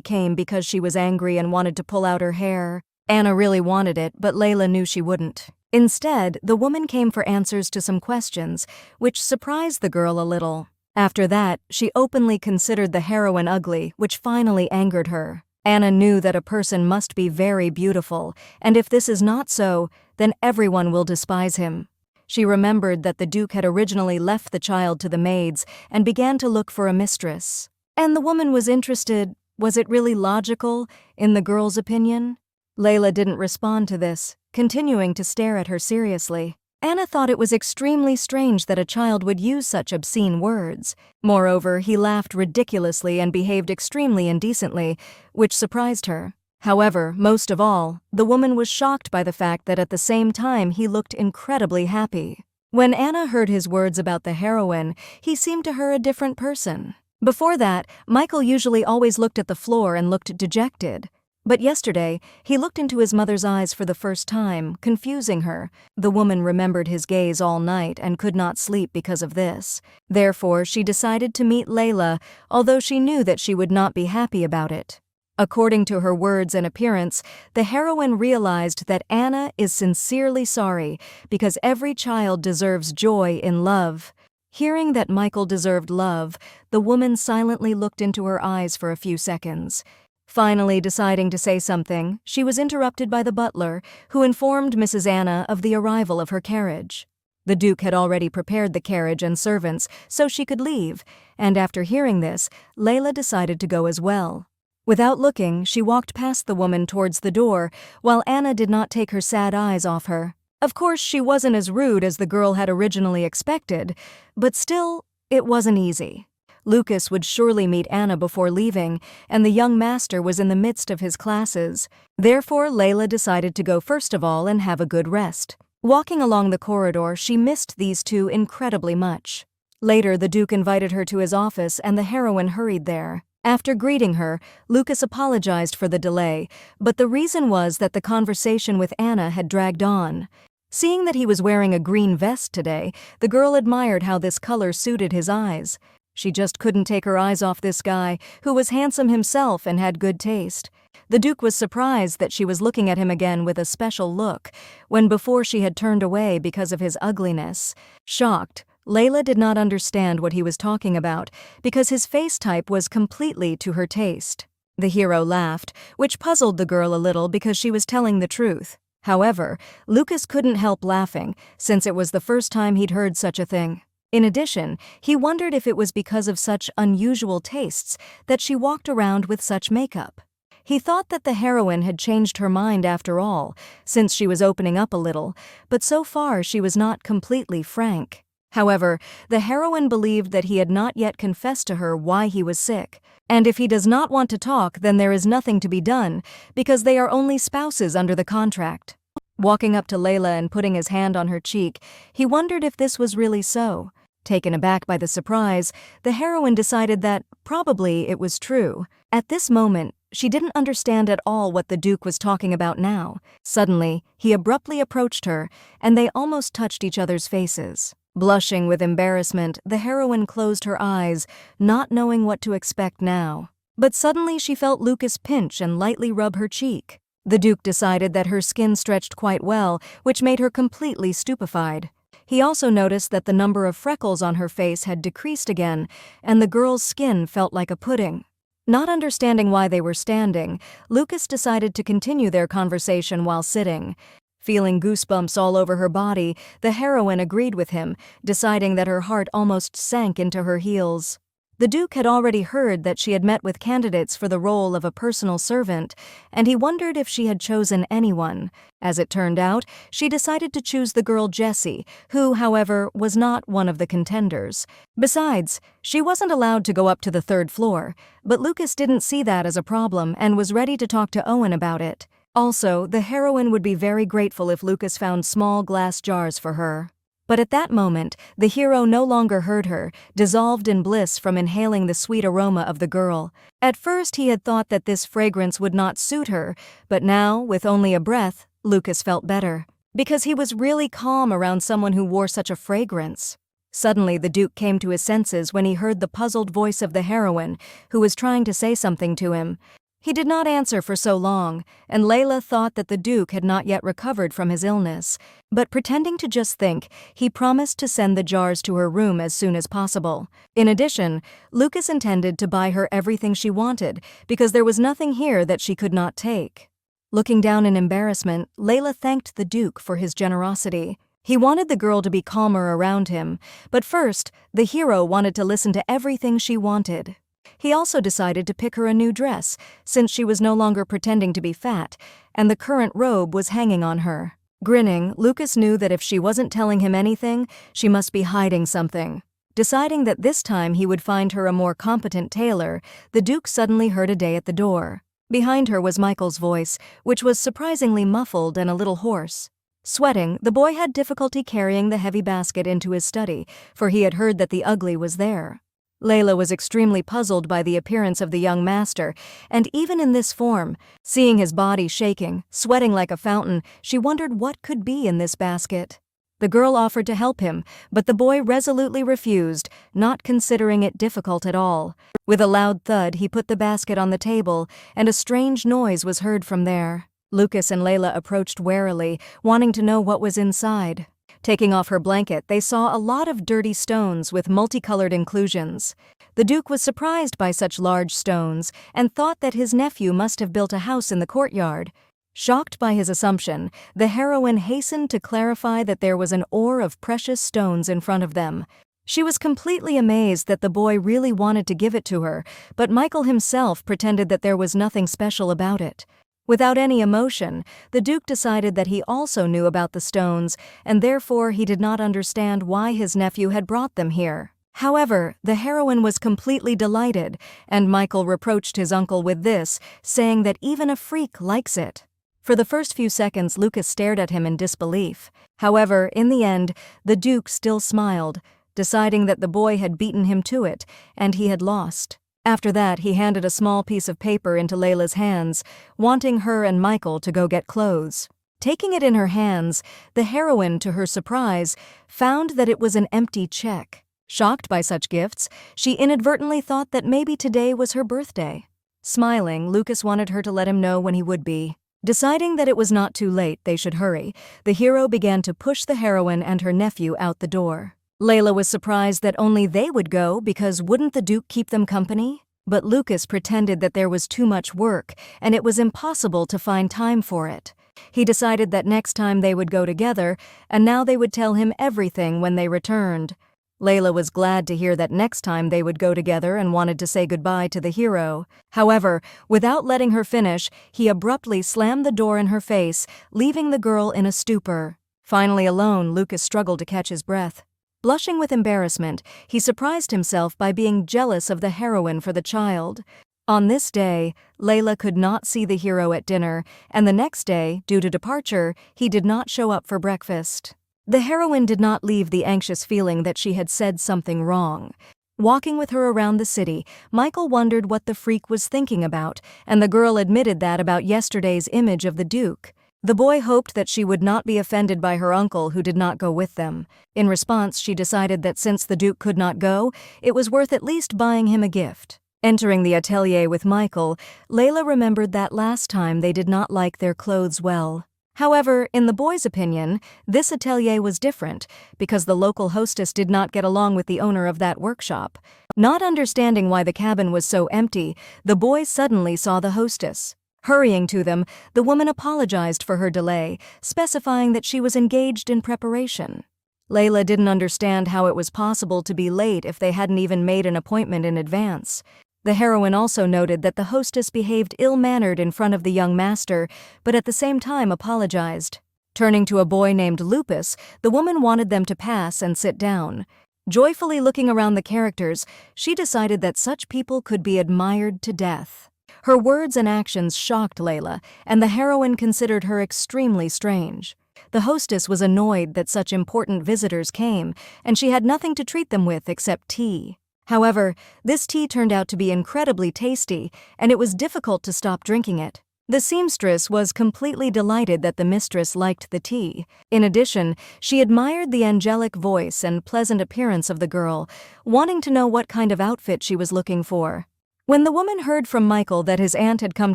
came because she was angry and wanted to pull out her hair. Anna really wanted it, but Layla knew she wouldn't. Instead, the woman came for answers to some questions, which surprised the girl a little. After that, she openly considered the heroine ugly, which finally angered her. Anna knew that a person must be very beautiful, and if this is not so, then everyone will despise him. She remembered that the Duke had originally left the child to the maids and began to look for a mistress. And the woman was interested. Was it really logical, in the girl's opinion? Layla didn't respond to this, continuing to stare at her seriously. Anna thought it was extremely strange that a child would use such obscene words. Moreover, he laughed ridiculously and behaved extremely indecently, which surprised her. However, most of all, the woman was shocked by the fact that at the same time he looked incredibly happy. When Anna heard his words about the heroine, he seemed to her a different person. Before that, Michael usually always looked at the floor and looked dejected. But yesterday, he looked into his mother's eyes for the first time, confusing her. The woman remembered his gaze all night and could not sleep because of this. Therefore, she decided to meet Layla, although she knew that she would not be happy about it. According to her words and appearance, the heroine realized that Anna is sincerely sorry because every child deserves joy in love. Hearing that Michael deserved love, the woman silently looked into her eyes for a few seconds. Finally deciding to say something, she was interrupted by the butler, who informed Mrs. Anna of the arrival of her carriage. The Duke had already prepared the carriage and servants so she could leave, and after hearing this, Layla decided to go as well. Without looking, she walked past the woman towards the door, while Anna did not take her sad eyes off her. Of course, she wasn't as rude as the girl had originally expected, but still, it wasn't easy. Lucas would surely meet Anna before leaving, and the young master was in the midst of his classes. Therefore, Layla decided to go first of all and have a good rest. Walking along the corridor, she missed these two incredibly much. Later, the Duke invited her to his office and the heroine hurried there. After greeting her, Lucas apologized for the delay, but the reason was that the conversation with Anna had dragged on. Seeing that he was wearing a green vest today, the girl admired how this color suited his eyes. She just couldn't take her eyes off this guy, who was handsome himself and had good taste. The Duke was surprised that she was looking at him again with a special look, when before she had turned away because of his ugliness. Shocked, Layla did not understand what he was talking about, because his face type was completely to her taste. The hero laughed, which puzzled the girl a little because she was telling the truth. However, Lucas couldn't help laughing, since it was the first time he'd heard such a thing. In addition, he wondered if it was because of such unusual tastes that she walked around with such makeup. He thought that the heroine had changed her mind after all, since she was opening up a little, but so far she was not completely frank. However, the heroine believed that he had not yet confessed to her why he was sick, and if he does not want to talk, then there is nothing to be done, because they are only spouses under the contract. Walking up to Layla and putting his hand on her cheek, he wondered if this was really so. Taken aback by the surprise, the heroine decided that probably it was true. At this moment, She didn't understand at all what the Duke was talking about now. Suddenly, he abruptly approached her, and they almost touched each other's faces. Blushing with embarrassment, the heroine closed her eyes, not knowing what to expect now. But suddenly she felt Lucas pinch and lightly rub her cheek. The Duke decided that her skin stretched quite well, which made her completely stupefied. He also noticed that the number of freckles on her face had decreased again, and the girl's skin felt like a pudding. Not understanding why they were standing, Lucas decided to continue their conversation while sitting. Feeling goosebumps all over her body, the heroine agreed with him, deciding that her heart almost sank into her heels. The Duke had already heard that she had met with candidates for the role of a personal servant, and he wondered if she had chosen anyone. As it turned out, she decided to choose the girl Jessie, who, however, was not one of the contenders. Besides, she wasn't allowed to go up to the third floor, but Lucas didn't see that as a problem and was ready to talk to Owen about it. Also, the heroine would be very grateful if Lucas found small glass jars for her. But at that moment, the hero no longer heard her, dissolved in bliss from inhaling the sweet aroma of the girl. At first he had thought that this fragrance would not suit her, but now, with only a breath, Lucas felt better. Because he was really calm around someone who wore such a fragrance. Suddenly the Duke came to his senses when he heard the puzzled voice of the heroine, who was trying to say something to him. He did not answer for so long, and Layla thought that the Duke had not yet recovered from his illness. But pretending to just think, he promised to send the jars to her room as soon as possible. In addition, Lucas intended to buy her everything she wanted, because there was nothing here that she could not take. Looking down in embarrassment, Layla thanked the Duke for his generosity. He wanted the girl to be calmer around him, but first, the hero wanted to listen to everything she wanted. He also decided to pick her a new dress, since she was no longer pretending to be fat, and the current robe was hanging on her. Grinning, Lucas knew that if she wasn't telling him anything, she must be hiding something. Deciding that this time he would find her a more competent tailor, the Duke suddenly heard a day at the door. Behind her was Michael's voice, which was surprisingly muffled and a little hoarse. Sweating, the boy had difficulty carrying the heavy basket into his study, for he had heard that the ugly was there. Layla was extremely puzzled by the appearance of the young master, and even in this form, seeing his body shaking, sweating like a fountain, she wondered what could be in this basket. The girl offered to help him, but the boy resolutely refused, not considering it difficult at all. With a loud thud, he put the basket on the table, and a strange noise was heard from there. Lucas and Layla approached warily, wanting to know what was inside. Taking off her blanket, they saw a lot of dirty stones with multicolored inclusions. The Duke was surprised by such large stones and thought that his nephew must have built a house in the courtyard. Shocked by his assumption, the heroine hastened to clarify that there was an ore of precious stones in front of them. She was completely amazed that the boy really wanted to give it to her, but Michael himself pretended that there was nothing special about it. Without any emotion, the Duke decided that he also knew about the stones, and therefore he did not understand why his nephew had brought them here. However, the heroine was completely delighted, and Michael reproached his uncle with this, saying that even a freak likes it. For the first few seconds, Lucas stared at him in disbelief. However, in the end, the Duke still smiled, deciding that the boy had beaten him to it, and he had lost. After that, he handed a small piece of paper into Layla's hands, wanting her and Michael to go get clothes. Taking it in her hands, the heroine, to her surprise, found that it was an empty check. Shocked by such gifts, she inadvertently thought that maybe today was her birthday. Smiling, Lucas wanted her to let him know when he would be. Deciding that it was not too late, they should hurry, the hero began to push the heroine and her nephew out the door. Layla was surprised that only they would go because wouldn't the Duke keep them company? But Lucas pretended that there was too much work and it was impossible to find time for it. He decided that next time they would go together, and now they would tell him everything when they returned. Layla was glad to hear that next time they would go together and wanted to say goodbye to the hero. However, without letting her finish, he abruptly slammed the door in her face, leaving the girl in a stupor. Finally alone, Lucas struggled to catch his breath. Blushing with embarrassment, he surprised himself by being jealous of the heroine for the child. On this day, Layla could not see the hero at dinner, and the next day, due to departure, he did not show up for breakfast. The heroine did not leave the anxious feeling that she had said something wrong. Walking with her around the city, Michael wondered what the freak was thinking about, and the girl admitted that about yesterday's image of the Duke. The boy hoped that she would not be offended by her uncle who did not go with them. In response, she decided that since the Duke could not go, it was worth at least buying him a gift. Entering the atelier with Michael, Layla remembered that last time they did not like their clothes well. However, in the boy's opinion, this atelier was different because the local hostess did not get along with the owner of that workshop. Not understanding why the cabin was so empty, the boy suddenly saw the hostess. Hurrying to them, the woman apologized for her delay, specifying that she was engaged in preparation. Layla didn't understand how it was possible to be late if they hadn't even made an appointment in advance. The heroine also noted that the hostess behaved ill-mannered in front of the young master, but at the same time apologized. Turning to a boy named Lupus, the woman wanted them to pass and sit down. Joyfully looking around the characters, she decided that such people could be admired to death. Her words and actions shocked Layla, and the heroine considered her extremely strange. The hostess was annoyed that such important visitors came, and she had nothing to treat them with except tea. However, this tea turned out to be incredibly tasty, and it was difficult to stop drinking it. The seamstress was completely delighted that the mistress liked the tea. In addition, she admired the angelic voice and pleasant appearance of the girl, wanting to know what kind of outfit she was looking for. When the woman heard from Michael that his aunt had come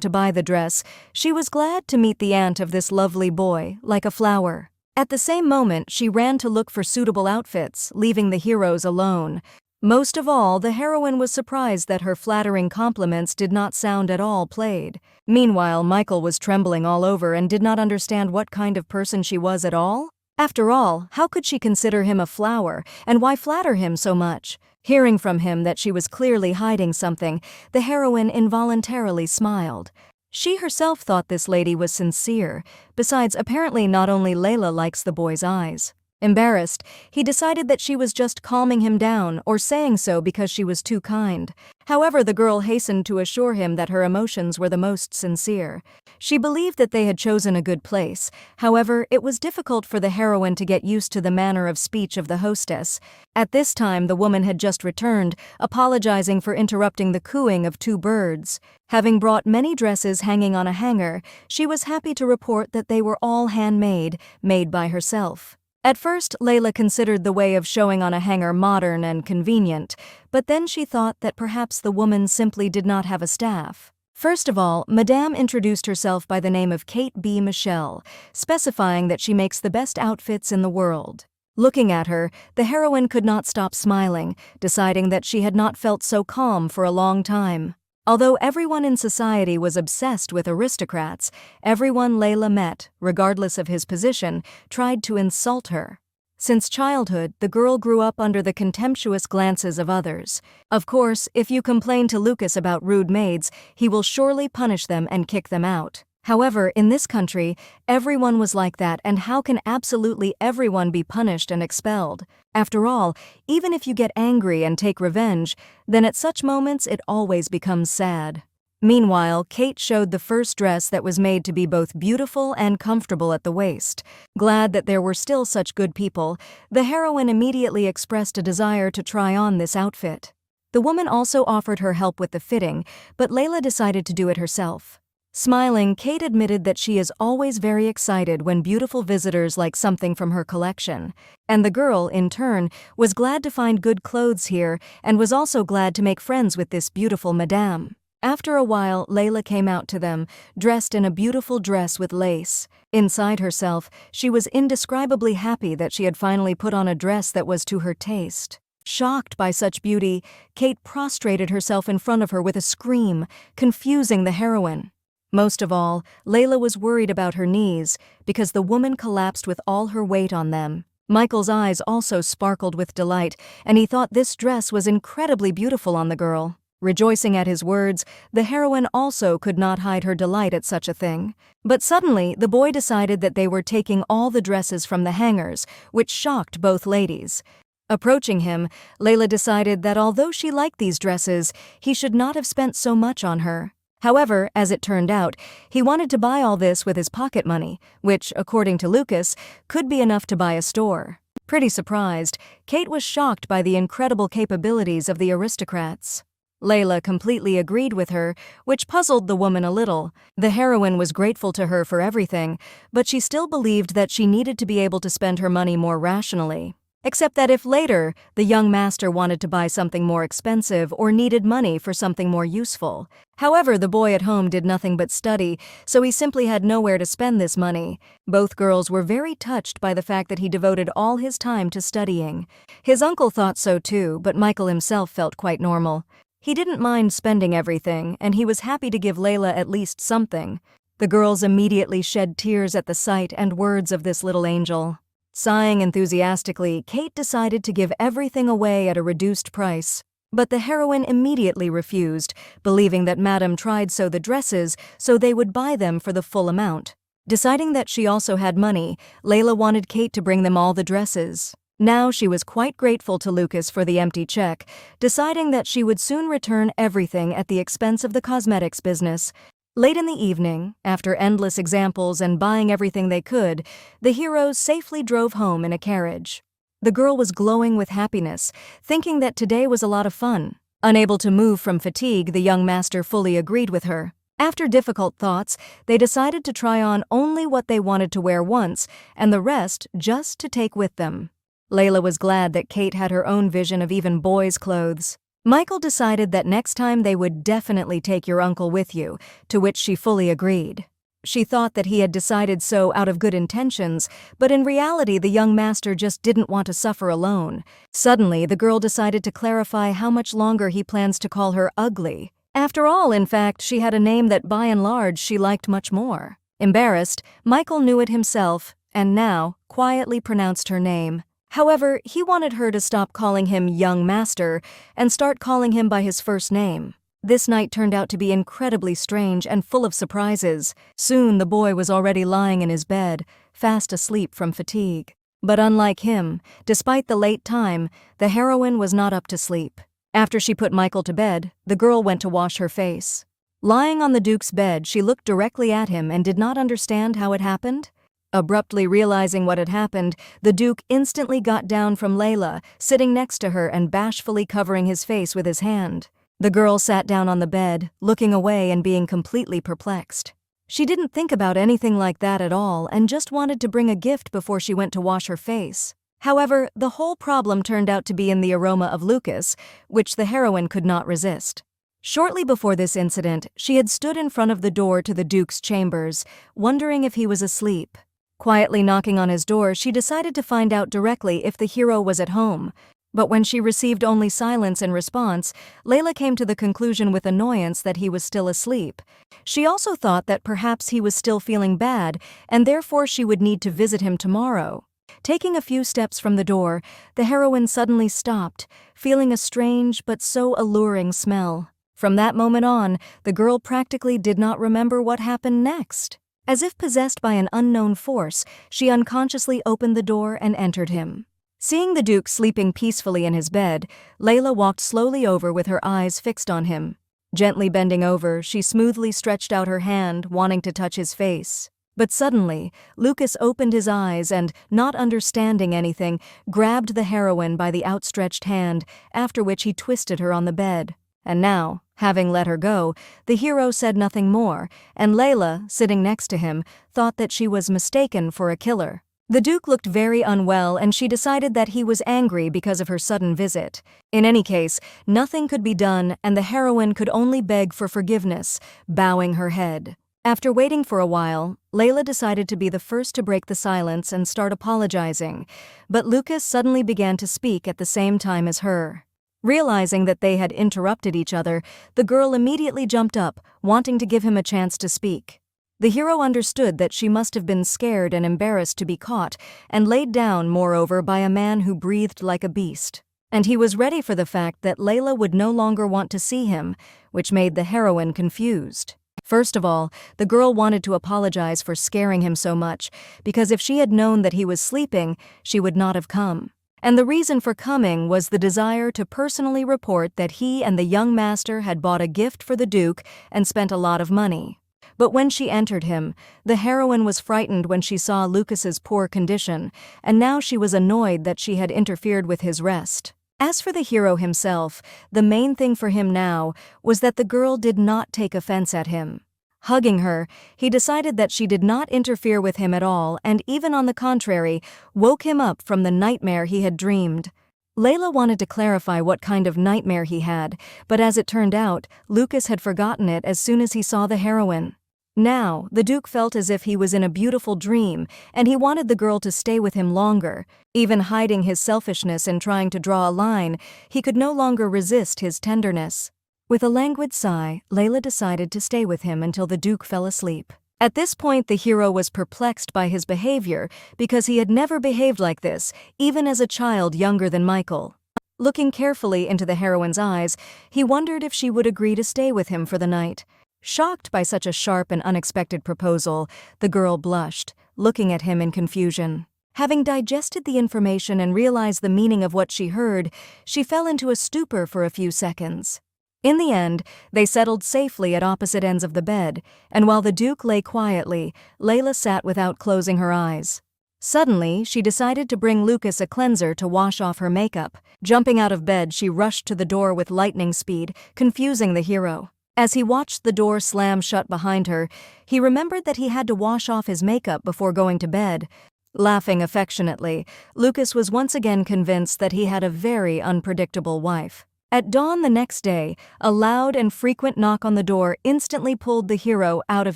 to buy the dress, she was glad to meet the aunt of this lovely boy, like a flower. At the same moment, she ran to look for suitable outfits, leaving the heroes alone. Most of all, the heroine was surprised that her flattering compliments did not sound at all played. Meanwhile, Michael was trembling all over and did not understand what kind of person she was at all. After all, how could she consider him a flower, and why flatter him so much? Hearing from him that she was clearly hiding something, the heroine involuntarily smiled. She herself thought this lady was sincere. Besides, apparently not only Layla likes the boy's eyes. Embarrassed, he decided that she was just calming him down or saying so because she was too kind. However, the girl hastened to assure him that her emotions were the most sincere. She believed that they had chosen a good place. However, it was difficult for the heroine to get used to the manner of speech of the hostess. At this time, the woman had just returned, apologizing for interrupting the cooing of two birds. Having brought many dresses hanging on a hanger, she was happy to report that they were all handmade, made by herself. At first, Layla considered the way of showing on a hanger modern and convenient, but then she thought that perhaps the woman simply did not have a staff. First of all, Madame introduced herself by the name of Kate B. Michelle, specifying that she makes the best outfits in the world. Looking at her, the heroine could not stop smiling, deciding that she had not felt so calm for a long time. Although everyone in society was obsessed with aristocrats, everyone Layla met, regardless of his position, tried to insult her. Since childhood, the girl grew up under the contemptuous glances of others. Of course, if you complain to Lucas about rude maids, he will surely punish them and kick them out. However, in this country, everyone was like that, and how can absolutely everyone be punished and expelled? After all, even if you get angry and take revenge, then at such moments it always becomes sad. Meanwhile, Kate showed the first dress that was made to be both beautiful and comfortable at the waist. Glad that there were still such good people, the heroine immediately expressed a desire to try on this outfit. The woman also offered her help with the fitting, but Layla decided to do it herself. Smiling, Kate admitted that she is always very excited when beautiful visitors like something from her collection. And the girl, in turn, was glad to find good clothes here and was also glad to make friends with this beautiful madame. After a while, Layla came out to them, dressed in a beautiful dress with lace. Inside herself, she was indescribably happy that she had finally put on a dress that was to her taste. Shocked by such beauty, Kate prostrated herself in front of her with a scream, confusing the heroine. Most of all, Layla was worried about her knees because the woman collapsed with all her weight on them. Michael's eyes also sparkled with delight, and he thought this dress was incredibly beautiful on the girl. Rejoicing at his words, the heroine also could not hide her delight at such a thing. But suddenly, the boy decided that they were taking all the dresses from the hangers, which shocked both ladies. Approaching him, Layla decided that although she liked these dresses, he should not have spent so much on her. However, as it turned out, he wanted to buy all this with his pocket money, which, according to Lucas, could be enough to buy a store. Pretty surprised, Kate was shocked by the incredible capabilities of the aristocrats. Layla completely agreed with her, which puzzled the woman a little. The heroine was grateful to her for everything, but she still believed that she needed to be able to spend her money more rationally. Except that if later, the young master wanted to buy something more expensive or needed money for something more useful. However, the boy at home did nothing but study, so he simply had nowhere to spend this money. Both girls were very touched by the fact that he devoted all his time to studying. His uncle thought so too, but Michael himself felt quite normal. He didn't mind spending everything, and he was happy to give Layla at least something. The girls immediately shed tears at the sight and words of this little angel. Sighing enthusiastically, Kate decided to give everything away at a reduced price. But the heroine immediately refused, believing that Madame tried sew the dresses so they would buy them for the full amount. Deciding that she also had money, Layla wanted Kate to bring them all the dresses. Now she was quite grateful to Lucas for the empty check, deciding that she would soon return everything at the expense of the cosmetics business. Late in the evening, after endless examples and buying everything they could, the heroes safely drove home in a carriage. The girl was glowing with happiness, thinking that today was a lot of fun. Unable to move from fatigue, the young master fully agreed with her. After difficult thoughts, they decided to try on only what they wanted to wear once, and the rest just to take with them. Layla was glad that Kate had her own vision of even boys' clothes. Michael decided that next time they would definitely take your uncle with you, to which she fully agreed. She thought that he had decided so out of good intentions, but in reality the young master just didn't want to suffer alone. Suddenly, the girl decided to clarify how much longer he plans to call her ugly. After all, in fact, she had a name that by and large she liked much more. Embarrassed, Michael knew it himself, and now quietly pronounced her name. However, he wanted her to stop calling him young master and start calling him by his first name. This night turned out to be incredibly strange and full of surprises. Soon the boy was already lying in his bed, fast asleep from fatigue. But unlike him, despite the late time, the heroine was not up to sleep. After she put Michael to bed, the girl went to wash her face. Lying on the Duke's bed, she looked directly at him and did not understand how it happened. Abruptly realizing what had happened, the Duke instantly got down from Layla, sitting next to her and bashfully covering his face with his hand. The girl sat down on the bed, looking away and being completely perplexed. She didn't think about anything like that at all and just wanted to bring a gift before she went to wash her face. However, the whole problem turned out to be in the aroma of Lucas, which the heroine could not resist. Shortly before this incident, she had stood in front of the door to the Duke's chambers, wondering if he was asleep. Quietly knocking on his door, she decided to find out directly if the hero was at home. But when she received only silence in response, Layla came to the conclusion with annoyance that he was still asleep. She also thought that perhaps he was still feeling bad, and therefore she would need to visit him tomorrow. Taking a few steps from the door, the heroine suddenly stopped, feeling a strange but so alluring smell. From that moment on, the girl practically did not remember what happened next. As if possessed by an unknown force, she unconsciously opened the door and entered him. Seeing the Duke sleeping peacefully in his bed, Layla walked slowly over with her eyes fixed on him. Gently bending over, she smoothly stretched out her hand, wanting to touch his face. But suddenly, Lucas opened his eyes and, not understanding anything, grabbed the heroine by the outstretched hand, after which he twisted her on the bed. And now, having let her go, the hero said nothing more, and Layla, sitting next to him, thought that she was mistaken for a killer. The Duke looked very unwell, and she decided that he was angry because of her sudden visit. In any case, nothing could be done, and the heroine could only beg for forgiveness, bowing her head. After waiting for a while, Layla decided to be the first to break the silence and start apologizing, but Lucas suddenly began to speak at the same time as her. Realizing that they had interrupted each other, the girl immediately jumped up, wanting to give him a chance to speak. The hero understood that she must have been scared and embarrassed to be caught, and laid down, moreover, by a man who breathed like a beast. And he was ready for the fact that Layla would no longer want to see him, which made the heroine confused. First of all, the girl wanted to apologize for scaring him so much, because if she had known that he was sleeping, she would not have come. And the reason for coming was the desire to personally report that he and the young master had bought a gift for the Duke and spent a lot of money. But when she entered him, the heroine was frightened when she saw Lucas's poor condition, and now she was annoyed that she had interfered with his rest. As for the hero himself, the main thing for him now was that the girl did not take offense at him. Hugging her, he decided that she did not interfere with him at all and even on the contrary, woke him up from the nightmare he had dreamed. Layla wanted to clarify what kind of nightmare he had, but as it turned out, Lucas had forgotten it as soon as he saw the heroine. Now, the Duke felt as if he was in a beautiful dream, and he wanted the girl to stay with him longer. Even hiding his selfishness and trying to draw a line, he could no longer resist his tenderness. With a languid sigh, Layla decided to stay with him until the Duke fell asleep. At this point, the hero was perplexed by his behavior because he had never behaved like this, even as a child younger than Michael. Looking carefully into the heroine's eyes, he wondered if she would agree to stay with him for the night. Shocked by such a sharp and unexpected proposal, the girl blushed, looking at him in confusion. Having digested the information and realized the meaning of what she heard, she fell into a stupor for a few seconds. In the end, they settled safely at opposite ends of the bed, and while the Duke lay quietly, Layla sat without closing her eyes. Suddenly, she decided to bring Lucas a cleanser to wash off her makeup. Jumping out of bed, she rushed to the door with lightning speed, confusing the hero. As he watched the door slam shut behind her, he remembered that he had to wash off his makeup before going to bed. Laughing affectionately, Lucas was once again convinced that he had a very unpredictable wife. At dawn the next day, a loud and frequent knock on the door instantly pulled the hero out of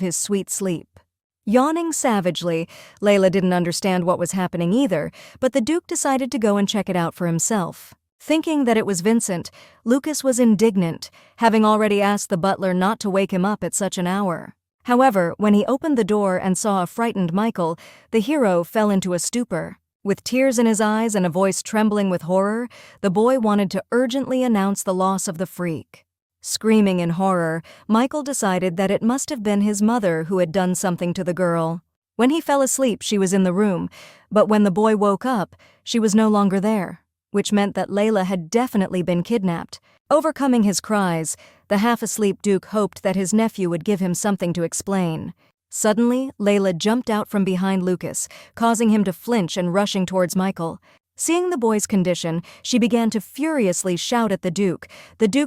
his sweet sleep. Yawning savagely, Layla didn't understand what was happening either, but the Duke decided to go and check it out for himself. Thinking that it was Vincent, Lucas was indignant, having already asked the butler not to wake him up at such an hour. However, when he opened the door and saw a frightened Michael, the hero fell into a stupor. With tears in his eyes and a voice trembling with horror, the boy wanted to urgently announce the loss of the freak. Screaming in horror, Michael decided that it must have been his mother who had done something to the girl. When he fell asleep, she was in the room, but when the boy woke up, she was no longer there, which meant that Layla had definitely been kidnapped. Overcoming his cries, the half-asleep Duke hoped that his nephew would give him something to explain. Suddenly, Layla jumped out from behind Lucas, causing him to flinch and rushing towards Michael. Seeing the boy's condition, she began to furiously shout at the Duke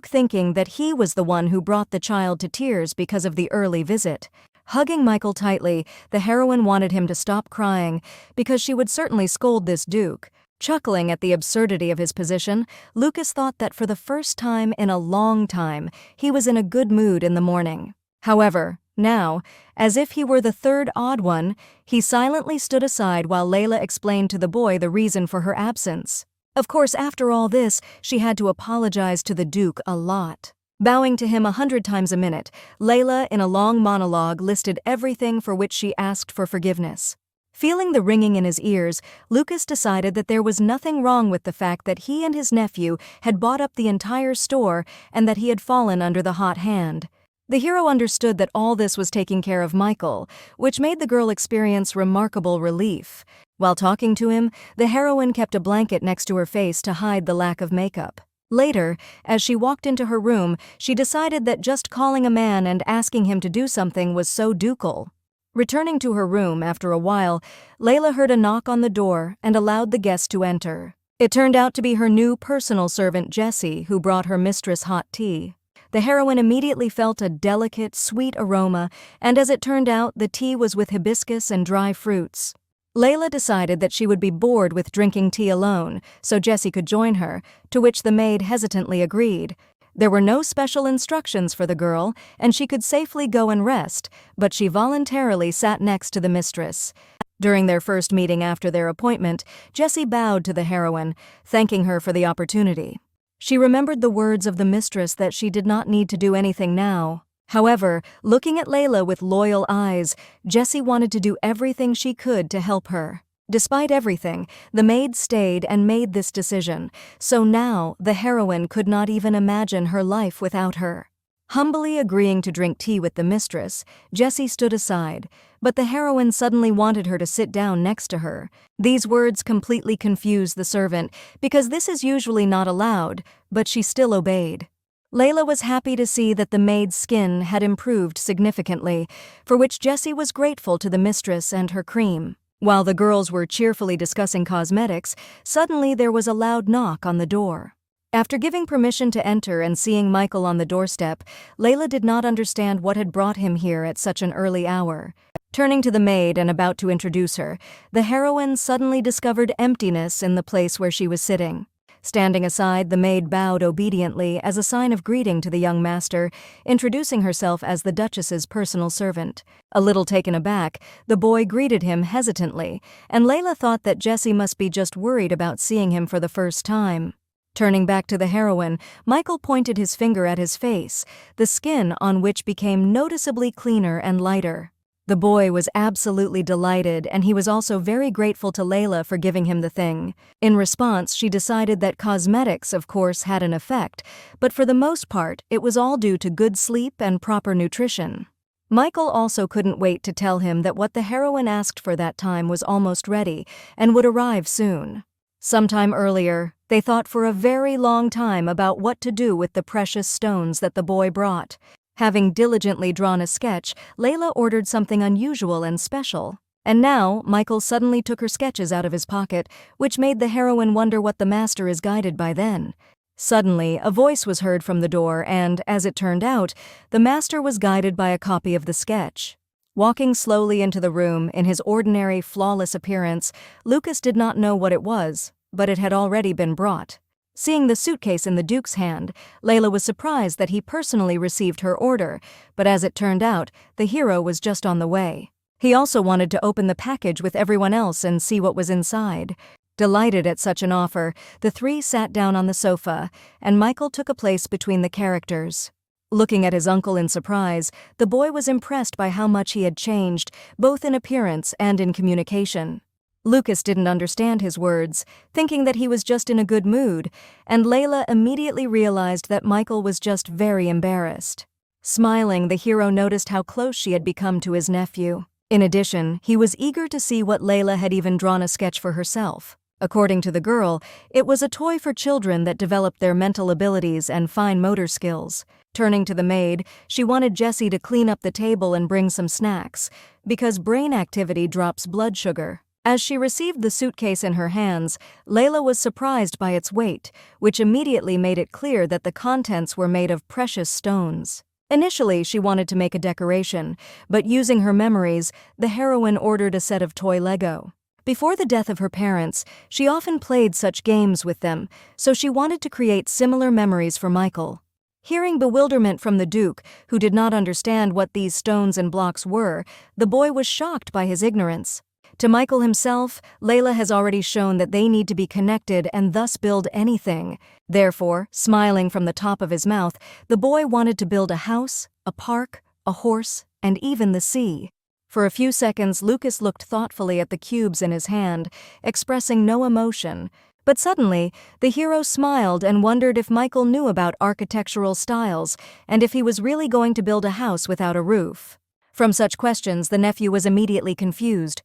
thinking that he was the one who brought the child to tears because of the early visit. Hugging Michael tightly, the heroine wanted him to stop crying because she would certainly scold this Duke. Chuckling at the absurdity of his position, Lucas thought that for the first time in a long time, he was in a good mood in the morning. However, now, as if he were the third odd one, he silently stood aside while Layla explained to the boy the reason for her absence. Of course, after all this, she had to apologize to the Duke a lot. Bowing to him 100 times a minute, Layla, in a long monologue, listed everything for which she asked for forgiveness. Feeling the ringing in his ears, Lucas decided that there was nothing wrong with the fact that he and his nephew had bought up the entire store and that he had fallen under the hot hand. The hero understood that all this was taking care of Michael, which made the girl experience remarkable relief. While talking to him, the heroine kept a blanket next to her face to hide the lack of makeup. Later, as she walked into her room, she decided that just calling a man and asking him to do something was so ducal. Returning to her room after a while, Layla heard a knock on the door and allowed the guest to enter. It turned out to be her new personal servant Jessie, who brought her mistress hot tea. The heroine immediately felt a delicate, sweet aroma, and as it turned out, the tea was with hibiscus and dry fruits. Layla decided that she would be bored with drinking tea alone, so Jessie could join her, to which the maid hesitantly agreed. There were no special instructions for the girl, and she could safely go and rest, but she voluntarily sat next to the mistress. During their first meeting after their appointment, Jessie bowed to the heroine, thanking her for the opportunity. She remembered the words of the mistress that she did not need to do anything now. However, looking at Layla with loyal eyes, Jessie wanted to do everything she could to help her. Despite everything, the maid stayed and made this decision, so now the heroine could not even imagine her life without her. Humbly agreeing to drink tea with the mistress, Jessie stood aside, but the heroine suddenly wanted her to sit down next to her. These words completely confused the servant, because this is usually not allowed, but she still obeyed. Layla was happy to see that the maid's skin had improved significantly, for which Jessie was grateful to the mistress and her cream. While the girls were cheerfully discussing cosmetics, suddenly there was a loud knock on the door. After giving permission to enter and seeing Michael on the doorstep, Layla did not understand what had brought him here at such an early hour. Turning to the maid and about to introduce her, the heroine suddenly discovered emptiness in the place where she was sitting. Standing aside, the maid bowed obediently as a sign of greeting to the young master, introducing herself as the Duchess's personal servant. A little taken aback, the boy greeted him hesitantly, and Layla thought that Jessie must be just worried about seeing him for the first time. Turning back to the heroine, Michael pointed his finger at his face, the skin on which became noticeably cleaner and lighter. The boy was absolutely delighted, and he was also very grateful to Layla for giving him the thing. In response, she decided that cosmetics, of course, had an effect, but for the most part, it was all due to good sleep and proper nutrition. Michael also couldn't wait to tell him that what the heroine asked for that time was almost ready and would arrive soon. Sometime earlier, they thought for a very long time about what to do with the precious stones that the boy brought. Having diligently drawn a sketch, Layla ordered something unusual and special. And now, Michael suddenly took her sketches out of his pocket, which made the heroine wonder what the master is guided by then. Suddenly, a voice was heard from the door and, as it turned out, the master was guided by a copy of the sketch. Walking slowly into the room in his ordinary, flawless appearance, Lucas did not know what it was, but it had already been brought. Seeing the suitcase in the Duke's hand, Layla was surprised that he personally received her order, but as it turned out, the hero was just on the way. He also wanted to open the package with everyone else and see what was inside. Delighted at such an offer, the three sat down on the sofa, and Michael took a place between the characters. Looking at his uncle in surprise, the boy was impressed by how much he had changed, both in appearance and in communication. Lucas didn't understand his words, thinking that he was just in a good mood, and Layla immediately realized that Michael was just very embarrassed. Smiling, the hero noticed how close she had become to his nephew. In addition, he was eager to see what Layla had even drawn a sketch for herself. According to the girl, it was a toy for children that developed their mental abilities and fine motor skills. Turning to the maid, she wanted Jessie to clean up the table and bring some snacks, because brain activity drops blood sugar. As she received the suitcase in her hands, Layla was surprised by its weight, which immediately made it clear that the contents were made of precious stones. Initially, she wanted to make a decoration, but using her memories, the heroine ordered a set of toy Lego. Before the death of her parents, she often played such games with them, so she wanted to create similar memories for Michael. Hearing bewilderment from the Duke, who did not understand what these stones and blocks were, the boy was shocked by his ignorance. To Michael himself, Layla has already shown that they need to be connected and thus build anything. Therefore, smiling from the top of his mouth, the boy wanted to build a house, a park, a horse, and even the sea. For a few seconds, Lucas looked thoughtfully at the cubes in his hand, expressing no emotion. But suddenly, the hero smiled and wondered if Michael knew about architectural styles and if he was really going to build a house without a roof. From such questions, the nephew was immediately confused.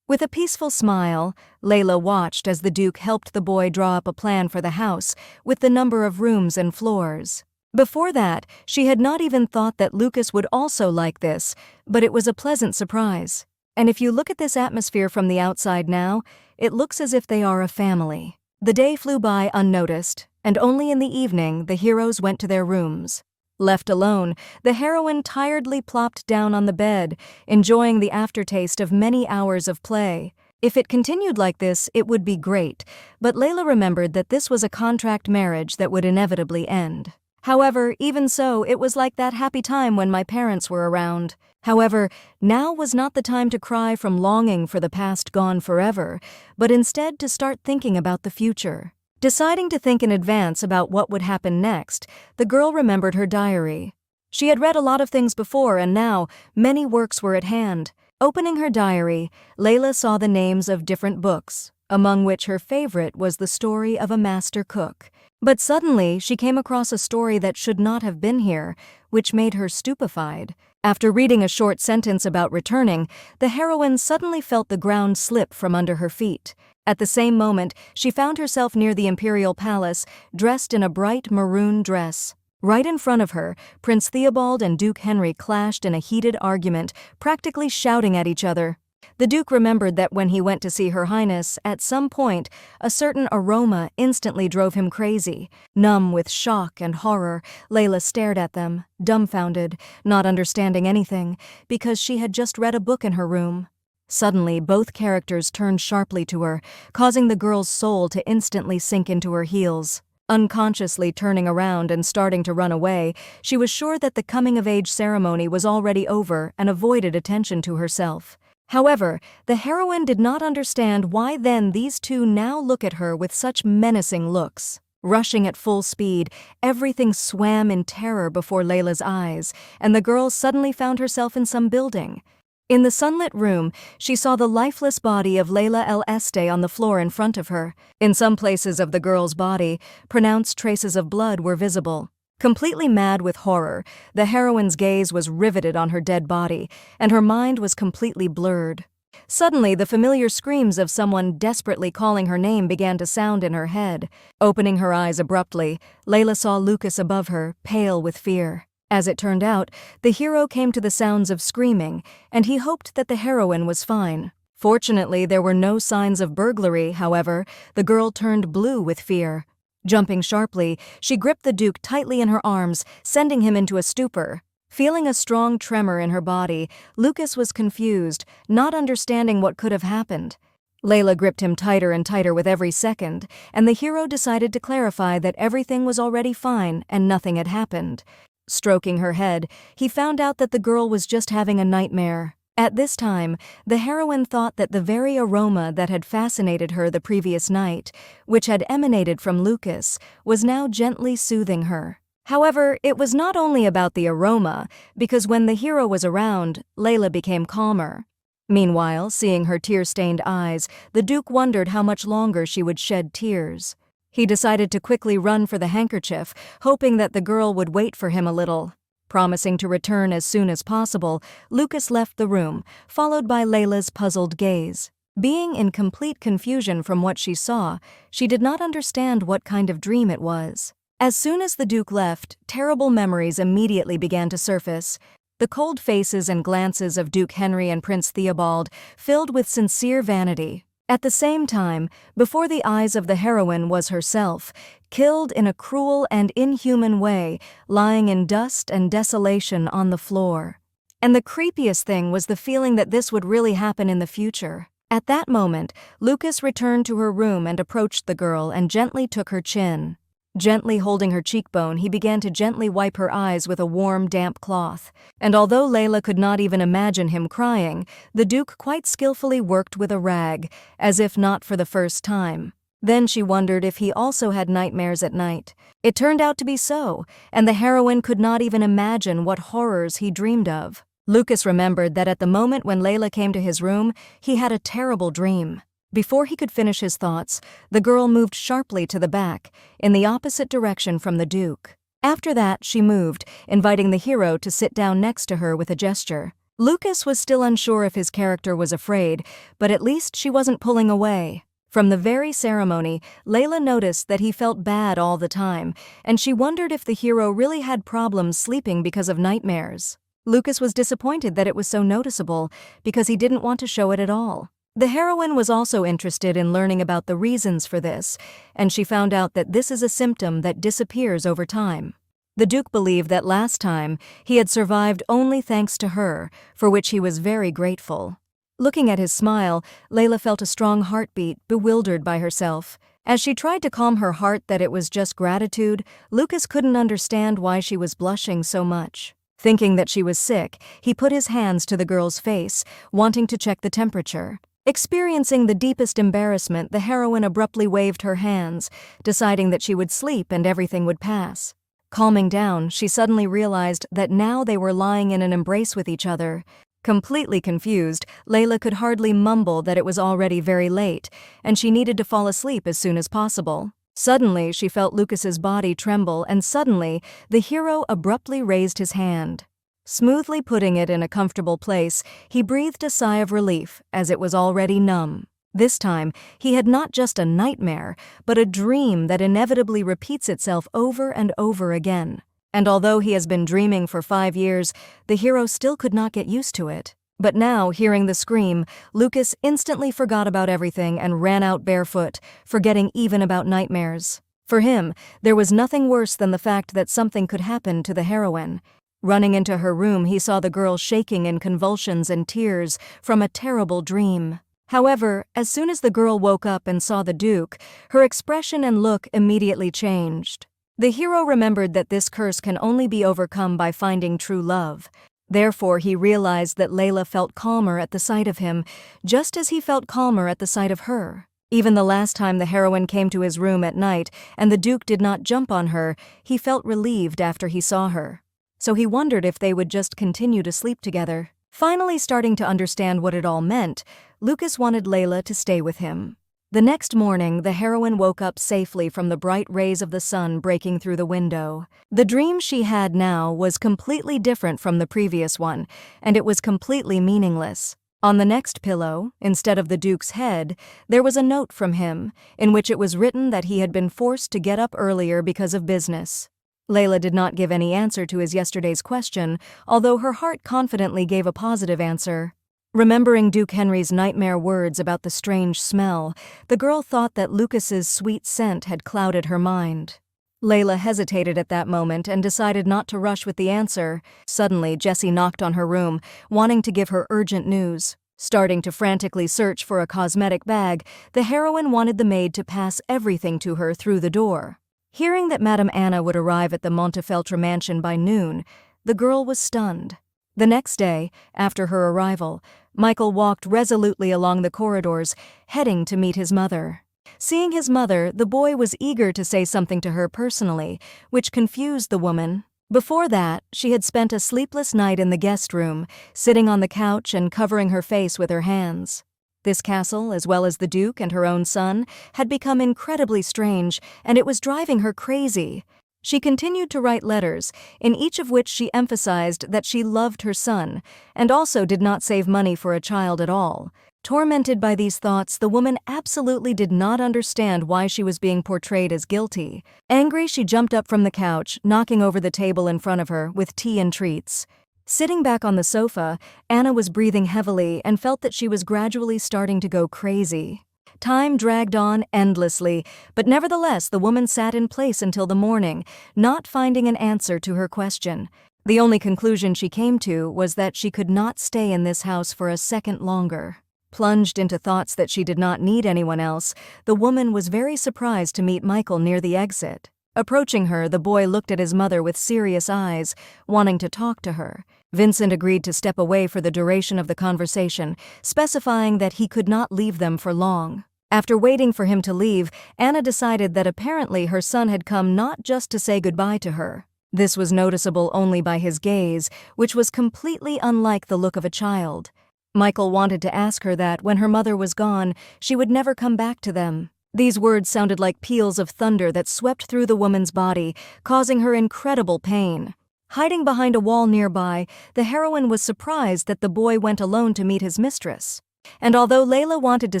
With a peaceful smile, Layla watched as the Duke helped the boy draw up a plan for the house, with the number of rooms and floors. Before that, she had not even thought that Lucas would also like this, but it was a pleasant surprise. And if you look at this atmosphere from the outside now, it looks as if they are a family. The day flew by unnoticed, and only in the evening the heroes went to their rooms. Left alone, the heroine tiredly plopped down on the bed, enjoying the aftertaste of many hours of play. If it continued like this, it would be great, but Layla remembered that this was a contract marriage that would inevitably end. However, even so, it was like that happy time when my parents were around. However, now was not the time to cry from longing for the past gone forever, but instead to start thinking about the future. Deciding to think in advance about what would happen next, the girl remembered her diary. She had read a lot of things before, and now many works were at hand. Opening her diary, Layla saw the names of different books, among which her favorite was the story of a master cook. But suddenly, she came across a story that should not have been here, which made her stupefied. After reading a short sentence about returning, the heroine suddenly felt the ground slip from under her feet. At the same moment, she found herself near the imperial palace, dressed in a bright maroon dress. Right in front of her, Prince Theobald and Duke Henry clashed in a heated argument, practically shouting at each other. The Duke remembered that when he went to see Her Highness, at some point, a certain aroma instantly drove him crazy. Numb with shock and horror, Layla stared at them, dumbfounded, not understanding anything, because she had just read a book in her room. Suddenly, both characters turned sharply to her, causing the girl's soul to instantly sink into her heels. Unconsciously turning around and starting to run away, she was sure that the coming-of-age ceremony was already over and avoided attention to herself. However, the heroine did not understand why then these two now look at her with such menacing looks. Rushing at full speed, everything swam in terror before Layla's eyes, and the girl suddenly found herself in some building. In the sunlit room, she saw the lifeless body of Layla El Este on the floor in front of her. In some places of the girl's body, pronounced traces of blood were visible. Completely mad with horror, the heroine's gaze was riveted on her dead body, and her mind was completely blurred. Suddenly, the familiar screams of someone desperately calling her name began to sound in her head. Opening her eyes abruptly, Layla saw Lucas above her, pale with fear. As it turned out, the hero came to the sounds of screaming, and he hoped that the heroine was fine. Fortunately, there were no signs of burglary, however. The girl turned blue with fear. Jumping sharply, she gripped the Duke tightly in her arms, sending him into a stupor. Feeling a strong tremor in her body, Lucas was confused, not understanding what could have happened. Layla gripped him tighter and tighter with every second, and the hero decided to clarify that everything was already fine and nothing had happened. Stroking her head, he found out that the girl was just having a nightmare. At this time, the heroine thought that the very aroma that had fascinated her the previous night, which had emanated from Lucas, was now gently soothing her. However, it was not only about the aroma, because when the hero was around, Layla became calmer. Meanwhile, seeing her tear-stained eyes, the Duke wondered how much longer she would shed tears. He decided to quickly run for the handkerchief, hoping that the girl would wait for him a little. Promising to return as soon as possible, Lucas left the room, followed by Layla's puzzled gaze. Being in complete confusion from what she saw, she did not understand what kind of dream it was. As soon as the Duke left, terrible memories immediately began to surface. The cold faces and glances of Duke Henry and Prince Theobald filled with sincere vanity. At the same time, before the eyes of the heroine was herself, killed in a cruel and inhuman way, lying in dust and desolation on the floor. And the creepiest thing was the feeling that this would really happen in the future. At that moment, Lucas returned to her room and approached the girl and gently took her chin. Gently holding her cheekbone, he began to gently wipe her eyes with a warm, damp cloth. And although Layla could not even imagine him crying, the Duke quite skillfully worked with a rag, as if not for the first time. Then she wondered if he also had nightmares at night. It turned out to be so, and the heroine could not even imagine what horrors he dreamed of. Lucas remembered that at the moment when Layla came to his room, he had a terrible dream. Before he could finish his thoughts, the girl moved sharply to the back, in the opposite direction from the Duke. After that, she moved, inviting the hero to sit down next to her with a gesture. Lucas was still unsure if his character was afraid, but at least she wasn't pulling away. From the very ceremony, Layla noticed that he felt bad all the time, and she wondered if the hero really had problems sleeping because of nightmares. Lucas was disappointed that it was so noticeable, because he didn't want to show it at all. The heroine was also interested in learning about the reasons for this, and she found out that this is a symptom that disappears over time. The Duke believed that last time he had survived only thanks to her, for which he was very grateful. Looking at his smile, Layla felt a strong heartbeat, bewildered by herself. As she tried to calm her heart that it was just gratitude, Lucas couldn't understand why she was blushing so much. Thinking that she was sick, he put his hands to the girl's face, wanting to check the temperature. Experiencing the deepest embarrassment, the heroine abruptly waved her hands, deciding that she would sleep and everything would pass. Calming down, she suddenly realized that now they were lying in an embrace with each other. Completely confused, Layla could hardly mumble that it was already very late, and she needed to fall asleep as soon as possible. Suddenly, she felt Lucas's body tremble, and suddenly, the hero abruptly raised his hand. Smoothly putting it in a comfortable place, he breathed a sigh of relief, as it was already numb. This time, he had not just a nightmare, but a dream that inevitably repeats itself over and over again. And although he has been dreaming for 5 years, the hero still could not get used to it. But now, hearing the scream, Lucas instantly forgot about everything and ran out barefoot, forgetting even about nightmares. For him, there was nothing worse than the fact that something could happen to the heroine. Running into her room, he saw the girl shaking in convulsions and tears from a terrible dream. However, as soon as the girl woke up and saw the Duke, her expression and look immediately changed. The hero remembered that this curse can only be overcome by finding true love. Therefore, he realized that Layla felt calmer at the sight of him, just as he felt calmer at the sight of her. Even the last time the heroine came to his room at night and the Duke did not jump on her, he felt relieved after he saw her. So he wondered if they would just continue to sleep together. Finally starting to understand what it all meant, Lucas wanted Layla to stay with him. The next morning, the heroine woke up safely from the bright rays of the sun breaking through the window. The dream she had now was completely different from the previous one, and it was completely meaningless. On the next pillow, instead of the Duke's head, there was a note from him, in which it was written that he had been forced to get up earlier because of business. Layla did not give any answer to his yesterday's question, although her heart confidently gave a positive answer. Remembering Duke Henry's nightmare words about the strange smell, the girl thought that Lucas's sweet scent had clouded her mind. Layla hesitated at that moment and decided not to rush with the answer. Suddenly, Jessie knocked on her room, wanting to give her urgent news. Starting to frantically search for a cosmetic bag, the heroine wanted the maid to pass everything to her through the door. Hearing that Madame Anna would arrive at the Montefeltro mansion by noon, the girl was stunned. The next day, after her arrival, Michael walked resolutely along the corridors, heading to meet his mother. Seeing his mother, the boy was eager to say something to her personally, which confused the woman. Before that, she had spent a sleepless night in the guest room, sitting on the couch and covering her face with her hands. This castle, as well as the Duke and her own son, had become incredibly strange, and it was driving her crazy. She continued to write letters, in each of which she emphasized that she loved her son, and also did not save money for a child at all. Tormented by these thoughts, the woman absolutely did not understand why she was being portrayed as guilty. Angry, she jumped up from the couch, knocking over the table in front of her, with tea and treats. Sitting back on the sofa, Anna was breathing heavily and felt that she was gradually starting to go crazy. Time dragged on endlessly, but nevertheless the woman sat in place until the morning, not finding an answer to her question. The only conclusion she came to was that she could not stay in this house for a second longer. Plunged into thoughts that she did not need anyone else, the woman was very surprised to meet Michael near the exit. Approaching her, the boy looked at his mother with serious eyes, wanting to talk to her. Vincent agreed to step away for the duration of the conversation, specifying that he could not leave them for long. After waiting for him to leave, Anna decided that apparently her son had come not just to say goodbye to her. This was noticeable only by his gaze, which was completely unlike the look of a child. Michael wanted to ask her that, when her mother was gone, she would never come back to them. These words sounded like peals of thunder that swept through the woman's body, causing her incredible pain. Hiding behind a wall nearby, the heroine was surprised that the boy went alone to meet his mistress. And although Layla wanted to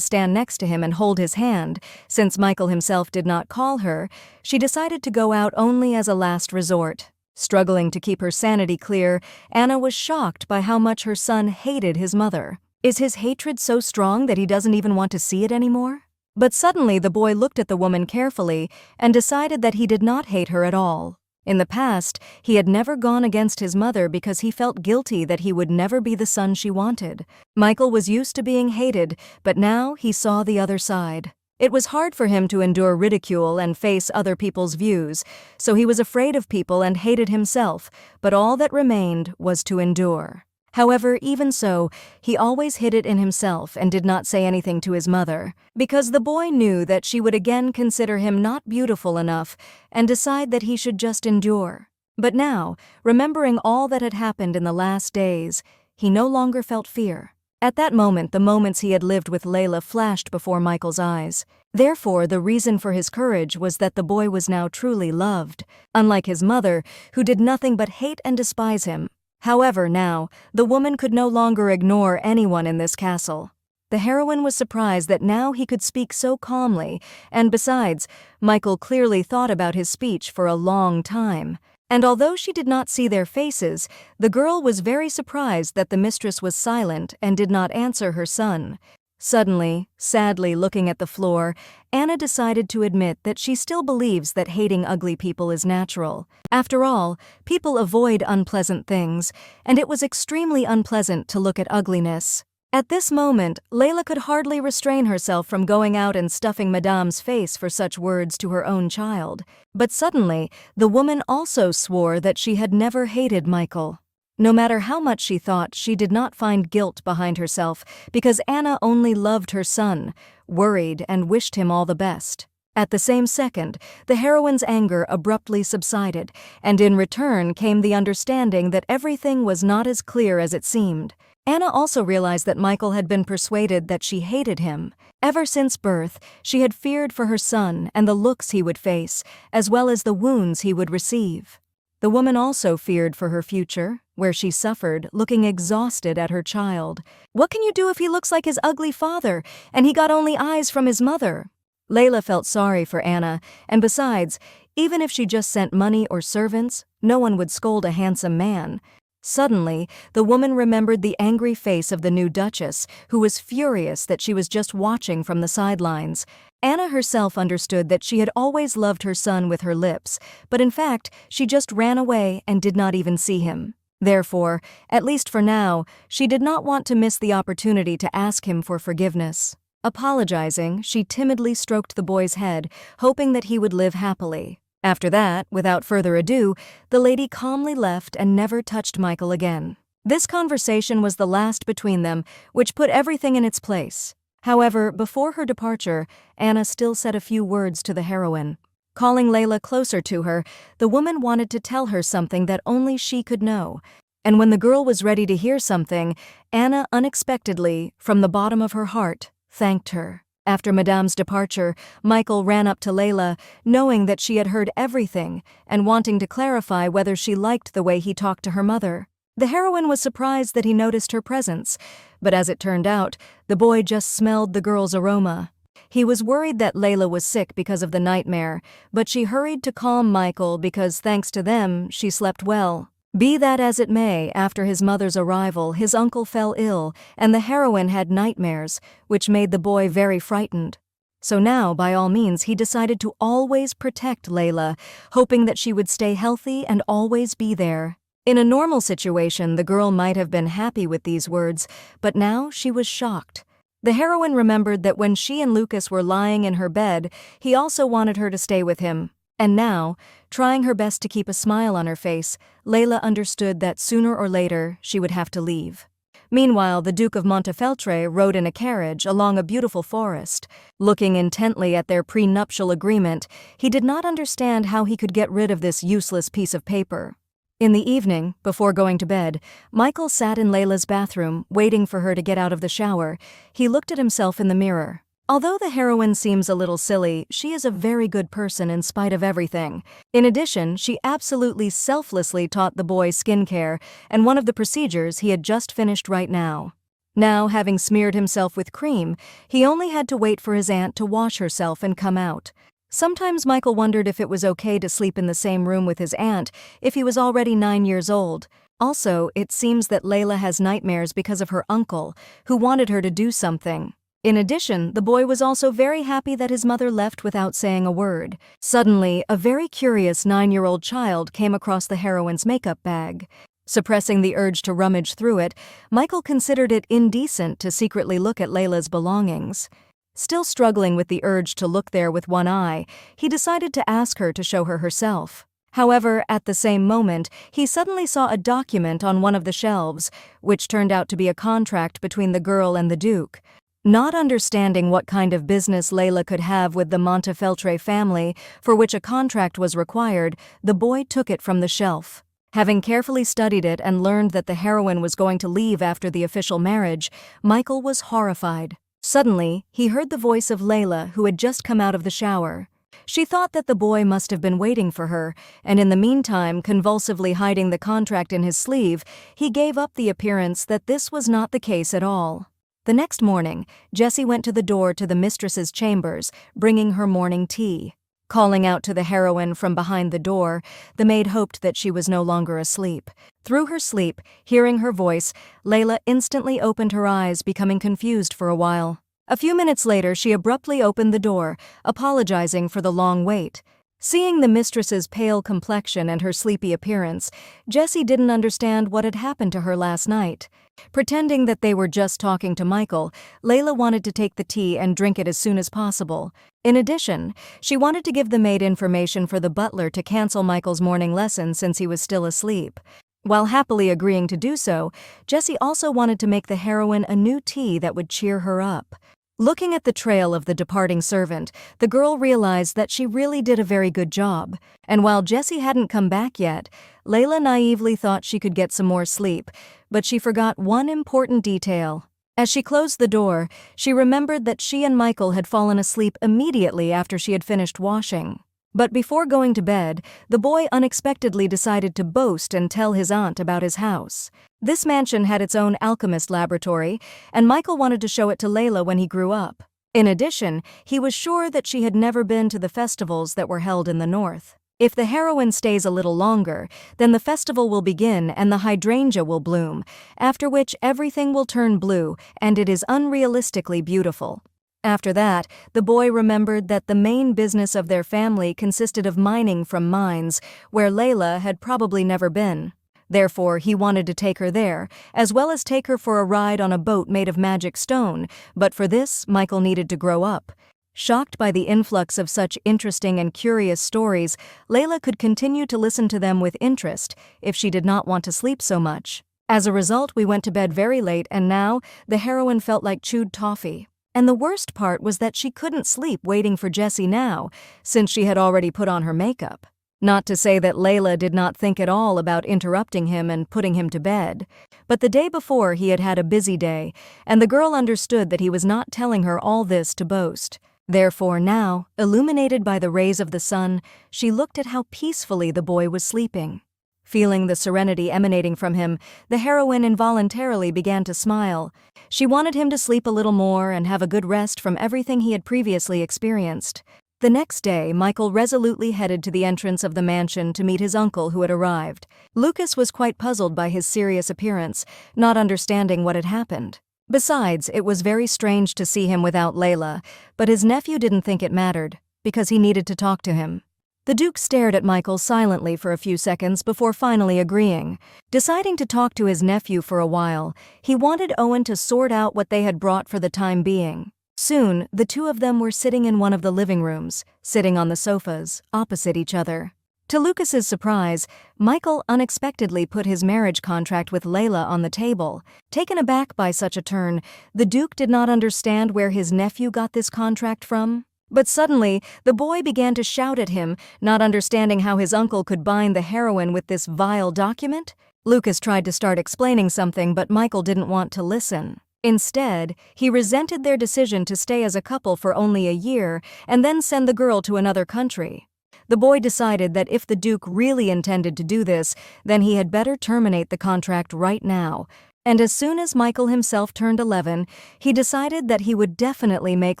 stand next to him and hold his hand, since Michael himself did not call her, she decided to go out only as a last resort. Struggling to keep her sanity clear, Anna was shocked by how much her son hated his mother. Is his hatred so strong that he doesn't even want to see it anymore? But suddenly the boy looked at the woman carefully and decided that he did not hate her at all. In the past, he had never gone against his mother because he felt guilty that he would never be the son she wanted. Michael was used to being hated, but now he saw the other side. It was hard for him to endure ridicule and face other people's views, so he was afraid of people and hated himself, but all that remained was to endure. However, even so, he always hid it in himself and did not say anything to his mother, because the boy knew that she would again consider him not beautiful enough and decide that he should just endure. But now, remembering all that had happened in the last days, he no longer felt fear. At that moment, the moments he had lived with Layla flashed before Michael's eyes. Therefore, the reason for his courage was that the boy was now truly loved, unlike his mother, who did nothing but hate and despise him. However, now, the woman could no longer ignore anyone in this castle. The heroine was surprised that now he could speak so calmly, and besides, Michael clearly thought about his speech for a long time. And although she did not see their faces, the girl was very surprised that the mistress was silent and did not answer her son. Suddenly, sadly looking at the floor, Anna decided to admit that she still believes that hating ugly people is natural. After all, people avoid unpleasant things, and it was extremely unpleasant to look at ugliness. At this moment, Layla could hardly restrain herself from going out and stuffing Madame's face for such words to her own child. But suddenly, the woman also swore that she had never hated Michael. No matter how much she thought, she did not find guilt behind herself because Anna only loved her son, worried, and wished him all the best. At the same second, the heroine's anger abruptly subsided, and in return came the understanding that everything was not as clear as it seemed. Anna also realized that Michael had been persuaded that she hated him. Ever since birth, she had feared for her son and the looks he would face, as well as the wounds he would receive. The woman also feared for her future, where she suffered, looking exhausted at her child. What can you do if he looks like his ugly father, and he got only eyes from his mother? Layla felt sorry for Anna, and besides, even if she just sent money or servants, no one would scold a handsome man. Suddenly, the woman remembered the angry face of the new Duchess, who was furious that she was just watching from the sidelines. Anna herself understood that she had always loved her son with her lips, but in fact, she just ran away and did not even see him. Therefore, at least for now, she did not want to miss the opportunity to ask him for forgiveness. Apologizing, she timidly stroked the boy's head, hoping that he would live happily. After that, without further ado, the lady calmly left and never touched Michael again. This conversation was the last between them, which put everything in its place. However, before her departure, Anna still said a few words to the heroine. Calling Layla closer to her, the woman wanted to tell her something that only she could know. And when the girl was ready to hear something, Anna unexpectedly, from the bottom of her heart, thanked her. After Madame's departure, Michael ran up to Layla, knowing that she had heard everything and wanting to clarify whether she liked the way he talked to her mother. The heroine was surprised that he noticed her presence, but as it turned out, the boy just smelled the girl's aroma. He was worried that Layla was sick because of the nightmare, but she hurried to calm Michael because, thanks to them, she slept well. Be that as it may, after his mother's arrival, his uncle fell ill, and the heroine had nightmares, which made the boy very frightened. So now, by all means, he decided to always protect Layla, hoping that she would stay healthy and always be there. In a normal situation, the girl might have been happy with these words, but now she was shocked. The heroine remembered that when she and Lucas were lying in her bed, he also wanted her to stay with him. And now, trying her best to keep a smile on her face, Layla understood that sooner or later she would have to leave. Meanwhile, the Duke of Montefeltro rode in a carriage along a beautiful forest. Looking intently at their prenuptial agreement, he did not understand how he could get rid of this useless piece of paper. In the evening, before going to bed, Michael sat in Layla's bathroom, waiting for her to get out of the shower. He looked at himself in the mirror. Although the heroine seems a little silly, she is a very good person in spite of everything. In addition, she absolutely selflessly taught the boy skincare, and one of the procedures he had just finished right now. Now, having smeared himself with cream, he only had to wait for his aunt to wash herself and come out. Sometimes Michael wondered if it was okay to sleep in the same room with his aunt if he was already 9 years old. Also, it seems that Layla has nightmares because of her uncle, who wanted her to do something. In addition, the boy was also very happy that his mother left without saying a word. Suddenly, a very curious 9-year-old child came across the heroine's makeup bag. Suppressing the urge to rummage through it, Michael considered it indecent to secretly look at Layla's belongings. Still struggling with the urge to look there with one eye, he decided to ask her to show her herself. However, at the same moment, he suddenly saw a document on one of the shelves, which turned out to be a contract between the girl and the Duke. Not understanding what kind of business Layla could have with the Montefeltro family, for which a contract was required, the boy took it from the shelf. Having carefully studied it and learned that the heroine was going to leave after the official marriage, Michael was horrified. Suddenly, he heard the voice of Layla, who had just come out of the shower. She thought that the boy must have been waiting for her, and in the meantime, convulsively hiding the contract in his sleeve, he gave up the appearance that this was not the case at all. The next morning, Jessie went to the door to the mistress's chambers, bringing her morning tea. Calling out to the heroine from behind the door, the maid hoped that she was no longer asleep. Through her sleep, hearing her voice, Layla instantly opened her eyes, becoming confused for a while. A few minutes later, she abruptly opened the door, apologizing for the long wait. Seeing the mistress's pale complexion and her sleepy appearance, Jessie didn't understand what had happened to her last night. Pretending that they were just talking to Michael, Layla wanted to take the tea and drink it as soon as possible. In addition, she wanted to give the maid information for the butler to cancel Michael's morning lesson since he was still asleep. While happily agreeing to do so, Jessie also wanted to make the heroine a new tea that would cheer her up. Looking at the trail of the departing servant, the girl realized that she really did a very good job. And while Jessie hadn't come back yet, Layla naively thought she could get some more sleep, but she forgot one important detail. As she closed the door, she remembered that she and Michael had fallen asleep immediately after she had finished washing. But before going to bed, the boy unexpectedly decided to boast and tell his aunt about his house. This mansion had its own alchemist laboratory, and Michael wanted to show it to Layla when he grew up. In addition, he was sure that she had never been to the festivals that were held in the north. If the heroine stays a little longer, then the festival will begin and the hydrangea will bloom, after which everything will turn blue and it is unrealistically beautiful. After that, the boy remembered that the main business of their family consisted of mining from mines, where Layla had probably never been. Therefore, he wanted to take her there, as well as take her for a ride on a boat made of magic stone, but for this, Michael needed to grow up. Shocked by the influx of such interesting and curious stories, Layla could continue to listen to them with interest, if she did not want to sleep so much. As a result, we went to bed very late, and now, the heroine felt like chewed toffee. And the worst part was that she couldn't sleep waiting for Jessie now, since she had already put on her makeup. Not to say that Layla did not think at all about interrupting him and putting him to bed, but the day before he had had a busy day, and the girl understood that he was not telling her all this to boast. Therefore now, illuminated by the rays of the sun, she looked at how peacefully the boy was sleeping. Feeling the serenity emanating from him, the heroine involuntarily began to smile. She wanted him to sleep a little more and have a good rest from everything he had previously experienced. The next day, Michael resolutely headed to the entrance of the mansion to meet his uncle who had arrived. Lucas was quite puzzled by his serious appearance, not understanding what had happened. Besides, it was very strange to see him without Layla, but his nephew didn't think it mattered, because he needed to talk to him. The Duke stared at Michael silently for a few seconds before finally agreeing. Deciding to talk to his nephew for a while, he wanted Owen to sort out what they had brought for the time being. Soon, the two of them were sitting in one of the living rooms, sitting on the sofas, opposite each other. To Lucas's surprise, Michael unexpectedly put his marriage contract with Layla on the table. Taken aback by such a turn, the Duke did not understand where his nephew got this contract from. But suddenly, the boy began to shout at him, not understanding how his uncle could bind the heroine with this vile document. Lucas tried to start explaining something, but Michael didn't want to listen. Instead, he resented their decision to stay as a couple for only a year and then send the girl to another country. The boy decided that if the Duke really intended to do this, then he had better terminate the contract right now. And as soon as Michael himself turned 11, he decided that he would definitely make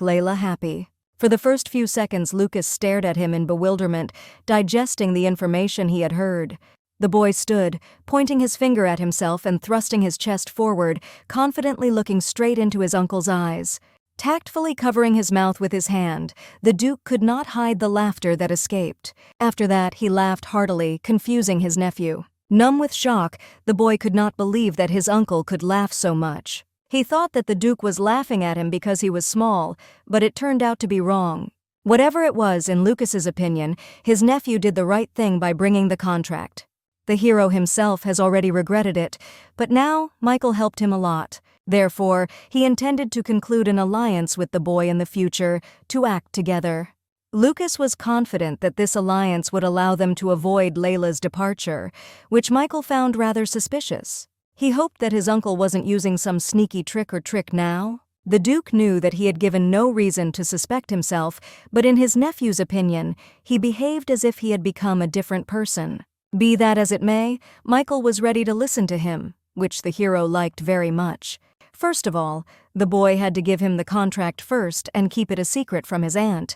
Layla happy. For the first few seconds, Lucas stared at him in bewilderment, digesting the information he had heard. The boy stood, pointing his finger at himself and thrusting his chest forward, confidently looking straight into his uncle's eyes. Tactfully covering his mouth with his hand, the Duke could not hide the laughter that escaped. After that, he laughed heartily, confusing his nephew. Numb with shock, the boy could not believe that his uncle could laugh so much. He thought that the Duke was laughing at him because he was small, but it turned out to be wrong. Whatever it was, in Lucas's opinion, his nephew did the right thing by bringing the contract. The hero himself has already regretted it, but now Michael helped him a lot. Therefore, he intended to conclude an alliance with the boy in the future, to act together. Lucas was confident that this alliance would allow them to avoid Layla's departure, which Michael found rather suspicious. He hoped that his uncle wasn't using some sneaky trick now. The Duke knew that he had given no reason to suspect himself, but in his nephew's opinion, he behaved as if he had become a different person. Be that as it may, Michael was ready to listen to him, which the hero liked very much. First of all, the boy had to give him the contract first and keep it a secret from his aunt.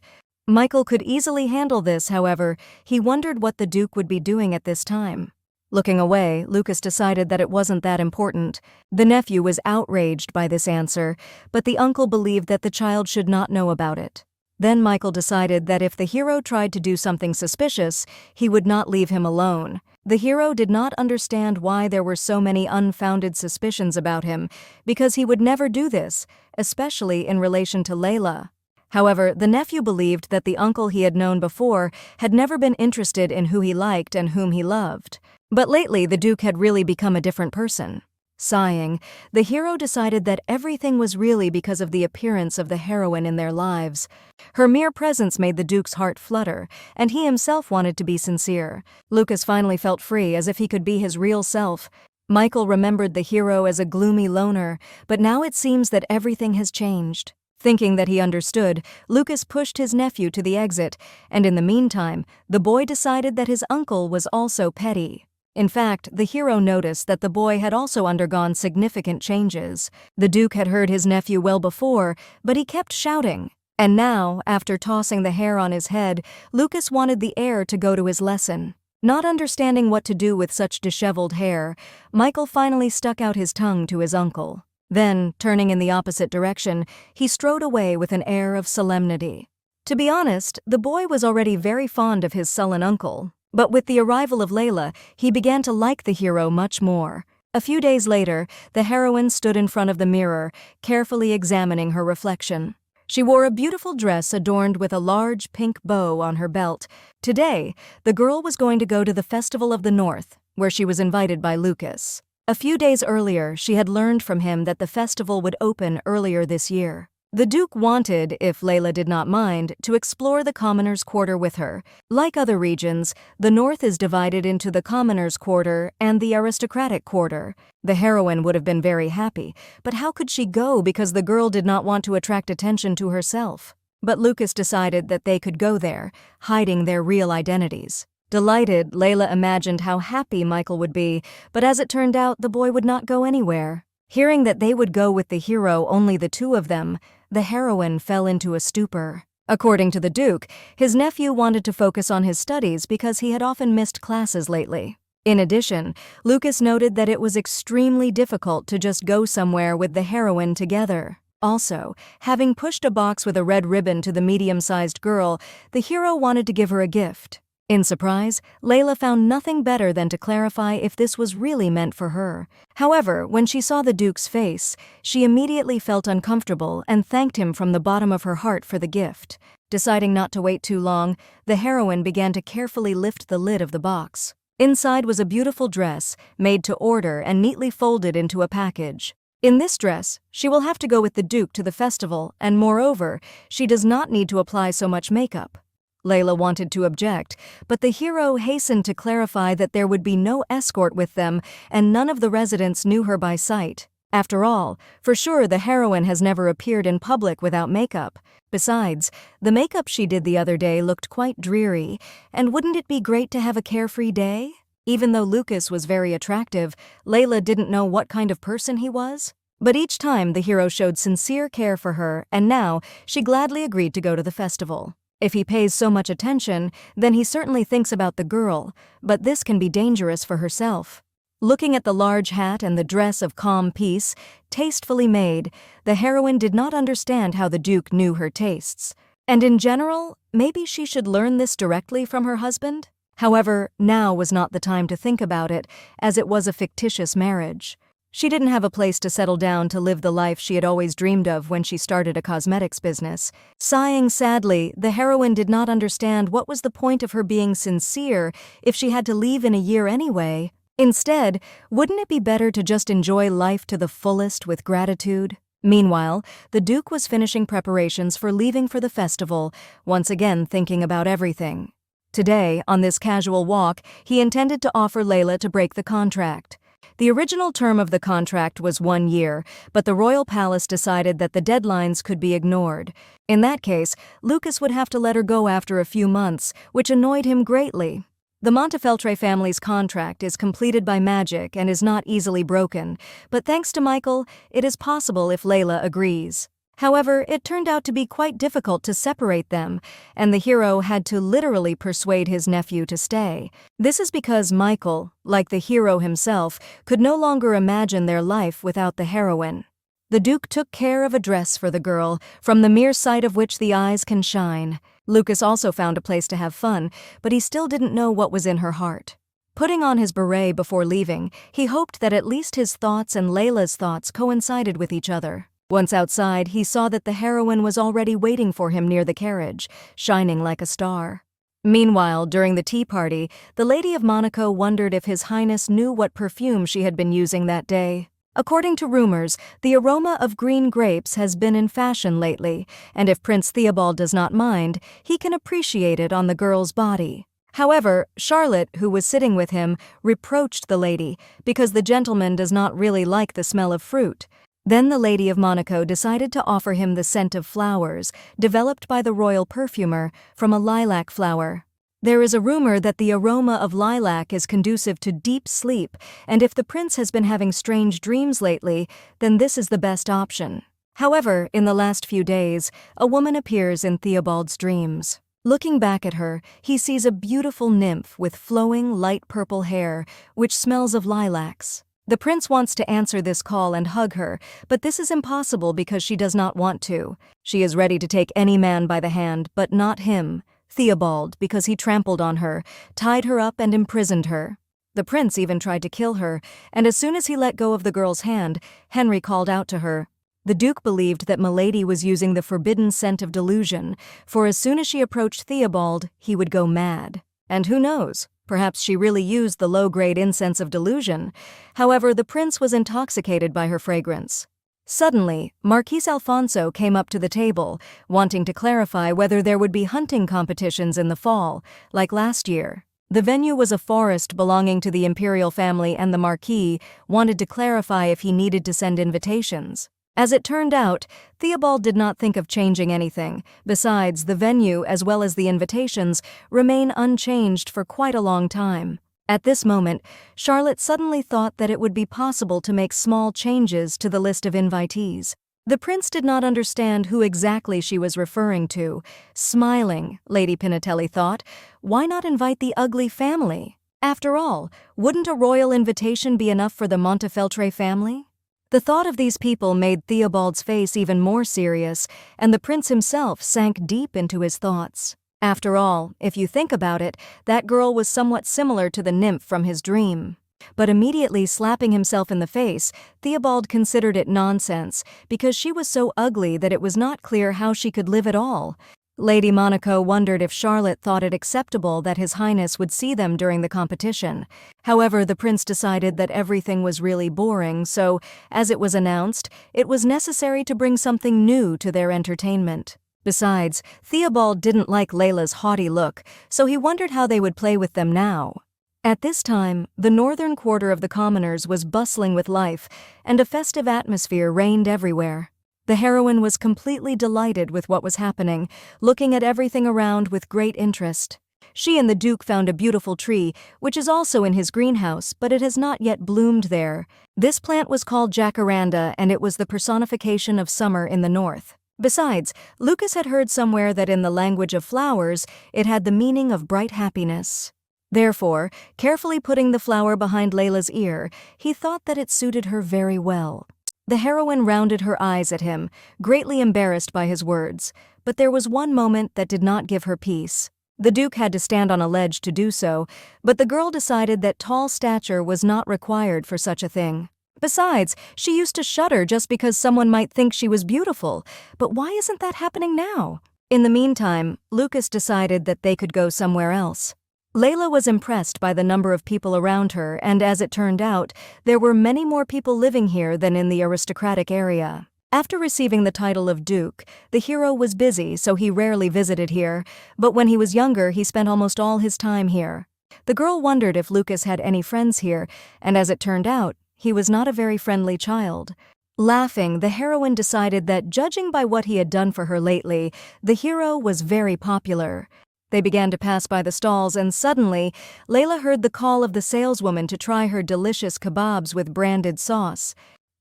Michael could easily handle this, however, he wondered what the Duke would be doing at this time. Looking away, Lucas decided that it wasn't that important. The nephew was outraged by this answer, but the uncle believed that the child should not know about it. Then Michael decided that if the hero tried to do something suspicious, he would not leave him alone. The hero did not understand why there were so many unfounded suspicions about him, because he would never do this, especially in relation to Layla. However, the nephew believed that the uncle he had known before had never been interested in who he liked and whom he loved. But lately, the Duke had really become a different person. Sighing, the hero decided that everything was really because of the appearance of the heroine in their lives. Her mere presence made the Duke's heart flutter, and he himself wanted to be sincere. Lucas finally felt free, as if he could be his real self. Michael remembered the hero as a gloomy loner, but now it seems that everything has changed. Thinking that he understood, Lucas pushed his nephew to the exit, and in the meantime, the boy decided that his uncle was also petty. In fact, the hero noticed that the boy had also undergone significant changes. The Duke had heard his nephew well before, but he kept shouting. And now, after tossing the hair on his head, Lucas wanted the heir to go to his lesson. Not understanding what to do with such disheveled hair, Michael finally stuck out his tongue to his uncle. Then, turning in the opposite direction, he strode away with an air of solemnity. To be honest, the boy was already very fond of his sullen uncle. But with the arrival of Layla, he began to like the hero much more. A few days later, the heroine stood in front of the mirror, carefully examining her reflection. She wore a beautiful dress adorned with a large pink bow on her belt. Today, the girl was going to go to the Festival of the North, where she was invited by Lucas. A few days earlier, she had learned from him that the festival would open earlier this year. The Duke wanted, if Layla did not mind, to explore the Commoners' Quarter with her. Like other regions, the North is divided into the Commoners' Quarter and the Aristocratic Quarter. The heroine would have been very happy, but how could she go because the girl did not want to attract attention to herself? But Lucas decided that they could go there, hiding their real identities. Delighted, Layla imagined how happy Michael would be, but as it turned out, the boy would not go anywhere. Hearing that they would go with the hero, only the two of them, the heroine fell into a stupor. According to the Duke, his nephew wanted to focus on his studies because he had often missed classes lately. In addition, Lucas noted that it was extremely difficult to just go somewhere with the heroine together. Also, having pushed a box with a red ribbon to the medium-sized girl, the hero wanted to give her a gift. In surprise, Layla found nothing better than to clarify if this was really meant for her. However, when she saw the Duke's face, she immediately felt uncomfortable and thanked him from the bottom of her heart for the gift. Deciding not to wait too long, the heroine began to carefully lift the lid of the box. Inside was a beautiful dress, made to order and neatly folded into a package. In this dress, she will have to go with the Duke to the festival, and moreover, she does not need to apply so much makeup. Layla wanted to object, but the hero hastened to clarify that there would be no escort with them and none of the residents knew her by sight. After all, for sure the heroine has never appeared in public without makeup. Besides, the makeup she did the other day looked quite dreary, and wouldn't it be great to have a carefree day? Even though Lucas was very attractive, Layla didn't know what kind of person he was. But each time the hero showed sincere care for her, and now she gladly agreed to go to the festival. If he pays so much attention, then he certainly thinks about the girl, but this can be dangerous for herself. Looking at the large hat and the dress of calm peace, tastefully made, the heroine did not understand how the Duke knew her tastes. And in general, maybe she should learn this directly from her husband? However, now was not the time to think about it, as it was a fictitious marriage. She didn't have a place to settle down to live the life she had always dreamed of when she started a cosmetics business. Sighing sadly, the heroine did not understand what was the point of her being sincere if she had to leave in a year anyway. Instead, wouldn't it be better to just enjoy life to the fullest with gratitude? Meanwhile, the Duke was finishing preparations for leaving for the festival, once again thinking about everything. Today, on this casual walk, he intended to offer Layla to break the contract. The original term of the contract was 1 year, but the royal palace decided that the deadlines could be ignored. In that case, Lucas would have to let her go after a few months, which annoyed him greatly. The Montefeltro family's contract is completed by magic and is not easily broken, but thanks to Michael, it is possible if Layla agrees. However, it turned out to be quite difficult to separate them, and the hero had to literally persuade his nephew to stay. This is because Michael, like the hero himself, could no longer imagine their life without the heroine. The Duke took care of a dress for the girl, from the mere sight of which the eyes can shine. Lucas also found a place to have fun, but he still didn't know what was in her heart. Putting on his beret before leaving, he hoped that at least his thoughts and Layla's thoughts coincided with each other. Once outside, he saw that the heroine was already waiting for him near the carriage, shining like a star. Meanwhile, during the tea party, the Lady of Monaco wondered if His Highness knew what perfume she had been using that day. According to rumors, the aroma of green grapes has been in fashion lately, and if Prince Theobald does not mind, he can appreciate it on the girl's body. However, Charlotte, who was sitting with him, reproached the lady because the gentleman does not really like the smell of fruit. Then the Lady of Monaco decided to offer him the scent of flowers, developed by the royal perfumer, from a lilac flower. There is a rumor that the aroma of lilac is conducive to deep sleep, and if the prince has been having strange dreams lately, then this is the best option. However, in the last few days, a woman appears in Theobald's dreams. Looking back at her, he sees a beautiful nymph with flowing light purple hair, which smells of lilacs. The prince wants to answer this call and hug her, but this is impossible because she does not want to. She is ready to take any man by the hand, but not him, Theobald, because he trampled on her, tied her up and imprisoned her. The prince even tried to kill her, and as soon as he let go of the girl's hand, Henry called out to her. The Duke believed that Milady was using the forbidden scent of delusion, for as soon as she approached Theobald, he would go mad. And who knows? Perhaps she really used the low-grade incense of delusion. However, the prince was intoxicated by her fragrance. Suddenly, Marquis Alfonso came up to the table, wanting to clarify whether there would be hunting competitions in the fall, like last year. The venue was a forest belonging to the imperial family, and the Marquis wanted to clarify if he needed to send invitations. As it turned out, Theobald did not think of changing anything. Besides, the venue, as well as the invitations, remain unchanged for quite a long time. At this moment, Charlotte suddenly thought that it would be possible to make small changes to the list of invitees. The prince did not understand who exactly she was referring to. Smiling, Lady Pinatelli thought, why not invite the ugly family? After all, wouldn't a royal invitation be enough for the Montefeltro family? The thought of these people made Theobald's face even more serious, and the prince himself sank deep into his thoughts. After all, if you think about it, that girl was somewhat similar to the nymph from his dream. But immediately slapping himself in the face, Theobald considered it nonsense, because she was so ugly that it was not clear how she could live at all. Lady Monaco wondered if Charlotte thought it acceptable that His Highness would see them during the competition. However, the prince decided that everything was really boring, so, as it was announced, it was necessary to bring something new to their entertainment. Besides, Theobald didn't like Layla's haughty look, so he wondered how they would play with them now. At this time, the northern quarter of the commoners was bustling with life, and a festive atmosphere reigned everywhere. The heroine was completely delighted with what was happening, looking at everything around with great interest. She and the Duke found a beautiful tree, which is also in his greenhouse, but it has not yet bloomed there. This plant was called jacaranda, and it was the personification of summer in the north. Besides, Lucas had heard somewhere that in the language of flowers, it had the meaning of bright happiness. Therefore, carefully putting the flower behind Layla's ear, he thought that it suited her very well. The heroine rounded her eyes at him, greatly embarrassed by his words, but there was one moment that did not give her peace. The Duke had to stand on a ledge to do so, but the girl decided that tall stature was not required for such a thing. Besides, she used to shudder just because someone might think she was beautiful, but why isn't that happening now? In the meantime, Lucas decided that they could go somewhere else. Layla was impressed by the number of people around her, and as it turned out, there were many more people living here than in the aristocratic area. After receiving the title of Duke, the hero was busy, so he rarely visited here, but when he was younger, he spent almost all his time here. The girl wondered if Lucas had any friends here, and as it turned out, he was not a very friendly child. Laughing, the heroine decided that, judging by what he had done for her lately, the hero was very popular. They began to pass by the stalls, and suddenly, Layla heard the call of the saleswoman to try her delicious kebabs with branded sauce.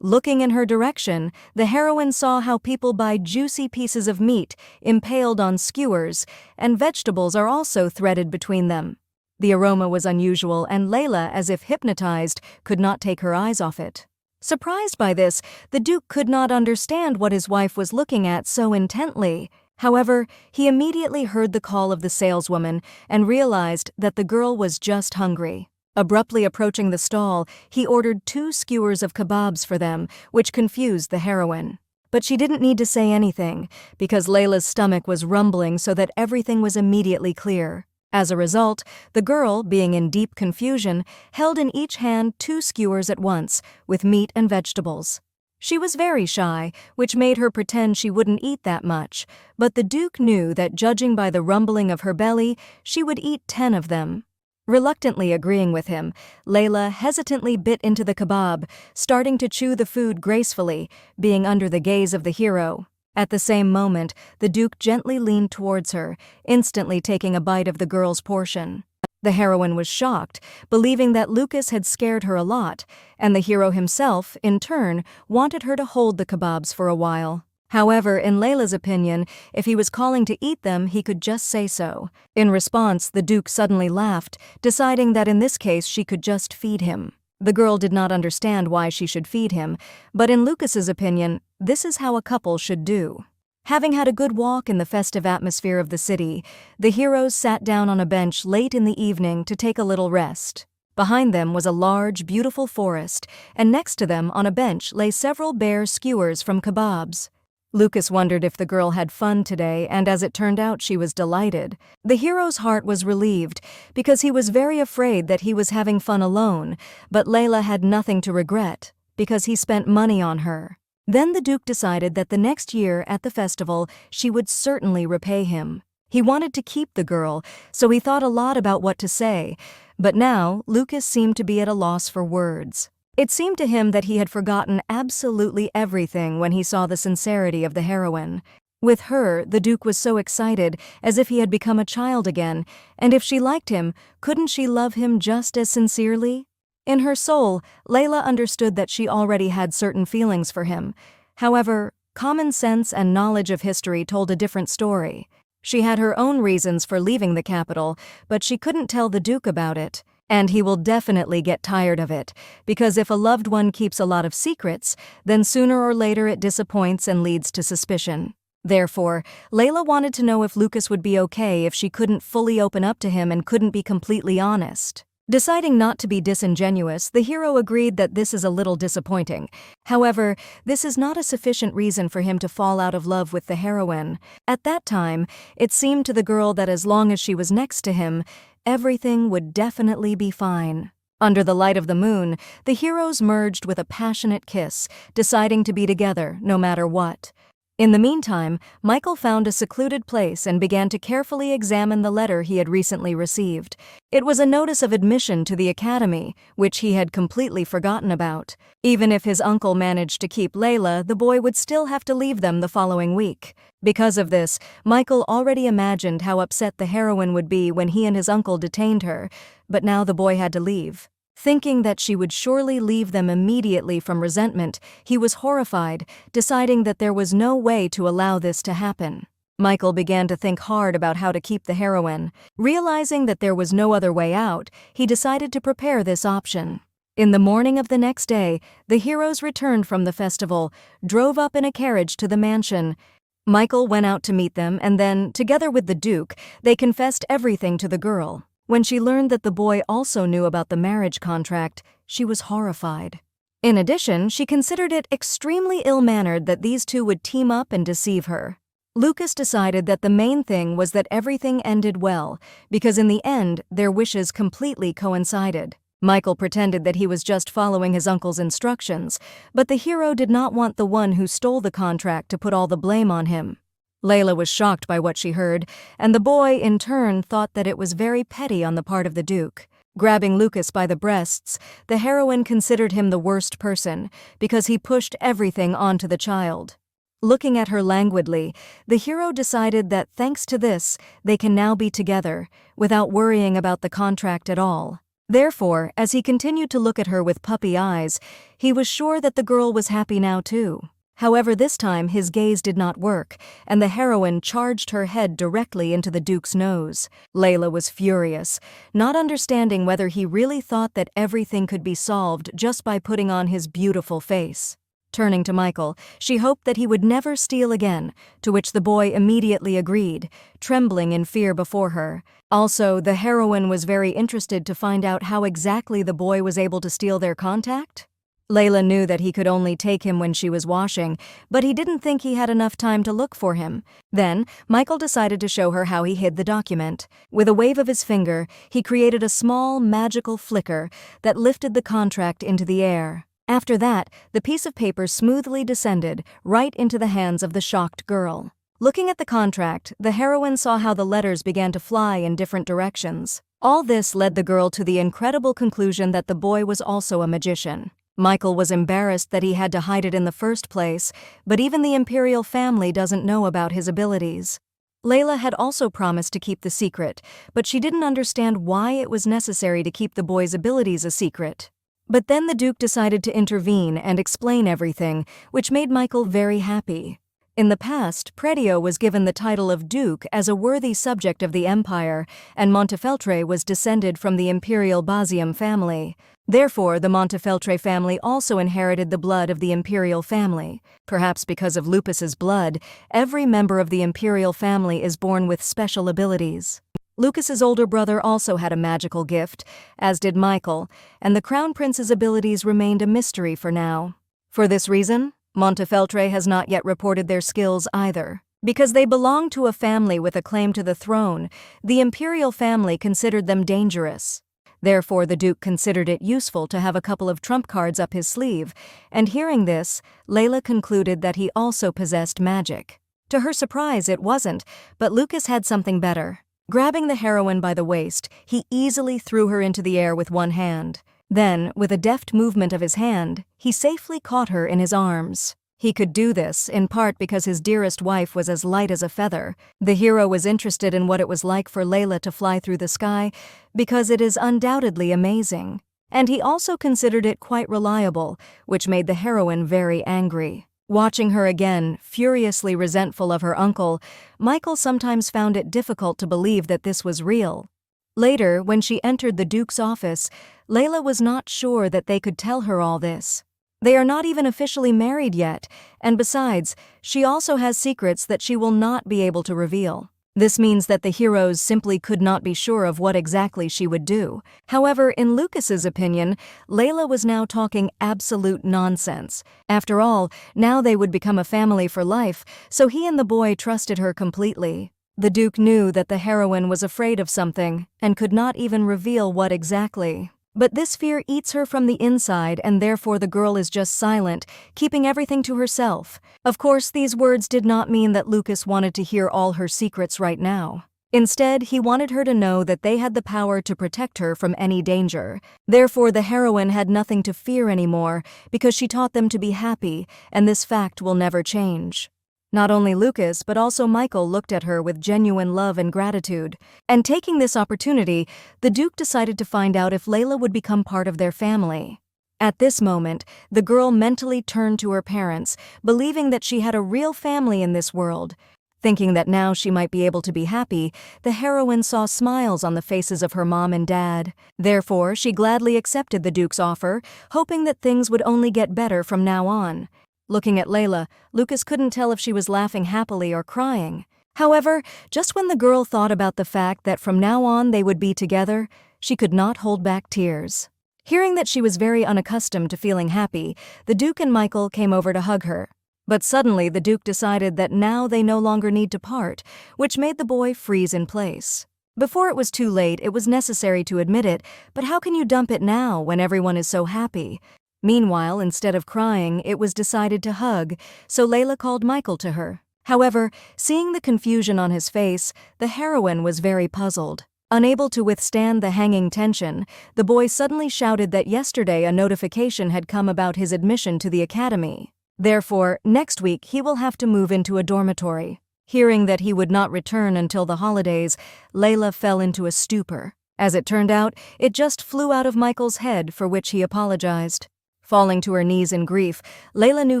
Looking in her direction, the heroine saw how people buy juicy pieces of meat impaled on skewers, and vegetables are also threaded between them. The aroma was unusual, and Layla, as if hypnotized, could not take her eyes off it. Surprised by this, the Duke could not understand what his wife was looking at so intently. However, he immediately heard the call of the saleswoman and realized that the girl was just hungry. Abruptly approaching the stall, he ordered 2 skewers of kebabs for them, which confused the heroine. But she didn't need to say anything, because Layla's stomach was rumbling so that everything was immediately clear. As a result, the girl, being in deep confusion, held in each hand 2 skewers at once, with meat and vegetables. She was very shy, which made her pretend she wouldn't eat that much, but the Duke knew that, judging by the rumbling of her belly, she would eat 10 of them. Reluctantly agreeing with him, Layla hesitantly bit into the kebab, starting to chew the food gracefully, being under the gaze of the hero. At the same moment, the Duke gently leaned towards her, instantly taking a bite of the girl's portion. The heroine was shocked, believing that Lucas had scared her a lot, and the hero himself, in turn, wanted her to hold the kebabs for a while. However, in Layla's opinion, if he was calling to eat them, he could just say so. In response, the Duke suddenly laughed, deciding that in this case she could just feed him. The girl did not understand why she should feed him, but in Lucas's opinion, this is how a couple should do. Having had a good walk in the festive atmosphere of the city, the heroes sat down on a bench late in the evening to take a little rest. Behind them was a large, beautiful forest, and next to them on a bench lay several bare skewers from kebabs. Lucas wondered if the girl had fun today, and as it turned out, she was delighted. The hero's heart was relieved, because he was very afraid that he was having fun alone, but Layla had nothing to regret, because he spent money on her. Then the Duke decided that the next year at the festival, she would certainly repay him. He wanted to keep the girl, so he thought a lot about what to say, but now Lucas seemed to be at a loss for words. It seemed to him that he had forgotten absolutely everything when he saw the sincerity of the heroine. With her, the Duke was so excited, as if he had become a child again, and if she liked him, couldn't she love him just as sincerely? In her soul, Layla understood that she already had certain feelings for him. However, common sense and knowledge of history told a different story. She had her own reasons for leaving the capital, but she couldn't tell the Duke about it. And he will definitely get tired of it, because if a loved one keeps a lot of secrets, then sooner or later it disappoints and leads to suspicion. Therefore, Layla wanted to know if Lucas would be okay if she couldn't fully open up to him and couldn't be completely honest. Deciding not to be disingenuous, the hero agreed that this is a little disappointing. However, this is not a sufficient reason for him to fall out of love with the heroine. At that time, it seemed to the girl that as long as she was next to him, everything would definitely be fine. Under the light of the moon, the heroes merged with a passionate kiss, deciding to be together no matter what. In the meantime, Michael found a secluded place and began to carefully examine the letter he had recently received. It was a notice of admission to the academy, which he had completely forgotten about. Even if his uncle managed to keep Layla, the boy would still have to leave them the following week. Because of this, Michael already imagined how upset the heroine would be when he and his uncle detained her, but now the boy had to leave. Thinking that she would surely leave them immediately from resentment, he was horrified, deciding that there was no way to allow this to happen. Michael began to think hard about how to keep the heroine. Realizing that there was no other way out, he decided to prepare this option. In the morning of the next day, the heroes returned from the festival, drove up in a carriage to the mansion. Michael went out to meet them, and then, together with the Duke, they confessed everything to the girl. When she learned that the boy also knew about the marriage contract, she was horrified. In addition, she considered it extremely ill-mannered that these two would team up and deceive her. Lucas decided that the main thing was that everything ended well, because in the end, their wishes completely coincided. Michael pretended that he was just following his uncle's instructions, but the hero did not want the one who stole the contract to put all the blame on him. Layla was shocked by what she heard, and the boy, in turn, thought that it was very petty on the part of the Duke. Grabbing Lucas by the breasts, the heroine considered him the worst person because he pushed everything onto the child. Looking at her languidly, the hero decided that thanks to this, they can now be together, without worrying about the contract at all. Therefore, as he continued to look at her with puppy eyes, he was sure that the girl was happy now too. However, this time his gaze did not work, and the heroine charged her head directly into the Duke's nose. Layla was furious, not understanding whether he really thought that everything could be solved just by putting on his beautiful face. Turning to Michael, she hoped that he would never steal again, to which the boy immediately agreed, trembling in fear before her. Also, the heroine was very interested to find out how exactly the boy was able to steal their contact. Layla knew that he could only take him when she was washing, but he didn't think he had enough time to look for him. Then, Michael decided to show her how he hid the document. With a wave of his finger, he created a small, magical flicker that lifted the contract into the air. After that, the piece of paper smoothly descended right into the hands of the shocked girl. Looking at the contract, the heroine saw how the letters began to fly in different directions. All this led the girl to the incredible conclusion that the boy was also a magician. Michael was embarrassed that he had to hide it in the first place, but even the imperial family doesn't know about his abilities. Layla had also promised to keep the secret, but she didn't understand why it was necessary to keep the boy's abilities a secret. But then the Duke decided to intervene and explain everything, which made Michael very happy. In the past, Predio was given the title of Duke as a worthy subject of the Empire, and Montefeltro was descended from the imperial Basium family. Therefore, the Montefeltro family also inherited the blood of the imperial family. Perhaps because of Lupus's blood, every member of the imperial family is born with special abilities. Lucas's older brother also had a magical gift, as did Michael, and the Crown Prince's abilities remained a mystery for now. For this reason, Montefeltro has not yet reported their skills either. Because they belonged to a family with a claim to the throne, the imperial family considered them dangerous. Therefore, the Duke considered it useful to have a couple of trump cards up his sleeve, and hearing this, Layla concluded that he also possessed magic. To her surprise, it wasn't, but Lucas had something better. Grabbing the heroine by the waist, he easily threw her into the air with one hand. Then, with a deft movement of his hand, he safely caught her in his arms. He could do this, in part because his dearest wife was as light as a feather. The hero was interested in what it was like for Layla to fly through the sky, because it is undoubtedly amazing. And he also considered it quite reliable, which made the heroine very angry. Watching her again, furiously resentful of her uncle, Michael sometimes found it difficult to believe that this was real. Later, when she entered the Duke's office, Layla was not sure that they could tell her all this. They are not even officially married yet, and besides, she also has secrets that she will not be able to reveal. This means that the heroes simply could not be sure of what exactly she would do. However, in Lucas's opinion, Layla was now talking absolute nonsense. After all, now they would become a family for life, so he and the boy trusted her completely. The Duke knew that the heroine was afraid of something, and could not even reveal what exactly. But this fear eats her from the inside, and therefore the girl is just silent, keeping everything to herself. Of course, these words did not mean that Lucas wanted to hear all her secrets right now. Instead, he wanted her to know that they had the power to protect her from any danger. Therefore, the heroine had nothing to fear anymore, because she taught them to be happy, and this fact will never change. Not only Lucas, but also Michael looked at her with genuine love and gratitude. And taking this opportunity, the Duke decided to find out if Layla would become part of their family. At this moment, the girl mentally turned to her parents, believing that she had a real family in this world. Thinking that now she might be able to be happy, the heroine saw smiles on the faces of her mom and dad. Therefore, she gladly accepted the Duke's offer, hoping that things would only get better from now on. Looking at Layla, Lucas couldn't tell if she was laughing happily or crying. However, just when the girl thought about the fact that from now on they would be together, she could not hold back tears. Hearing that she was very unaccustomed to feeling happy, the Duke and Michael came over to hug her. But suddenly the Duke decided that now they no longer need to part, which made the boy freeze in place. Before it was too late, it was necessary to admit it, but how can you dump it now when everyone is so happy? Meanwhile, instead of crying, it was decided to hug, so Layla called Michael to her. However, seeing the confusion on his face, the heroine was very puzzled. Unable to withstand the hanging tension, the boy suddenly shouted that yesterday a notification had come about his admission to the academy. Therefore, next week he will have to move into a dormitory. Hearing that he would not return until the holidays, Layla fell into a stupor. As it turned out, it just flew out of Michael's head, for which he apologized. Falling to her knees in grief, Layla knew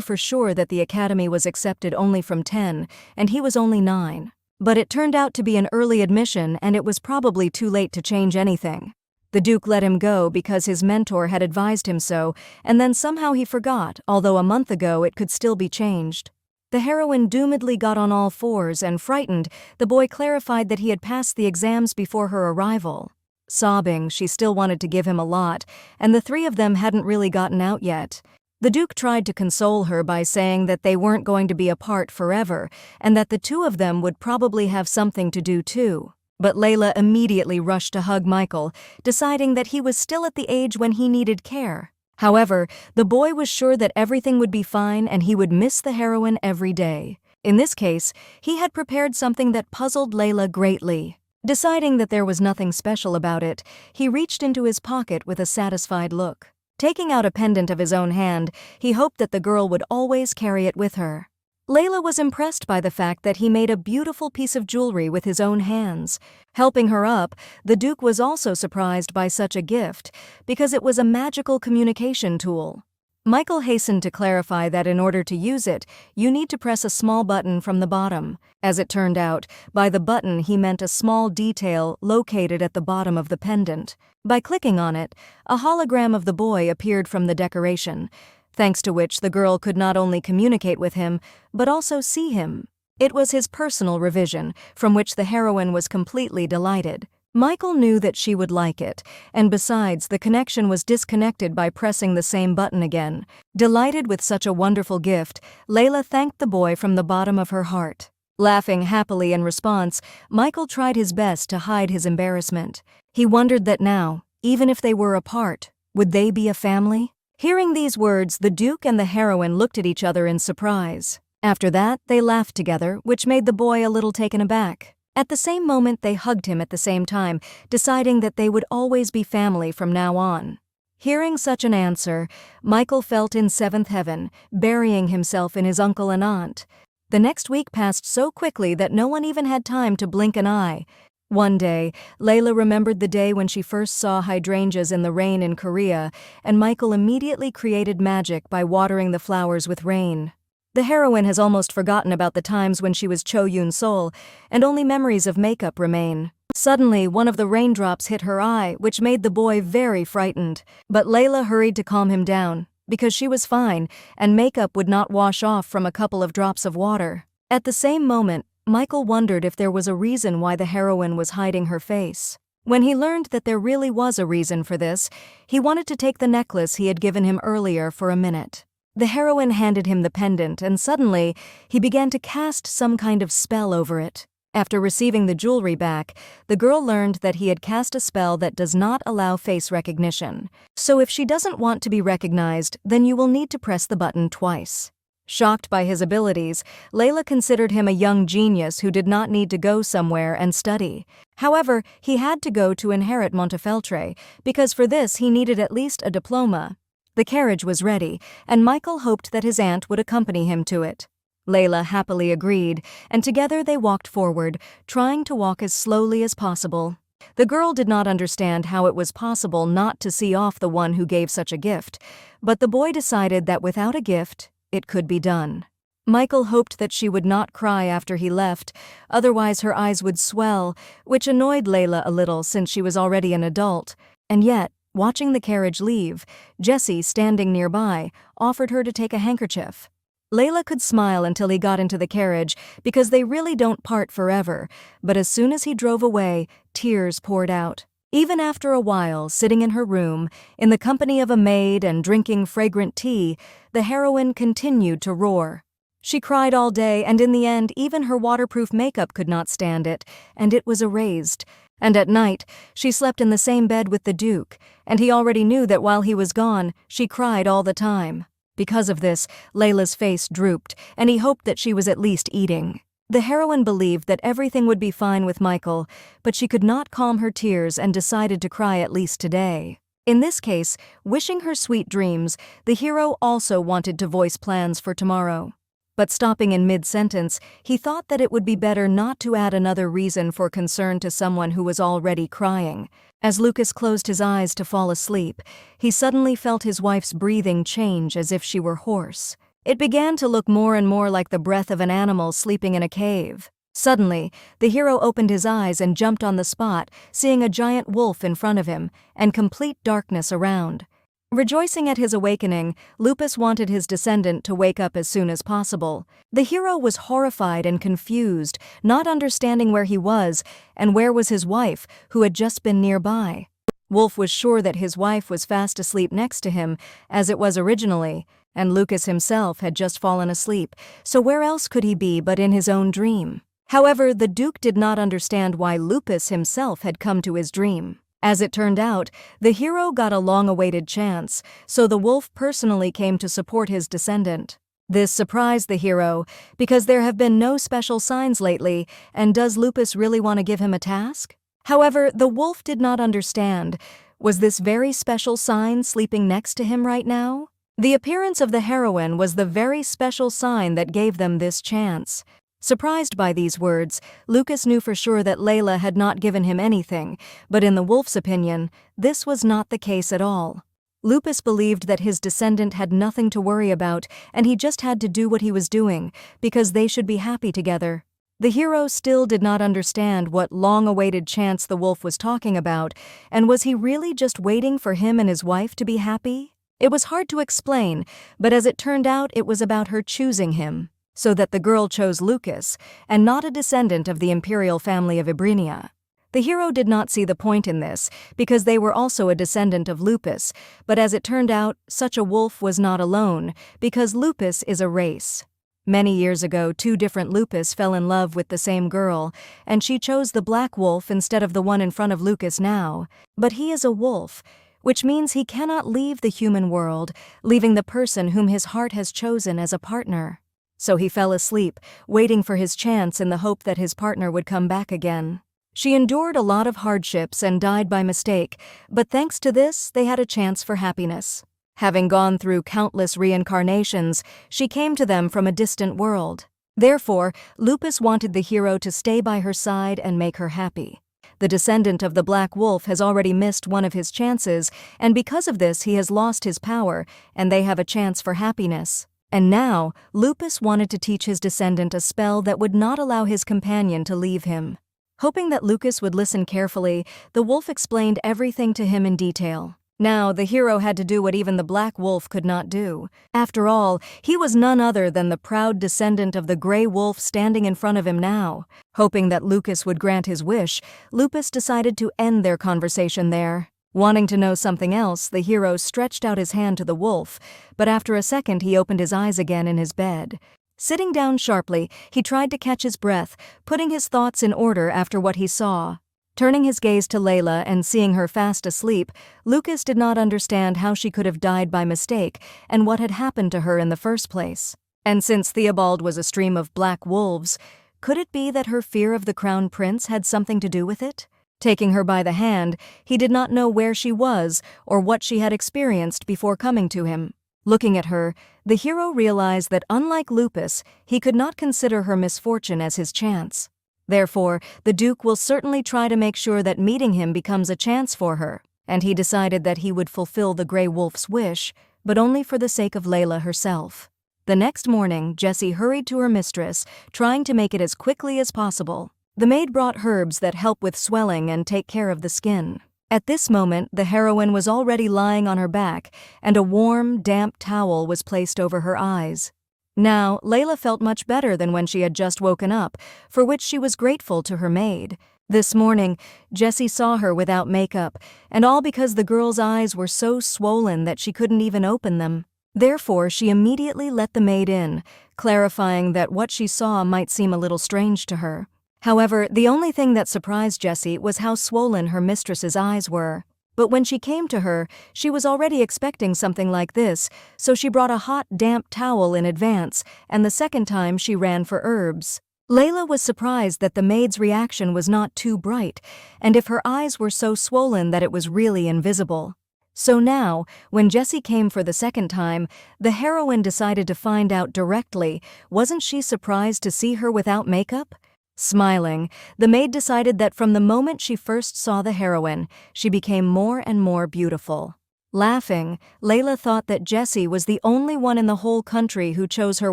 for sure that the academy was accepted only from 10, and he was only 9. But it turned out to be an early admission, and it was probably too late to change anything. The Duke let him go because his mentor had advised him so, and then somehow he forgot, although a month ago it could still be changed. The heroine doomedly got on all fours, and frightened, the boy clarified that he had passed the exams before her arrival. Sobbing, she still wanted to give him a lot, and the three of them hadn't really gotten out yet. The Duke tried to console her by saying that they weren't going to be apart forever, and that the two of them would probably have something to do too. But Layla immediately rushed to hug Michael, deciding that he was still at the age when he needed care. However, the boy was sure that everything would be fine and he would miss the heroine every day. In this case, he had prepared something that puzzled Layla greatly. Deciding that there was nothing special about it, he reached into his pocket with a satisfied look. Taking out a pendant of his own hand, he hoped that the girl would always carry it with her. Layla was impressed by the fact that he made a beautiful piece of jewelry with his own hands. Helping her up, the Duke was also surprised by such a gift, because it was a magical communication tool. Michael hastened to clarify that in order to use it, you need to press a small button from the bottom. As it turned out, by the button he meant a small detail located at the bottom of the pendant. By clicking on it, a hologram of the boy appeared from the decoration, thanks to which the girl could not only communicate with him, but also see him. It was his personal revision, from which the heroine was completely delighted. Michael knew that she would like it, and besides, the connection was disconnected by pressing the same button again. Delighted with such a wonderful gift, Layla thanked the boy from the bottom of her heart. Laughing happily in response, Michael tried his best to hide his embarrassment. He wondered that now, even if they were apart, would they be a family? Hearing these words, the Duke and the heroine looked at each other in surprise. After that, they laughed together, which made the boy a little taken aback. At the same moment, they hugged him at the same time, deciding that they would always be family from now on. Hearing such an answer, Michael felt in seventh heaven, burying himself in his uncle and aunt. The next week passed so quickly that no one even had time to blink an eye. One day, Layla remembered the day when she first saw hydrangeas in the rain in Korea, and Michael immediately created magic by watering the flowers with rain. The heroine has almost forgotten about the times when she was Cho Yoon-sol, and only memories of makeup remain. Suddenly, one of the raindrops hit her eye, which made the boy very frightened. But Layla hurried to calm him down, because she was fine, and makeup would not wash off from a couple of drops of water. At the same moment, Michael wondered if there was a reason why the heroine was hiding her face. When he learned that there really was a reason for this, he wanted to take the necklace he had given him earlier for a minute. The heroine handed him the pendant, and suddenly, he began to cast some kind of spell over it. After receiving the jewelry back, the girl learned that he had cast a spell that does not allow face recognition. So if she doesn't want to be recognized, then you will need to press the button twice. Shocked by his abilities, Layla considered him a young genius who did not need to go somewhere and study. However, he had to go to inherit Montefeltro, because for this he needed at least a diploma. The carriage was ready, and Michael hoped that his aunt would accompany him to it. Layla happily agreed, and together they walked forward, trying to walk as slowly as possible. The girl did not understand how it was possible not to see off the one who gave such a gift, but the boy decided that without a gift, it could be done. Michael hoped that she would not cry after he left, otherwise her eyes would swell, which annoyed Layla a little since she was already an adult. And yet, watching the carriage leave, Jessie, standing nearby, offered her to take a handkerchief. Layla could smile until he got into the carriage, because they really don't part forever, but as soon as he drove away, tears poured out. Even after a while, sitting in her room, in the company of a maid and drinking fragrant tea, the heroine continued to roar. She cried all day, and in the end, even her waterproof makeup could not stand it, and it was erased. And at night, she slept in the same bed with the Duke, and he already knew that while he was gone, she cried all the time. Because of this, Layla's face drooped, and he hoped that she was at least eating. The heroine believed that everything would be fine with Michael, but she could not calm her tears and decided to cry at least today. In this case, wishing her sweet dreams, the hero also wanted to voice plans for tomorrow. But stopping in mid-sentence, he thought that it would be better not to add another reason for concern to someone who was already crying. As Lucas closed his eyes to fall asleep, he suddenly felt his wife's breathing change as if she were hoarse. It began to look more and more like the breath of an animal sleeping in a cave. Suddenly, the hero opened his eyes and jumped on the spot, seeing a giant wolf in front of him, and complete darkness around. Rejoicing at his awakening, Lupus wanted his descendant to wake up as soon as possible. The hero was horrified and confused, not understanding where he was and where was his wife, who had just been nearby. Wolf was sure that his wife was fast asleep next to him, as it was originally, and Lucas himself had just fallen asleep, so where else could he be but in his own dream? However, the Duke did not understand why Lupus himself had come to his dream. As it turned out, the hero got a long-awaited chance, so the wolf personally came to support his descendant. This surprised the hero, because there have been no special signs lately, and does Lupus really want to give him a task? However, the wolf did not understand. Was this very special sign sleeping next to him right now? The appearance of the heroine was the very special sign that gave them this chance. Surprised by these words, Lucas knew for sure that Layla had not given him anything, but in the wolf's opinion, this was not the case at all. Lupus believed that his descendant had nothing to worry about, and he just had to do what he was doing, because they should be happy together. The hero still did not understand what long-awaited chance the wolf was talking about, and was he really just waiting for him and his wife to be happy? It was hard to explain, but as it turned out, it was about her choosing him, so that the girl chose Lucas, and not a descendant of the imperial family of Ibrinia. The hero did not see the point in this, because they were also a descendant of Lupus, but as it turned out, such a wolf was not alone, because Lupus is a race. Many years ago, 2 different Lupus fell in love with the same girl, and she chose the black wolf instead of the one in front of Lucas now. But he is a wolf, which means he cannot leave the human world, leaving the person whom his heart has chosen as a partner. So he fell asleep, waiting for his chance in the hope that his partner would come back again. She endured a lot of hardships and died by mistake, but thanks to this, they had a chance for happiness. Having gone through countless reincarnations, she came to them from a distant world. Therefore, Lupus wanted the hero to stay by her side and make her happy. The descendant of the Black Wolf has already missed one of his chances, and because of this he has lost his power, and they have a chance for happiness. And now, Lupus wanted to teach his descendant a spell that would not allow his companion to leave him. Hoping that Lucas would listen carefully, the wolf explained everything to him in detail. Now, the hero had to do what even the Black Wolf could not do. After all, he was none other than the proud descendant of the Grey Wolf standing in front of him now. Hoping that Lucas would grant his wish, Lupus decided to end their conversation there. Wanting to know something else, the hero stretched out his hand to the wolf, but after a second he opened his eyes again in his bed. Sitting down sharply, he tried to catch his breath, putting his thoughts in order after what he saw. Turning his gaze to Layla and seeing her fast asleep, Lucas did not understand how she could have died by mistake and what had happened to her in the first place. And since Theobald was a stream of black wolves, could it be that her fear of the crown prince had something to do with it? Taking her by the hand, he did not know where she was or what she had experienced before coming to him. Looking at her, the hero realized that unlike Lupus, he could not consider her misfortune as his chance. Therefore, the Duke will certainly try to make sure that meeting him becomes a chance for her, and he decided that he would fulfill the Grey Wolf's wish, but only for the sake of Layla herself. The next morning, Jessie hurried to her mistress, trying to make it as quickly as possible. The maid brought herbs that help with swelling and take care of the skin. At this moment, the heroine was already lying on her back, and a warm, damp towel was placed over her eyes. Now, Layla felt much better than when she had just woken up, for which she was grateful to her maid. This morning, Jessie saw her without makeup, and all because the girl's eyes were so swollen that she couldn't even open them. Therefore, she immediately let the maid in, clarifying that what she saw might seem a little strange to her. However, the only thing that surprised Jessie was how swollen her mistress's eyes were. But when she came to her, she was already expecting something like this, so she brought a hot, damp towel in advance, and the second time she ran for herbs. Layla was surprised that the maid's reaction was not too bright, and if her eyes were so swollen that it was really invisible. So now, when Jessie came for the second time, the heroine decided to find out directly. Wasn't she surprised to see her without makeup? Smiling, the maid decided that from the moment she first saw the heroine, she became more and more beautiful. Laughing, Layla thought that Jessie was the only one in the whole country who chose her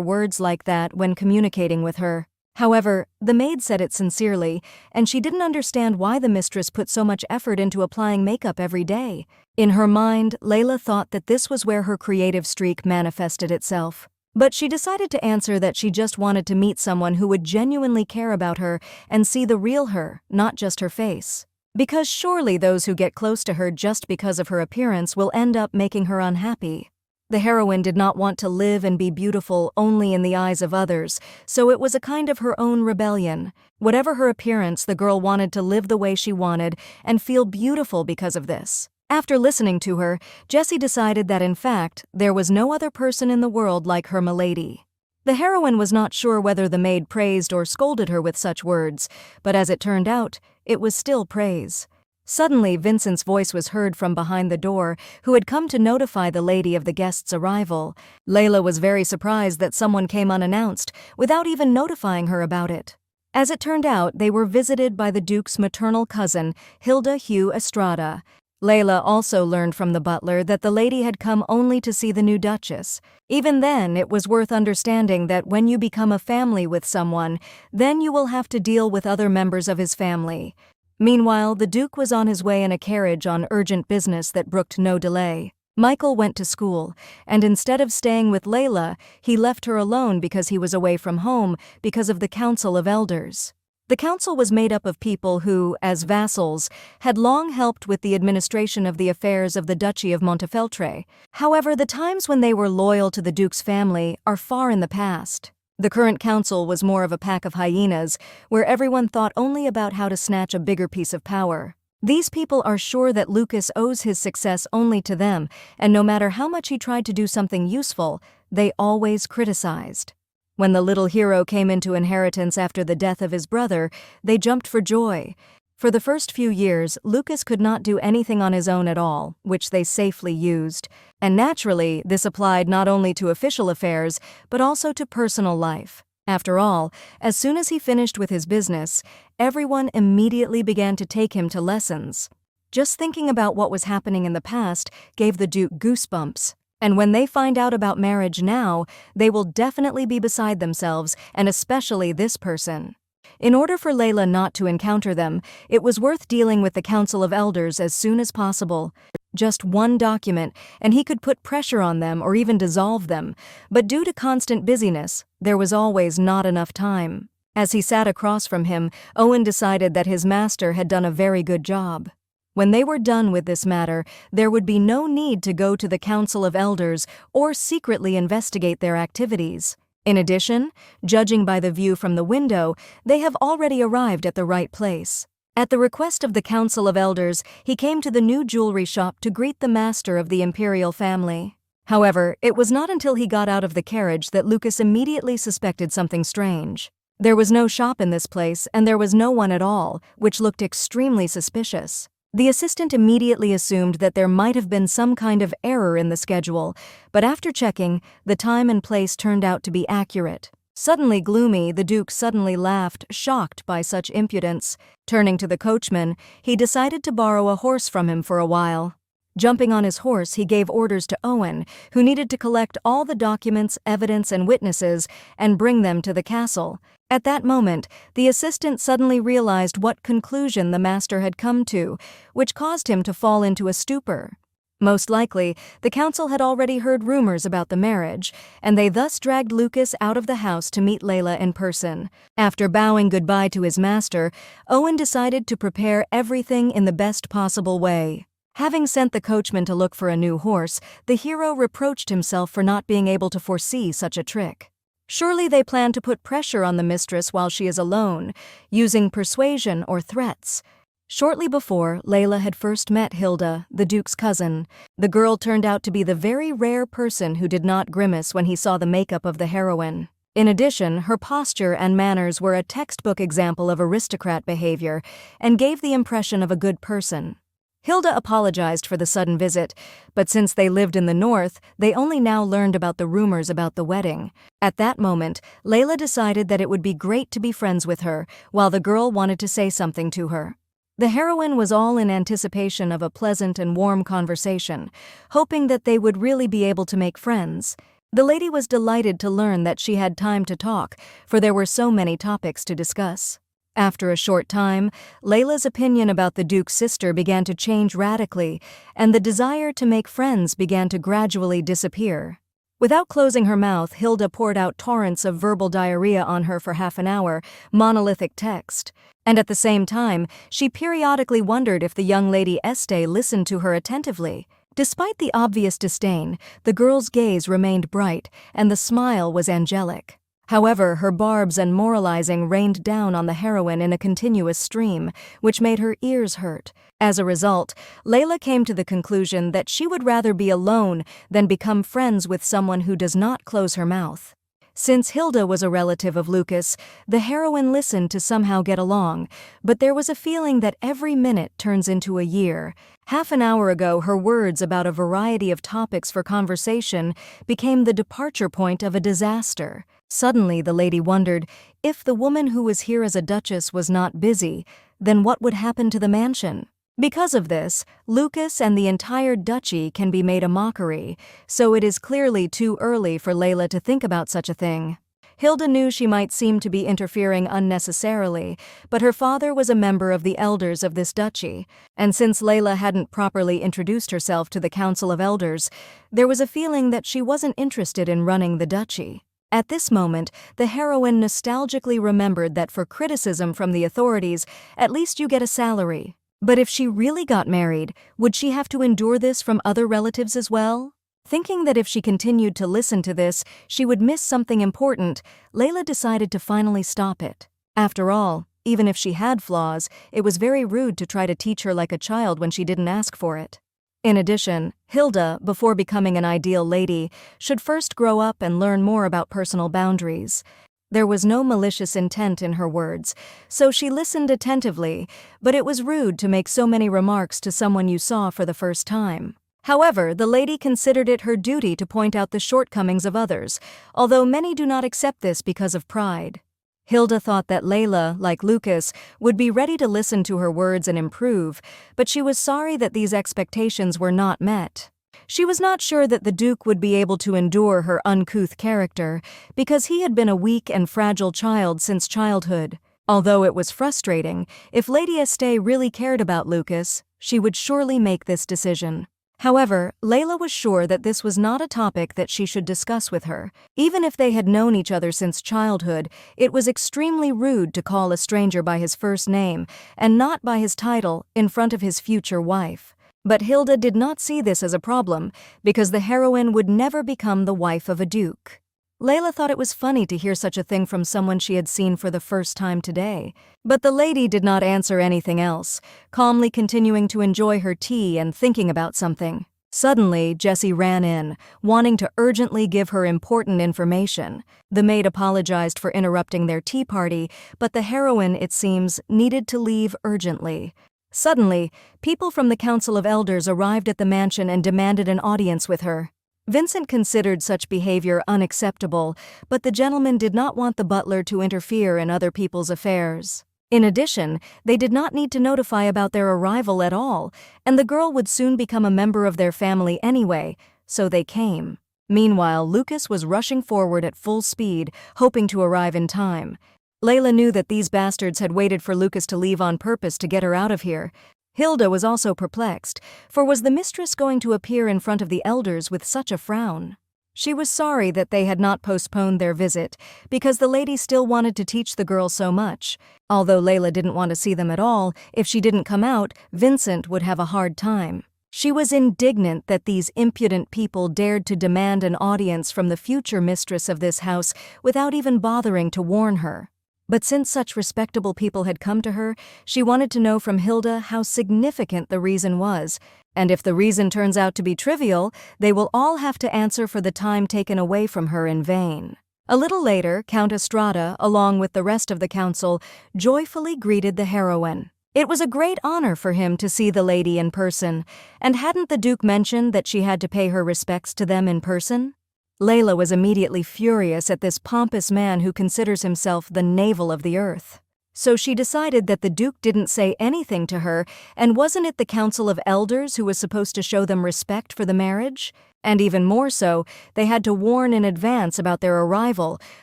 words like that when communicating with her. However, the maid said it sincerely, and she didn't understand why the mistress put so much effort into applying makeup every day. In her mind, Layla thought that this was where her creative streak manifested itself. But she decided to answer that she just wanted to meet someone who would genuinely care about her and see the real her, not just her face. Because surely those who get close to her just because of her appearance will end up making her unhappy. The heroine did not want to live and be beautiful only in the eyes of others, so it was a kind of her own rebellion. Whatever her appearance, the girl wanted to live the way she wanted and feel beautiful because of this. After listening to her, Jessie decided that in fact, there was no other person in the world like her milady. The heroine was not sure whether the maid praised or scolded her with such words, but as it turned out, it was still praise. Suddenly, Vincent's voice was heard from behind the door, who had come to notify the lady of the guest's arrival. Layla was very surprised that someone came unannounced, without even notifying her about it. As it turned out, they were visited by the Duke's maternal cousin, Hilda Hugh Estrada. Layla also learned from the butler that the lady had come only to see the new Duchess. Even then, it was worth understanding that when you become a family with someone, then you will have to deal with other members of his family. Meanwhile, the Duke was on his way in a carriage on urgent business that brooked no delay. Michael went to school, and instead of staying with Layla, he left her alone because he was away from home because of the Council of Elders. The council was made up of people who, as vassals, had long helped with the administration of the affairs of the Duchy of Montefeltro. However, the times when they were loyal to the Duke's family are far in the past. The current council was more of a pack of hyenas, where everyone thought only about how to snatch a bigger piece of power. These people are sure that Lucas owes his success only to them, and no matter how much he tried to do something useful, they always criticized. When the little hero came into inheritance after the death of his brother, they jumped for joy. For the first few years, Lucas could not do anything on his own at all, which they safely used. And naturally, this applied not only to official affairs, but also to personal life. After all, as soon as he finished with his business, everyone immediately began to take him to lessons. Just thinking about what was happening in the past gave the Duke goosebumps. And when they find out about marriage now, they will definitely be beside themselves, and especially this person. In order for Layla not to encounter them, it was worth dealing with the Council of Elders as soon as possible. Just one document, and he could put pressure on them or even dissolve them, but due to constant busyness, there was always not enough time. As he sat across from him, Owen decided that his master had done a very good job. When they were done with this matter, there would be no need to go to the Council of Elders or secretly investigate their activities. In addition, judging by the view from the window, they have already arrived at the right place. At the request of the Council of Elders, he came to the new jewelry shop to greet the master of the imperial family. However, it was not until he got out of the carriage that Lucas immediately suspected something strange. There was no shop in this place, and there was no one at all, which looked extremely suspicious. The assistant immediately assumed that there might have been some kind of error in the schedule, but after checking, the time and place turned out to be accurate. Suddenly gloomy, the Duke suddenly laughed, shocked by such impudence. Turning to the coachman, he decided to borrow a horse from him for a while. Jumping on his horse, he gave orders to Owen, who needed to collect all the documents, evidence, and witnesses and bring them to the castle. At that moment, the assistant suddenly realized what conclusion the master had come to, which caused him to fall into a stupor. Most likely, the council had already heard rumors about the marriage, and they thus dragged Lucas out of the house to meet Layla in person. After bowing goodbye to his master, Owen decided to prepare everything in the best possible way. Having sent the coachman to look for a new horse, the hero reproached himself for not being able to foresee such a trick. Surely they plan to put pressure on the mistress while she is alone, using persuasion or threats. Shortly before, Layla had first met Hilda, the Duke's cousin. The girl turned out to be the very rare person who did not grimace when he saw the makeup of the heroine. In addition, her posture and manners were a textbook example of aristocrat behavior and gave the impression of a good person. Hilda apologized for the sudden visit, but since they lived in the north, they only now learned about the rumors about the wedding. At that moment, Layla decided that it would be great to be friends with her, while the girl wanted to say something to her. The heroine was all in anticipation of a pleasant and warm conversation, hoping that they would really be able to make friends. The lady was delighted to learn that she had time to talk, for there were so many topics to discuss. After a short time, Layla's opinion about the Duke's sister began to change radically, and the desire to make friends began to gradually disappear. Without closing her mouth, Hilda poured out torrents of verbal diarrhea on her for half an hour, monolithic text. And at the same time, she periodically wondered if the young lady Este listened to her attentively. Despite the obvious disdain, the girl's gaze remained bright, and the smile was angelic. However, her barbs and moralizing rained down on the heroine in a continuous stream, which made her ears hurt. As a result, Layla came to the conclusion that she would rather be alone than become friends with someone who does not close her mouth. Since Hilda was a relative of Lucas, the heroine listened to somehow get along, but there was a feeling that every minute turns into a year. Half an hour ago, her words about a variety of topics for conversation became the departure point of a disaster. Suddenly, the lady wondered, if the woman who was here as a duchess was not busy, then what would happen to the mansion? Because of this, Lucas and the entire duchy can be made a mockery, so it is clearly too early for Layla to think about such a thing. Hilda knew she might seem to be interfering unnecessarily, but her father was a member of the elders of this duchy, and since Layla hadn't properly introduced herself to the Council of Elders, there was a feeling that she wasn't interested in running the duchy. At this moment, the heroine nostalgically remembered that for criticism from the authorities, at least you get a salary. But if she really got married, would she have to endure this from other relatives as well? Thinking that if she continued to listen to this, she would miss something important, Layla decided to finally stop it. After all, even if she had flaws, it was very rude to try to teach her like a child when she didn't ask for it. In addition, Hilda, before becoming an ideal lady, should first grow up and learn more about personal boundaries. There was no malicious intent in her words, so she listened attentively, but it was rude to make so many remarks to someone you saw for the first time. However, the lady considered it her duty to point out the shortcomings of others, although many do not accept this because of pride. Hilda thought that Layla, like Lucas, would be ready to listen to her words and improve, but she was sorry that these expectations were not met. She was not sure that the Duke would be able to endure her uncouth character, because he had been a weak and fragile child since childhood. Although it was frustrating, if Lady Este really cared about Lucas, she would surely make this decision. However, Layla was sure that this was not a topic that she should discuss with her. Even if they had known each other since childhood, it was extremely rude to call a stranger by his first name, and not by his title, in front of his future wife. But Hilda did not see this as a problem, because the heroine would never become the wife of a duke. Layla thought it was funny to hear such a thing from someone she had seen for the first time today. But the lady did not answer anything else, calmly continuing to enjoy her tea and thinking about something. Suddenly, Jessie ran in, wanting to urgently give her important information. The maid apologized for interrupting their tea party, but the heroine, it seems, needed to leave urgently. Suddenly, people from the Council of Elders arrived at the mansion and demanded an audience with her. Vincent considered such behavior unacceptable, but the gentleman did not want the butler to interfere in other people's affairs. In addition, they did not need to notify about their arrival at all, and the girl would soon become a member of their family anyway, so they came. Meanwhile, Lucas was rushing forward at full speed, hoping to arrive in time. Layla knew that these bastards had waited for Lucas to leave on purpose to get her out of here. Hilda was also perplexed, for was the mistress going to appear in front of the elders with such a frown? She was sorry that they had not postponed their visit, because the lady still wanted to teach the girl so much. Although Layla didn't want to see them at all, if she didn't come out, Vincent would have a hard time. She was indignant that these impudent people dared to demand an audience from the future mistress of this house without even bothering to warn her. But since such respectable people had come to her, she wanted to know from Hilda how significant the reason was, and if the reason turns out to be trivial, they will all have to answer for the time taken away from her in vain. A little later, Count Estrada, along with the rest of the council, joyfully greeted the heroine. It was a great honor for him to see the lady in person, and hadn't the Duke mentioned that she had to pay her respects to them in person? Layla was immediately furious at this pompous man who considers himself the navel of the earth. So she decided that the Duke didn't say anything to her, and wasn't it the Council of Elders who was supposed to show them respect for the marriage? And even more so, they had to warn in advance about their arrival,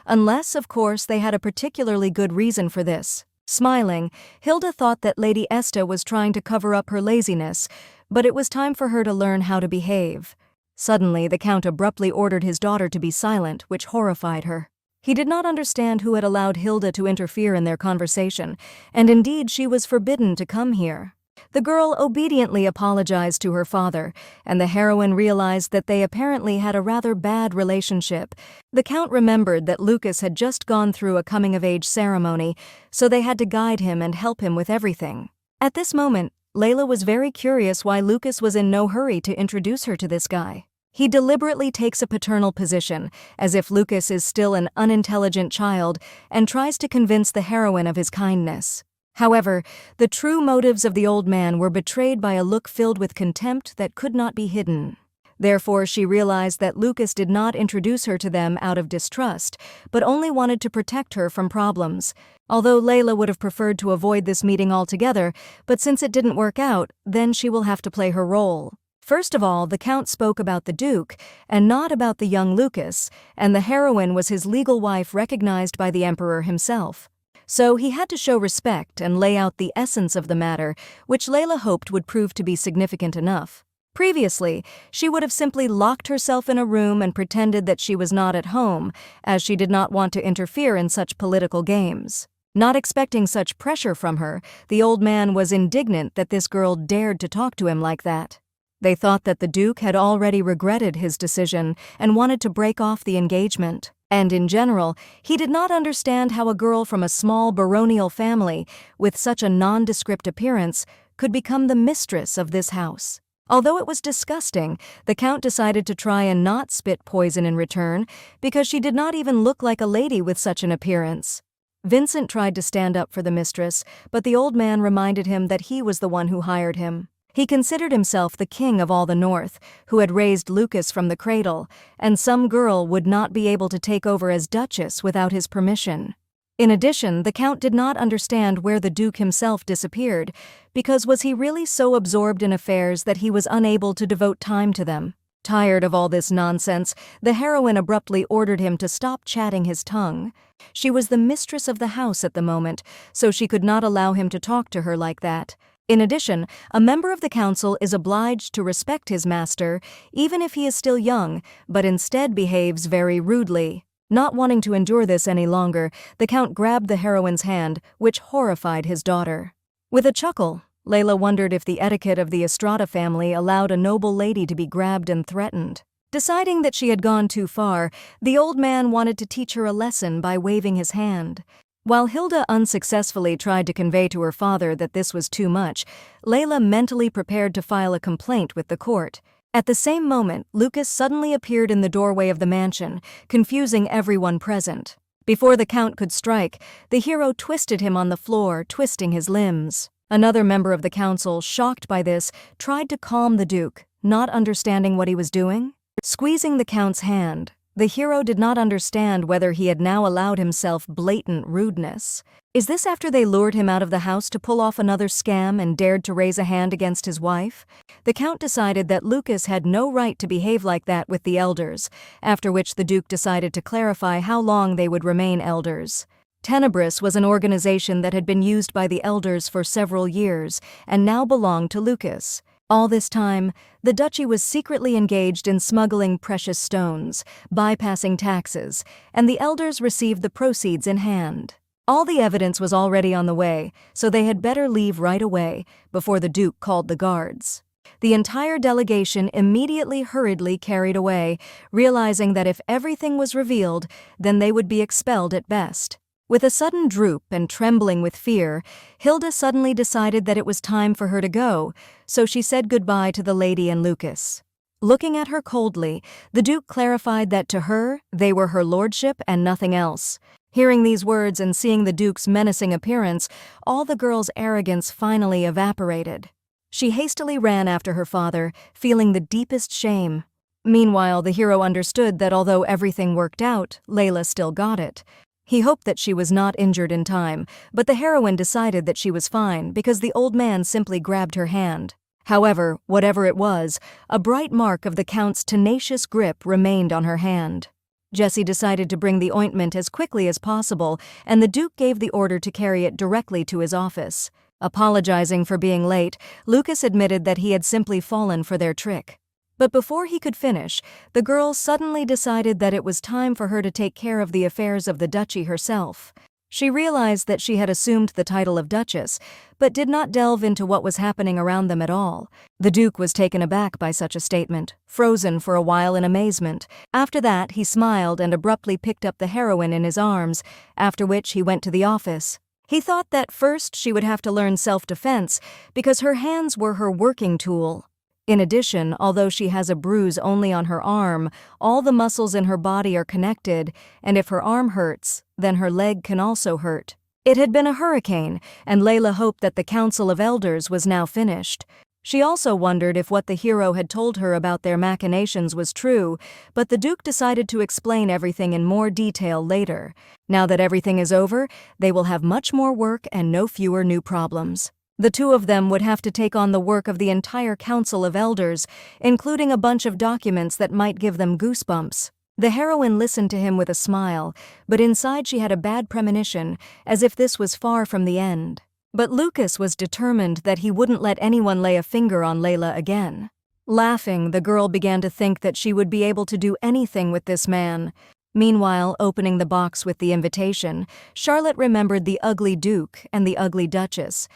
unless, of course, they had a particularly good reason for this. Smiling, Hilda thought that Lady Esta was trying to cover up her laziness, but it was time for her to learn how to behave. Suddenly, the Count abruptly ordered his daughter to be silent, which horrified her. He did not understand who had allowed Hilda to interfere in their conversation, and indeed she was forbidden to come here. The girl obediently apologized to her father, and the heroine realized that they apparently had a rather bad relationship. The Count remembered that Lucas had just gone through a coming-of-age ceremony, so they had to guide him and help him with everything. At this moment, Layla was very curious why Lucas was in no hurry to introduce her to this guy. He deliberately takes a paternal position, as if Lucas is still an unintelligent child, and tries to convince the heroine of his kindness. However, the true motives of the old man were betrayed by a look filled with contempt that could not be hidden. Therefore, she realized that Lucas did not introduce her to them out of distrust, but only wanted to protect her from problems. Although Layla would have preferred to avoid this meeting altogether, but since it didn't work out, then she will have to play her role. First of all, the Count spoke about the Duke, and not about the young Lucas, and the heroine was his legal wife recognized by the Emperor himself. So he had to show respect and lay out the essence of the matter, which Layla hoped would prove to be significant enough. Previously, she would have simply locked herself in a room and pretended that she was not at home, as she did not want to interfere in such political games. Not expecting such pressure from her, the old man was indignant that this girl dared to talk to him like that. They thought that the Duke had already regretted his decision and wanted to break off the engagement. And in general, he did not understand how a girl from a small baronial family, with such a nondescript appearance, could become the mistress of this house. Although it was disgusting, the Count decided to try and not spit poison in return, because she did not even look like a lady with such an appearance. Vincent tried to stand up for the mistress, but the old man reminded him that he was the one who hired him. He considered himself the king of all the North, who had raised Lucas from the cradle, and some girl would not be able to take over as Duchess without his permission. In addition, the Count did not understand where the Duke himself disappeared, because was he really so absorbed in affairs that he was unable to devote time to them? Tired of all this nonsense, the heroine abruptly ordered him to stop chatting his tongue. She was the mistress of the house at the moment, so she could not allow him to talk to her like that. In addition, a member of the council is obliged to respect his master, even if he is still young, but instead behaves very rudely. Not wanting to endure this any longer, the Count grabbed the heroine's hand, which horrified his daughter. With a chuckle, Layla wondered if the etiquette of the Estrada family allowed a noble lady to be grabbed and threatened. Deciding that she had gone too far, the old man wanted to teach her a lesson by waving his hand. While Hilda unsuccessfully tried to convey to her father that this was too much, Layla mentally prepared to file a complaint with the court. At the same moment, Lucas suddenly appeared in the doorway of the mansion, confusing everyone present. Before the Count could strike, the hero twisted him on the floor, twisting his limbs. Another member of the council, shocked by this, tried to calm the Duke, not understanding what he was doing. Squeezing the Count's hand, the hero did not understand whether he had now allowed himself blatant rudeness. Is this after they lured him out of the house to pull off another scam and dared to raise a hand against his wife? The Count decided that Lucas had no right to behave like that with the elders, after which the Duke decided to clarify how long they would remain elders. Tenebris was an organization that had been used by the elders for several years and now belonged to Lucas. All this time, the duchy was secretly engaged in smuggling precious stones, bypassing taxes, and the elders received the proceeds in hand. All the evidence was already on the way, so they had better leave right away, before the Duke called the guards. The entire delegation immediately hurriedly carried away, realizing that if everything was revealed, then they would be expelled at best. With a sudden droop and trembling with fear, Hilda suddenly decided that it was time for her to go, so she said goodbye to the lady and Lucas. Looking at her coldly, the Duke clarified that to her, they were her lordship and nothing else. Hearing these words and seeing the Duke's menacing appearance, all the girl's arrogance finally evaporated. She hastily ran after her father, feeling the deepest shame. Meanwhile, the hero understood that although everything worked out, Layla still got it. He hoped that she was not injured in time, but the heroine decided that she was fine because the old man simply grabbed her hand. However, whatever it was, a bright mark of the Count's tenacious grip remained on her hand. Jessie decided to bring the ointment as quickly as possible, and the Duke gave the order to carry it directly to his office. Apologizing for being late, Lucas admitted that he had simply fallen for their trick. But before he could finish, the girl suddenly decided that it was time for her to take care of the affairs of the duchy herself. She realized that she had assumed the title of Duchess, but did not delve into what was happening around them at all. The Duke was taken aback by such a statement, frozen for a while in amazement. After that, he smiled and abruptly picked up the heroine in his arms, after which he went to the office. He thought that first she would have to learn self-defense because her hands were her working tool. In addition, although she has a bruise only on her arm, all the muscles in her body are connected, and if her arm hurts, then her leg can also hurt. It had been a hurricane, and Layla hoped that the Council of Elders was now finished. She also wondered if what the hero had told her about their machinations was true, but the Duke decided to explain everything in more detail later. Now that everything is over, they will have much more work and no fewer new problems. The two of them would have to take on the work of the entire Council of Elders, including a bunch of documents that might give them goosebumps. The heroine listened to him with a smile, but inside she had a bad premonition, as if this was far from the end. But Lucas was determined that he wouldn't let anyone lay a finger on Layla again. Laughing, the girl began to think that she would be able to do anything with this man. Meanwhile, opening the box with the invitation, Charlotte remembered the ugly Duke and the ugly Duchess.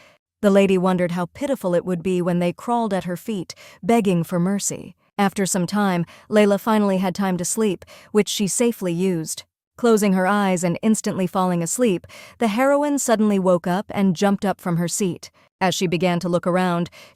The lady wondered how pitiful it would be when they crawled at her feet, begging for mercy. After some time, Layla finally had time to sleep, which she safely used. Closing her eyes and instantly falling asleep, the heroine suddenly woke up and jumped up from her seat. As she began to look around, she